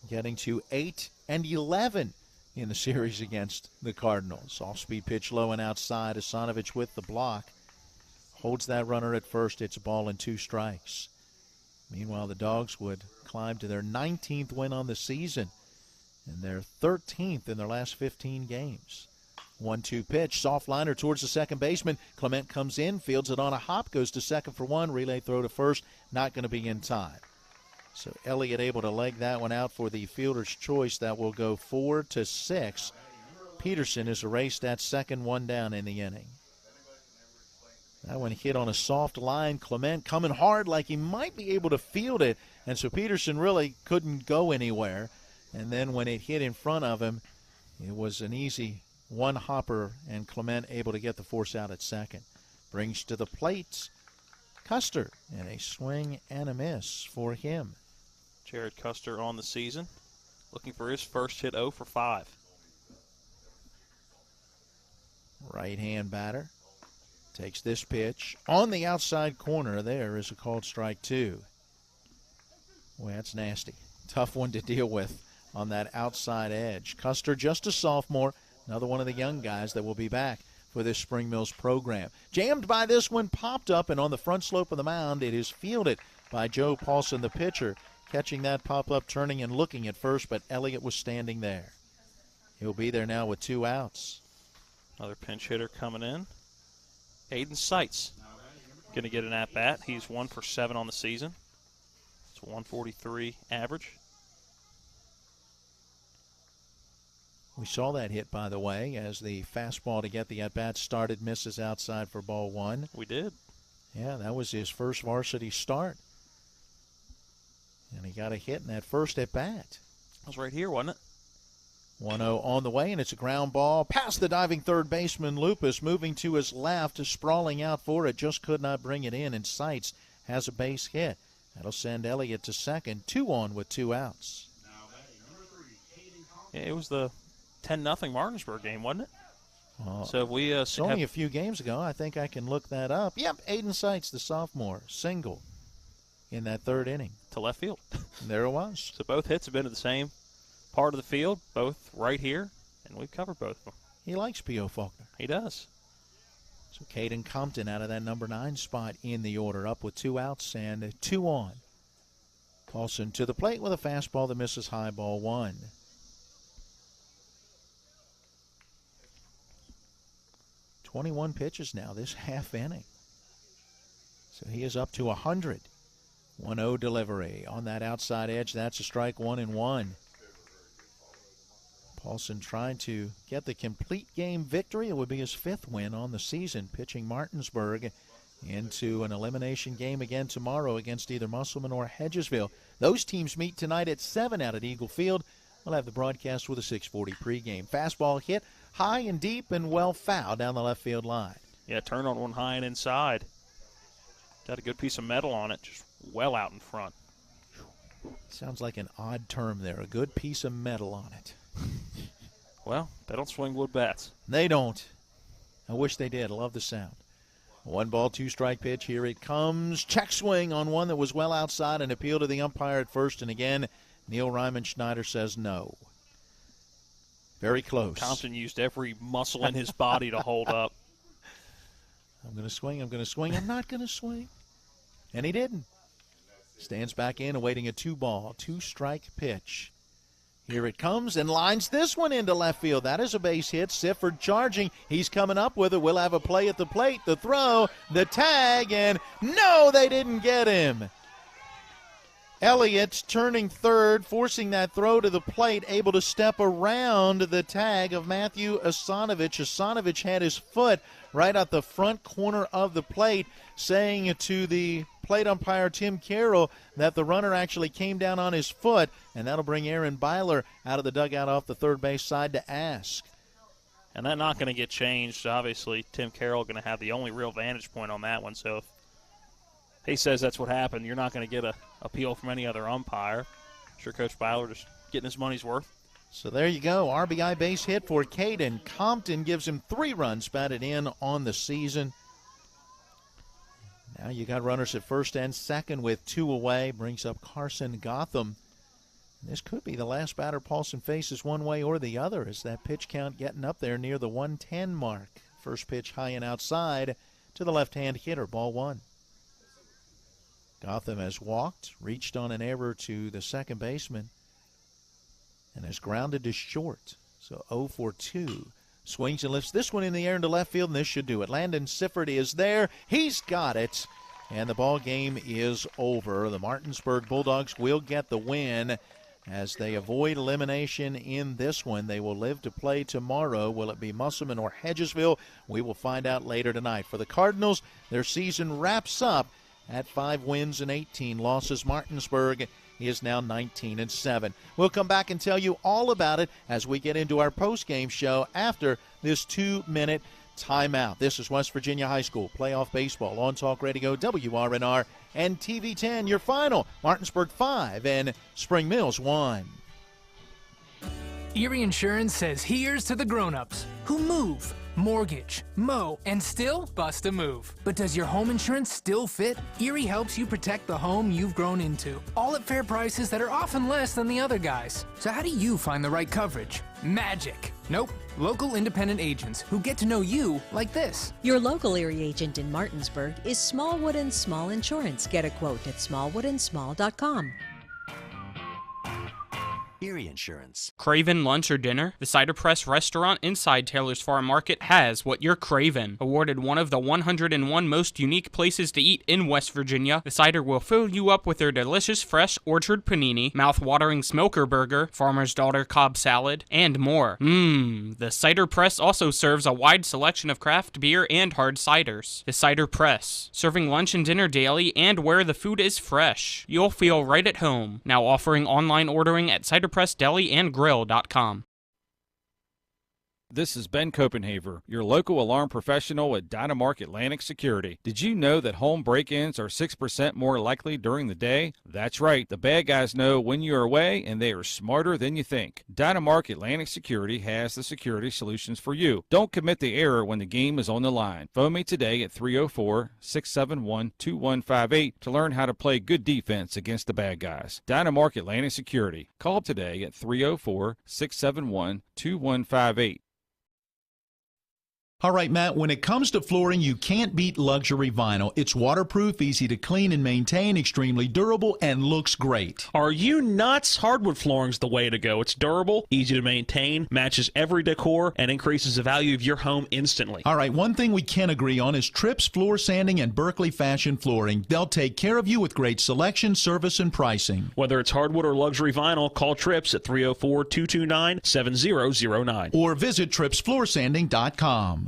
getting to 8-11 in the series against the Cardinals. Off-speed pitch low and outside. Asanovich with the block. Holds that runner at first. It's a ball and 2 strikes. Meanwhile, the Dogs would climb to their 19th win on the season and their 13th in their last 15 games. 1-2 pitch, soft liner towards the second baseman. Clement comes in, fields it on a hop, goes to second for 1. Relay throw to first, not going to be in time. So Elliott able to leg that one out for the fielder's choice. That will go 4-6. Peterson is erased at second, 1 down in the inning. That one hit on a soft line. Clement coming hard like he might be able to field it, and so Peterson really couldn't go anywhere. And then when it hit in front of him, it was an easy one hopper, and Clement able to get the force out at second. Brings to the plate Custer, and a swing and a miss for him. Jared Custer on the season, looking for his first hit, 0 for 5. Right-hand batter takes this pitch on the outside corner. There is a called strike 2. Boy, that's nasty. Tough one to deal with on that outside edge. Custer, just a sophomore, another one of the young guys that will be back for this Spring Mills program. Jammed by this one, popped up, and on the front slope of the mound, it is fielded by Joe Paulson, the pitcher, catching that pop-up, turning and looking at first, but Elliott was standing there. He'll be there now with 2 outs. Another pinch hitter coming in. Aiden Seitz going to get an at-bat. He's 1 for 7 on the season. It's 143 average. We saw that hit, by the way, as the fastball to get the at-bat started, misses outside for ball 1. We did. Yeah, that was his first varsity start. And he got a hit in that first at-bat. That was right here, wasn't it? 1-0 on the way, and it's a ground ball past the diving third baseman. Lupus moving to his left, sprawling out for it, just could not bring it in, and Seitz has a base hit. That'll send Elliott to second, 2 on with 2 outs. Yeah, it was the 10-0 Martinsburg game, wasn't it? So if we it's only a few games ago. I think I can look that up. Yep, Aiden Seitz, the sophomore, single in that 3rd inning. To left field. There it was. So both hits have been to the same part of the field, both right here, and we've covered both of them. He likes P.O. Faulkner. He does. So Caden Compton out of that number 9 spot in the order, up with 2 outs and 2 on. Paulson to the plate with a fastball that misses high, ball 1. "21 pitches now this half inning. So he is up to 100. 1-0 delivery on that outside edge. That's a strike, 1-1. Paulson trying to get the complete game victory. It would be his 5th win on the season, pitching Martinsburg into an elimination game again tomorrow against either Musselman or Hedgesville. Those teams meet tonight at 7 out at Eagle Field. We'll have the broadcast with a 6:40 pregame. Fastball hit high and deep and well fouled down the left field line. Yeah, turn on one high and inside. Got a good piece of metal on it, just well out in front. Sounds like an odd term there, a good piece of metal on it. Well, they don't swing wood bats. They don't. I wish they did. I love the sound. 1 ball, 2 strike pitch. Here it comes. Check swing on one that was well outside, and appeal to the umpire at first. And again, Neil Ryman Schneider says no. Very close. Compton used every muscle in his body to hold up. I'm going to swing. I'm going to swing. I'm not going to swing. And he didn't. Stands back in, awaiting a 2 ball, 2 strike pitch. Here it comes and lines this one into left field. That is a base hit. Sifford charging. He's coming up with it. We'll have a play at the plate. The throw, the tag, and no, they didn't get him. Elliott turning third, forcing that throw to the plate, able to step around the tag of Matthew Asanovich. Asanovich had his foot right at the front corner of the plate, saying to the plate umpire Tim Carroll that the runner actually came down on his foot, and that'll bring Aaron Byler out of the dugout off the third base side to ask. And that's not going to get changed. Obviously, Tim Carroll going to have the only real vantage point on that one. So if he says that's what happened, you're not going to get an appeal from any other umpire. I'm sure Coach Byler just getting his money's worth. So there you go. RBI base hit for Caden Compton gives him 3 runs batted in on the season. Now you got runners at first and second with 2 away. Brings up Carson Gotham. This could be the last batter Paulson faces one way or the other, as that pitch count getting up there near the 110 mark. First pitch high and outside to the left-hand hitter, ball 1. Gotham has walked, reached on an error to the second baseman, and has grounded to short. So 0 for 2. Swings and lifts this one in the air into left field, and this should do it. Landon Sifford is there. He's got it. And the ball game is over. The Martinsburg Bulldogs will get the win as they avoid elimination in this one. They will live to play tomorrow. Will it be Musselman or Hedgesville? We will find out later tonight. For the Cardinals, their season wraps up at 5 wins and 18 losses. Martinsburg is now 19-7. We'll come back and tell you all about it as we get into our postgame show after this 2-minute timeout. This is West Virginia High School playoff baseball on Talk Radio, WRNR, and TV 10. Your final, Martinsburg 5 and Spring Mills 1. Erie Insurance says here's to the grown-ups who move, mortgage, mow, and still bust a move. But does your home insurance still fit? Erie helps you protect the home you've grown into, all at fair prices that are often less than the other guys. So how do you find the right coverage? Magic. Nope. Local independent agents who get to know you like this. Your local Erie agent in Martinsburg is Smallwood & Small Insurance. Get a quote at smallwoodandsmall.com. Erie Insurance. Craving lunch or dinner? The Cider Press restaurant inside Taylor's Farm Market has what you're craving. Awarded one of the 101 most unique places to eat in West Virginia, the Cider will fill you up with their delicious fresh orchard panini, mouth-watering smoker burger, farmer's daughter Cobb salad, and more. The Cider Press also serves a wide selection of craft beer and hard ciders. The Cider Press, serving lunch and dinner daily and where the food is fresh. You'll feel right at home. Now offering online ordering at ciderpressdeliandgrill.com. This is Ben Copenhaver, your local alarm professional at Dynamark Atlantic Security. Did you know that home break-ins are 6% more likely during the day? That's right. The bad guys know when you're away, and they are smarter than you think. Dynamark Atlantic Security has the security solutions for you. Don't commit the error when the game is on the line. Phone me today at 304-671-2158 to learn how to play good defense against the bad guys. Dynamark Atlantic Security. Call today at 304-671-2158. All right, Matt, when it comes to flooring, you can't beat luxury vinyl. It's waterproof, easy to clean and maintain, extremely durable, and looks great. Are you nuts? Hardwood flooring's the way to go. It's durable, easy to maintain, matches every decor, and increases the value of your home instantly. All right, one thing we can agree on is Tripp's Floor Sanding and Berkeley Fashion Flooring. They'll take care of you with great selection, service, and pricing. Whether it's hardwood or luxury vinyl, call Trips at 304-229-7009. Or visit trippsfloorsanding.com.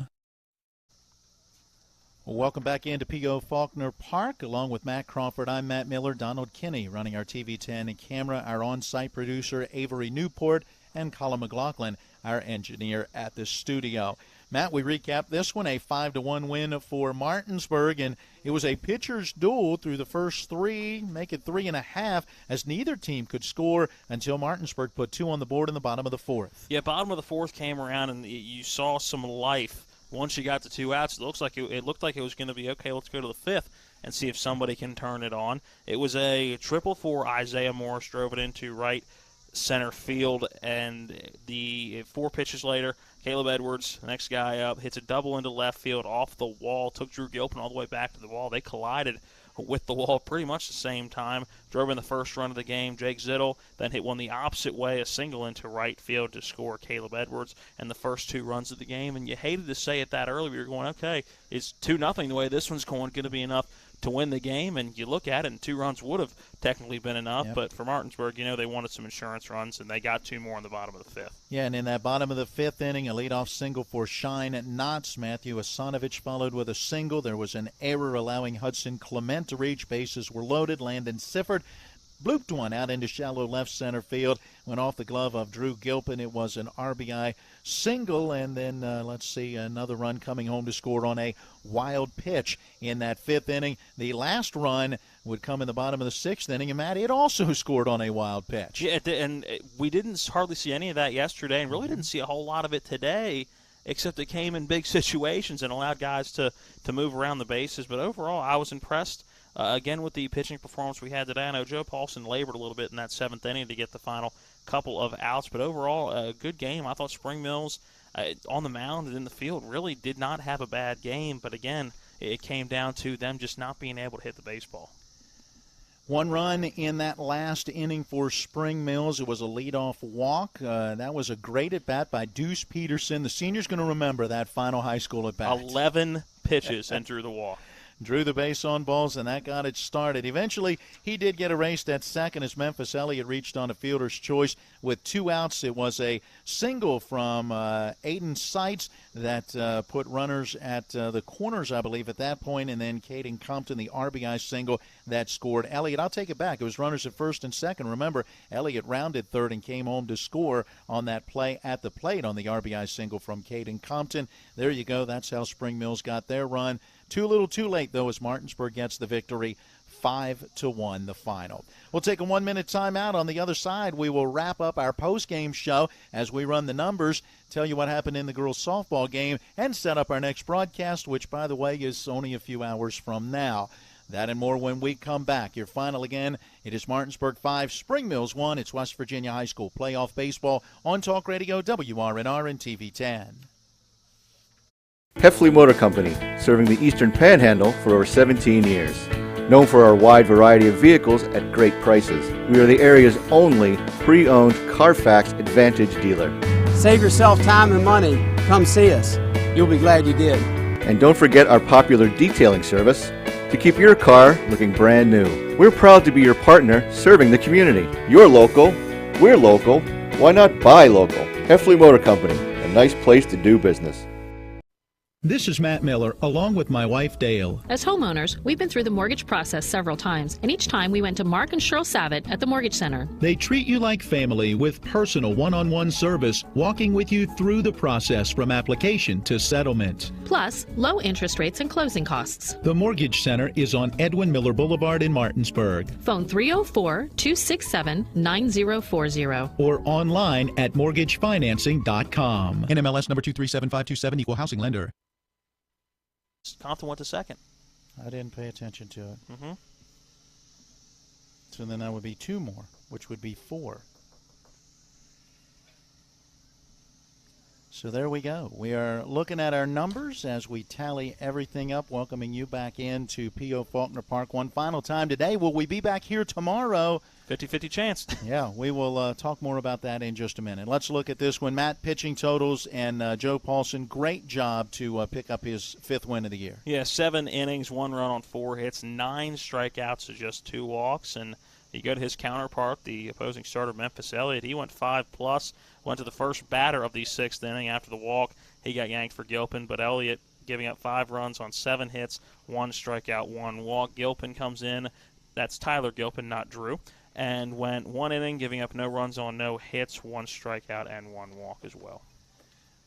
Well, welcome back into P.O. Faulkner Park. Along with Matt Crawford, I'm Matt Miller. Donald Kinney running our TV10 and camera. Our on-site producer, Avery Newport, and Colin McLaughlin, our engineer at the studio. Matt, we recap this one, a 5-1 win for Martinsburg, and it was a pitcher's duel through the first 3, make it 3.5, as neither team could score until Martinsburg put 2 on the board in the bottom of the 4th. Yeah, bottom of the 4th came around, and you saw some life. Once you got to 2 outs, it looked like it was going to be, okay, let's go to the 5th and see if somebody can turn it on. It was a triple for Isaiah Morris, drove it into right center field, and the 4 pitches later, Caleb Edwards, the next guy up, hits a double into left field off the wall, took Drew Gilpin all the way back to the wall. They collided with the wall pretty much the same time, drove in the first run of the game. Jake Zittel then hit one the opposite way, a single into right field to score Caleb Edwards and the first 2 runs of the game. And you hated to say it that early, but you're going, okay, it's 2-0 the way this one's going to be enough to win the game, and you look at it, and 2 runs would have technically been enough. Yep. But for Martinsburg, they wanted some insurance runs, and they got 2 more in the bottom of the 5th. Yeah, and in that bottom of the 5th inning, a leadoff single for Shine Knotts. Matthew Asanovich followed with a single. There was an error allowing Hudson Clement to reach. Bases were loaded. Landon Sifford blooped one out into shallow left center field. Went off the glove of Drew Gilpin. It was an RBI single, and then let's see, another run coming home to score on a wild pitch in that 5th inning. The last run would come in the bottom of the 6th inning, and Matt, it also scored on a wild pitch. Yeah, and we didn't hardly see any of that yesterday, and really didn't see a whole lot of it today, except it came in big situations and allowed guys to move around the bases. But overall, I was impressed. Again, with the pitching performance we had today. I know Joe Paulson labored a little bit in that 7th inning to get the final couple of outs, but overall, a good game. I thought Spring Mills on the mound and in the field really did not have a bad game, but again, it came down to them just not being able to hit the baseball. 1 run in that last inning for Spring Mills. It was a leadoff walk. That was a great at-bat by Deuce Peterson. The senior's going to remember that final high school at-bat. 11 pitches and drew the walk. Drew the base on balls, and that got it started. Eventually, he did get erased at second as Memphis Elliott reached on a fielder's choice with 2 outs. It was a single from Aiden Seitz that put runners at the corners, I believe, at that point, and then Caden Compton, the RBI single that scored. Elliott, I'll take it back. It was runners at first and second. Remember, Elliott rounded third and came home to score on that play at the plate on the RBI single from Caden Compton. There you go. That's how Spring Mills got their run. Too little too late, though, as Martinsburg gets the victory. 5-1 the final. We'll take a 1-minute timeout. On the other side, we will wrap up our post-game show as we run the numbers, tell you what happened in the girls' softball game, and set up our next broadcast, which, by the way, is only a few hours from now. That and more when we come back. Your final again, it is Martinsburg 5, Spring Mills 1. It's West Virginia High School playoff baseball on Talk Radio, WRNR, and TV 10. Heffley Motor Company, serving the Eastern Panhandle for over 17 years. Known for our wide variety of vehicles at great prices, we are the area's only pre-owned Carfax Advantage dealer. Save yourself time and money. Come see us. You'll be glad you did. And don't forget our popular detailing service to keep your car looking brand new. We're proud to be your partner serving the community. You're local, we're local, why not buy local? Heffley Motor Company, a nice place to do business. This is Matt Miller, along with my wife, Dale. As homeowners, we've been through the mortgage process several times, and each time we went to Mark and Cheryl Savitt at the Mortgage Center. They treat you like family with personal one-on-one service, walking with you through the process from application to settlement. Plus, low interest rates and closing costs. The Mortgage Center is on Edwin Miller Boulevard in Martinsburg. Phone 304-267-9040. Or online at mortgagefinancing.com. NMLS number 237527, equal housing lender. Compton went to second. I didn't pay attention to it. Mm-hmm. So then that would be 2 more, which would be 4. So there we go. We are looking at our numbers as we tally everything up, welcoming you back into P.O. Faulkner Park one final time today. Will we be back here tomorrow? 50-50 chance. Yeah, we will talk more about that in just a minute. Let's look at this one. Matt, pitching totals, and Joe Paulson, great job to pick up his 5th win of the year. Yeah, 7 innings, 1 run on 4 hits, 9 strikeouts to just 2 walks. And you go to his counterpart, the opposing starter, Memphis Elliott. He went 5+, went to the first batter of the 6th inning. After the walk, he got yanked for Gilpin, but Elliott giving up 5 runs on 7 hits, 1 strikeout, 1 walk. Gilpin comes in. That's Tyler Gilpin, not Drew. And went 1 inning, giving up no runs on no hits, 1 strikeout, and 1 walk as well.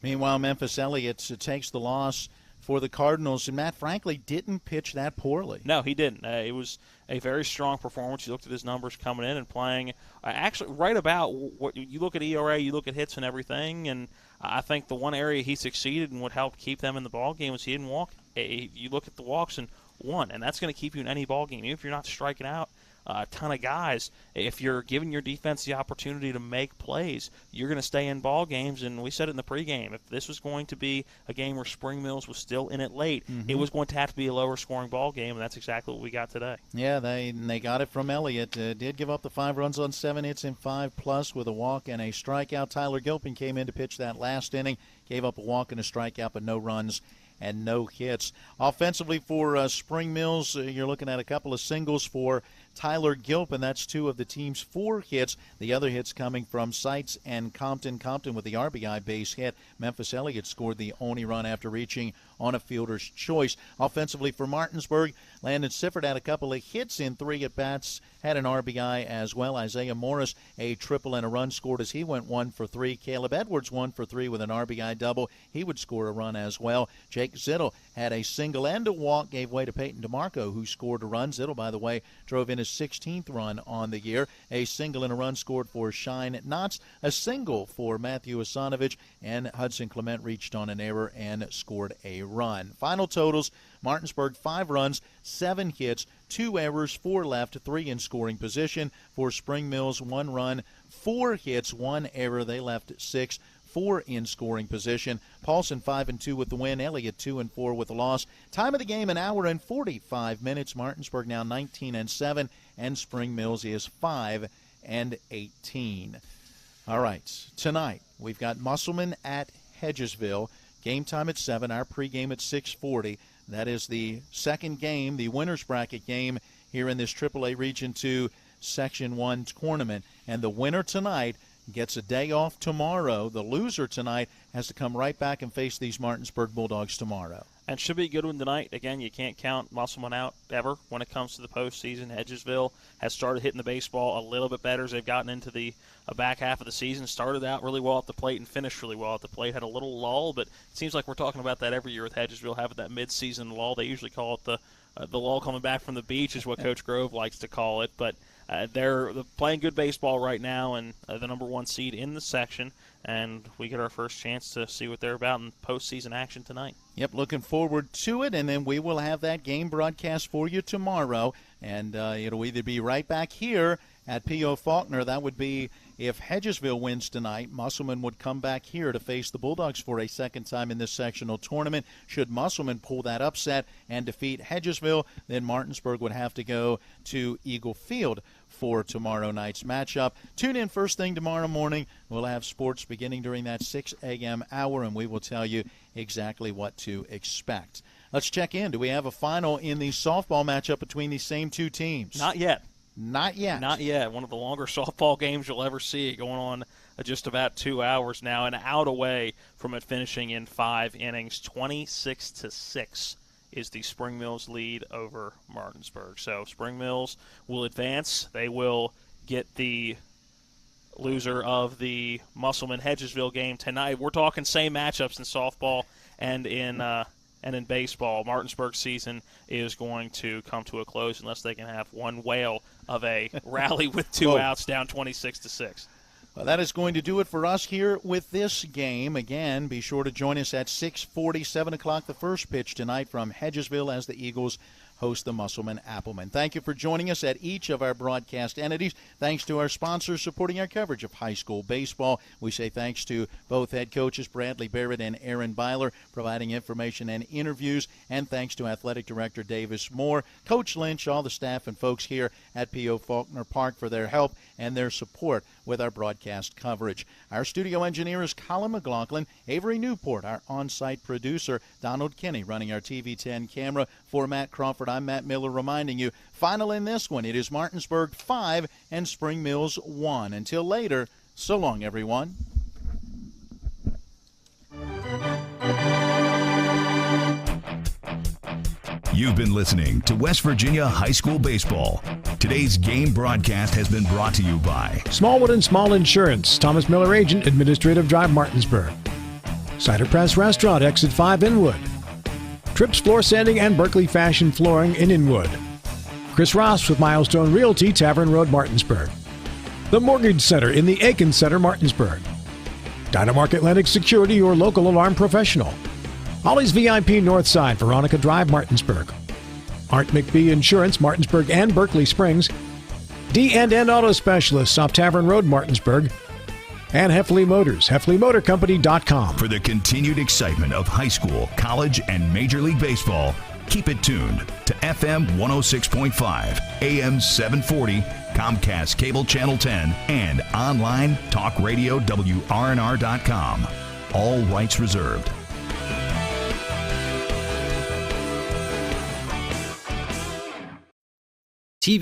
Meanwhile, Memphis Elliott takes the loss for the Cardinals, and Matt, frankly, didn't pitch that poorly. No, he didn't. It was a very strong performance. You looked at his numbers coming in and playing actually right about what you look at ERA, you look at hits and everything, and I think the one area he succeeded and what helped keep them in the ball game was he didn't walk. You look at the walks and 1, and that's going to keep you in any ball game, even if you're not striking out a ton of guys. If you're giving your defense the opportunity to make plays, you're going to stay in ball games. And we said it in the pregame, if this was going to be a game where Spring Mills was still in it late, it was going to have to be a lower scoring ball game, and that's exactly what we got today. Yeah, they got it from Elliott. Did give up the 5 runs on 7 hits and 5+ with a walk and a strikeout. Tyler Gilpin came in to pitch that last inning, gave up a walk and a strikeout, but no runs and no hits. Offensively for Spring Mills, you're looking at a couple of singles for Tyler Gilpin. That's 2 of the team's 4 hits. The other hits coming from Seitz and Compton. Compton with the RBI base hit. Memphis Elliott scored the only run after reaching on a fielder's choice. Offensively for Martinsburg, Landon Sifford had a couple of hits in 3 at-bats, had an RBI as well. Isaiah Morris, a triple and a run scored as he went 1 for 3. Caleb Edwards 1 for 3 with an RBI double. He would score a run as well. Jake Zittel had a single and a walk, gave way to Peyton DeMarco, who scored a run. Zittel, by the way, drove in his 16th run on the year. A single and a run scored for Shine Knotts, a single for Matthew Asanovich, and Hudson Clement reached on an error and scored a run. Final totals: Martinsburg 5 runs, 7 hits, 2 errors, 4 left, 3 in scoring position. For Spring Mills, 1 run, 4 hits, 1 error. They left 6, 4 in scoring position. Paulson 5-2 with the win. Elliott 2-4 with the loss. Time of the game, 1 hour and 45 minutes. Martinsburg now 19-7, and Spring Mills is 5-18. All right, tonight we've got Musselman at Hedgesville. Game time at 7. Our pregame at 6:40. That is the second game, the winner's bracket game here in this AAA Region 2 Section 1 tournament. And the winner tonight gets a day off tomorrow. The loser tonight has to come right back and face these Martinsburg Bulldogs tomorrow. And should be a good one tonight. Again, you can't count Musselman out ever when it comes to the postseason. Hedgesville has started hitting the baseball a little bit better as they've gotten into the back half of the season. Started out really well at the plate and finished really well at the plate. Had a little lull, but it seems like we're talking about that every year with Hedgesville, having that mid-season lull. They usually call it the lull coming back from the beach is what Coach Grove likes to call it. But they're playing good baseball right now, and the number 1 seed in the section. And we get our first chance to see what they're about in postseason action tonight. Yep, looking forward to it, and then we will have that game broadcast for you tomorrow. And it'll either be right back here at P.O. Faulkner. That would be if Hedgesville wins tonight. Musselman would come back here to face the Bulldogs for a second time in this sectional tournament. Should Musselman pull that upset and defeat Hedgesville, then Martinsburg would have to go to Eagle Field for tomorrow night's matchup. Tune in first thing tomorrow morning. We'll have sports beginning during that 6 a.m. hour, and we will tell you exactly what to expect. Let's check in. Do we have a final in the softball matchup between these same 2 teams? Not yet. Not yet. Not yet. One of the longer softball games you'll ever see, going on just about 2 hours now, and out away from it finishing in 5 innings. 26-6 is the Spring Mills lead over Martinsburg. So Spring Mills will advance. They will get the loser of the Musselman-Hedgesville game tonight. We're talking same matchups in softball and in baseball. Martinsburg's season is going to come to a close unless they can have one whale of a rally with 2 outs down 26-6. Well, that is going to do it for us here with this game. Again, be sure to join us at 6:40, 7 o'clock, the first pitch tonight from Hedgesville as the Eagles host the Musselman Appleman. Thank you for joining us at each of our broadcast entities. Thanks to our sponsors supporting our coverage of high school baseball. We say thanks to both head coaches Bradley Barrett and Aaron Byler providing information and interviews, and thanks to athletic director Davis Moore, Coach Lynch, all the staff and folks here at P.O. Faulkner Park for their help and their support with our broadcast coverage. Our studio engineer is Colin McLaughlin. Avery Newport, our on-site producer. Donald Kinney running our TV10 camera. For Matt Crawford, I'm Matt Miller reminding you, final in this one, it is Martinsburg 5 and Spring Mills 1. Until later, so long, everyone. You've been listening to West Virginia High School Baseball. Today's game broadcast has been brought to you by Smallwood and Small Insurance, Thomas Miller Agent, Administrative Drive, Martinsburg. Cider Press Restaurant, Exit 5, Inwood. Trips Floor Sanding and Berkeley Fashion Flooring in Inwood. Chris Ross with Milestone Realty, Tavern Road, Martinsburg. The Mortgage Center in the Aiken Center, Martinsburg. Dynamark Atlantic Security, your local alarm professional. Ollie's VIP Northside, Veronica Drive, Martinsburg. Art McBee Insurance, Martinsburg and Berkeley Springs. D&N Auto Specialists off Tavern Road, Martinsburg. And Heffley Motors, HeffleyMotorCompany.com. For the continued excitement of high school, college, and Major League Baseball, keep it tuned to FM 106.5, AM 740, Comcast Cable Channel 10, and online talk radio WRNR.com. All rights reserved. TV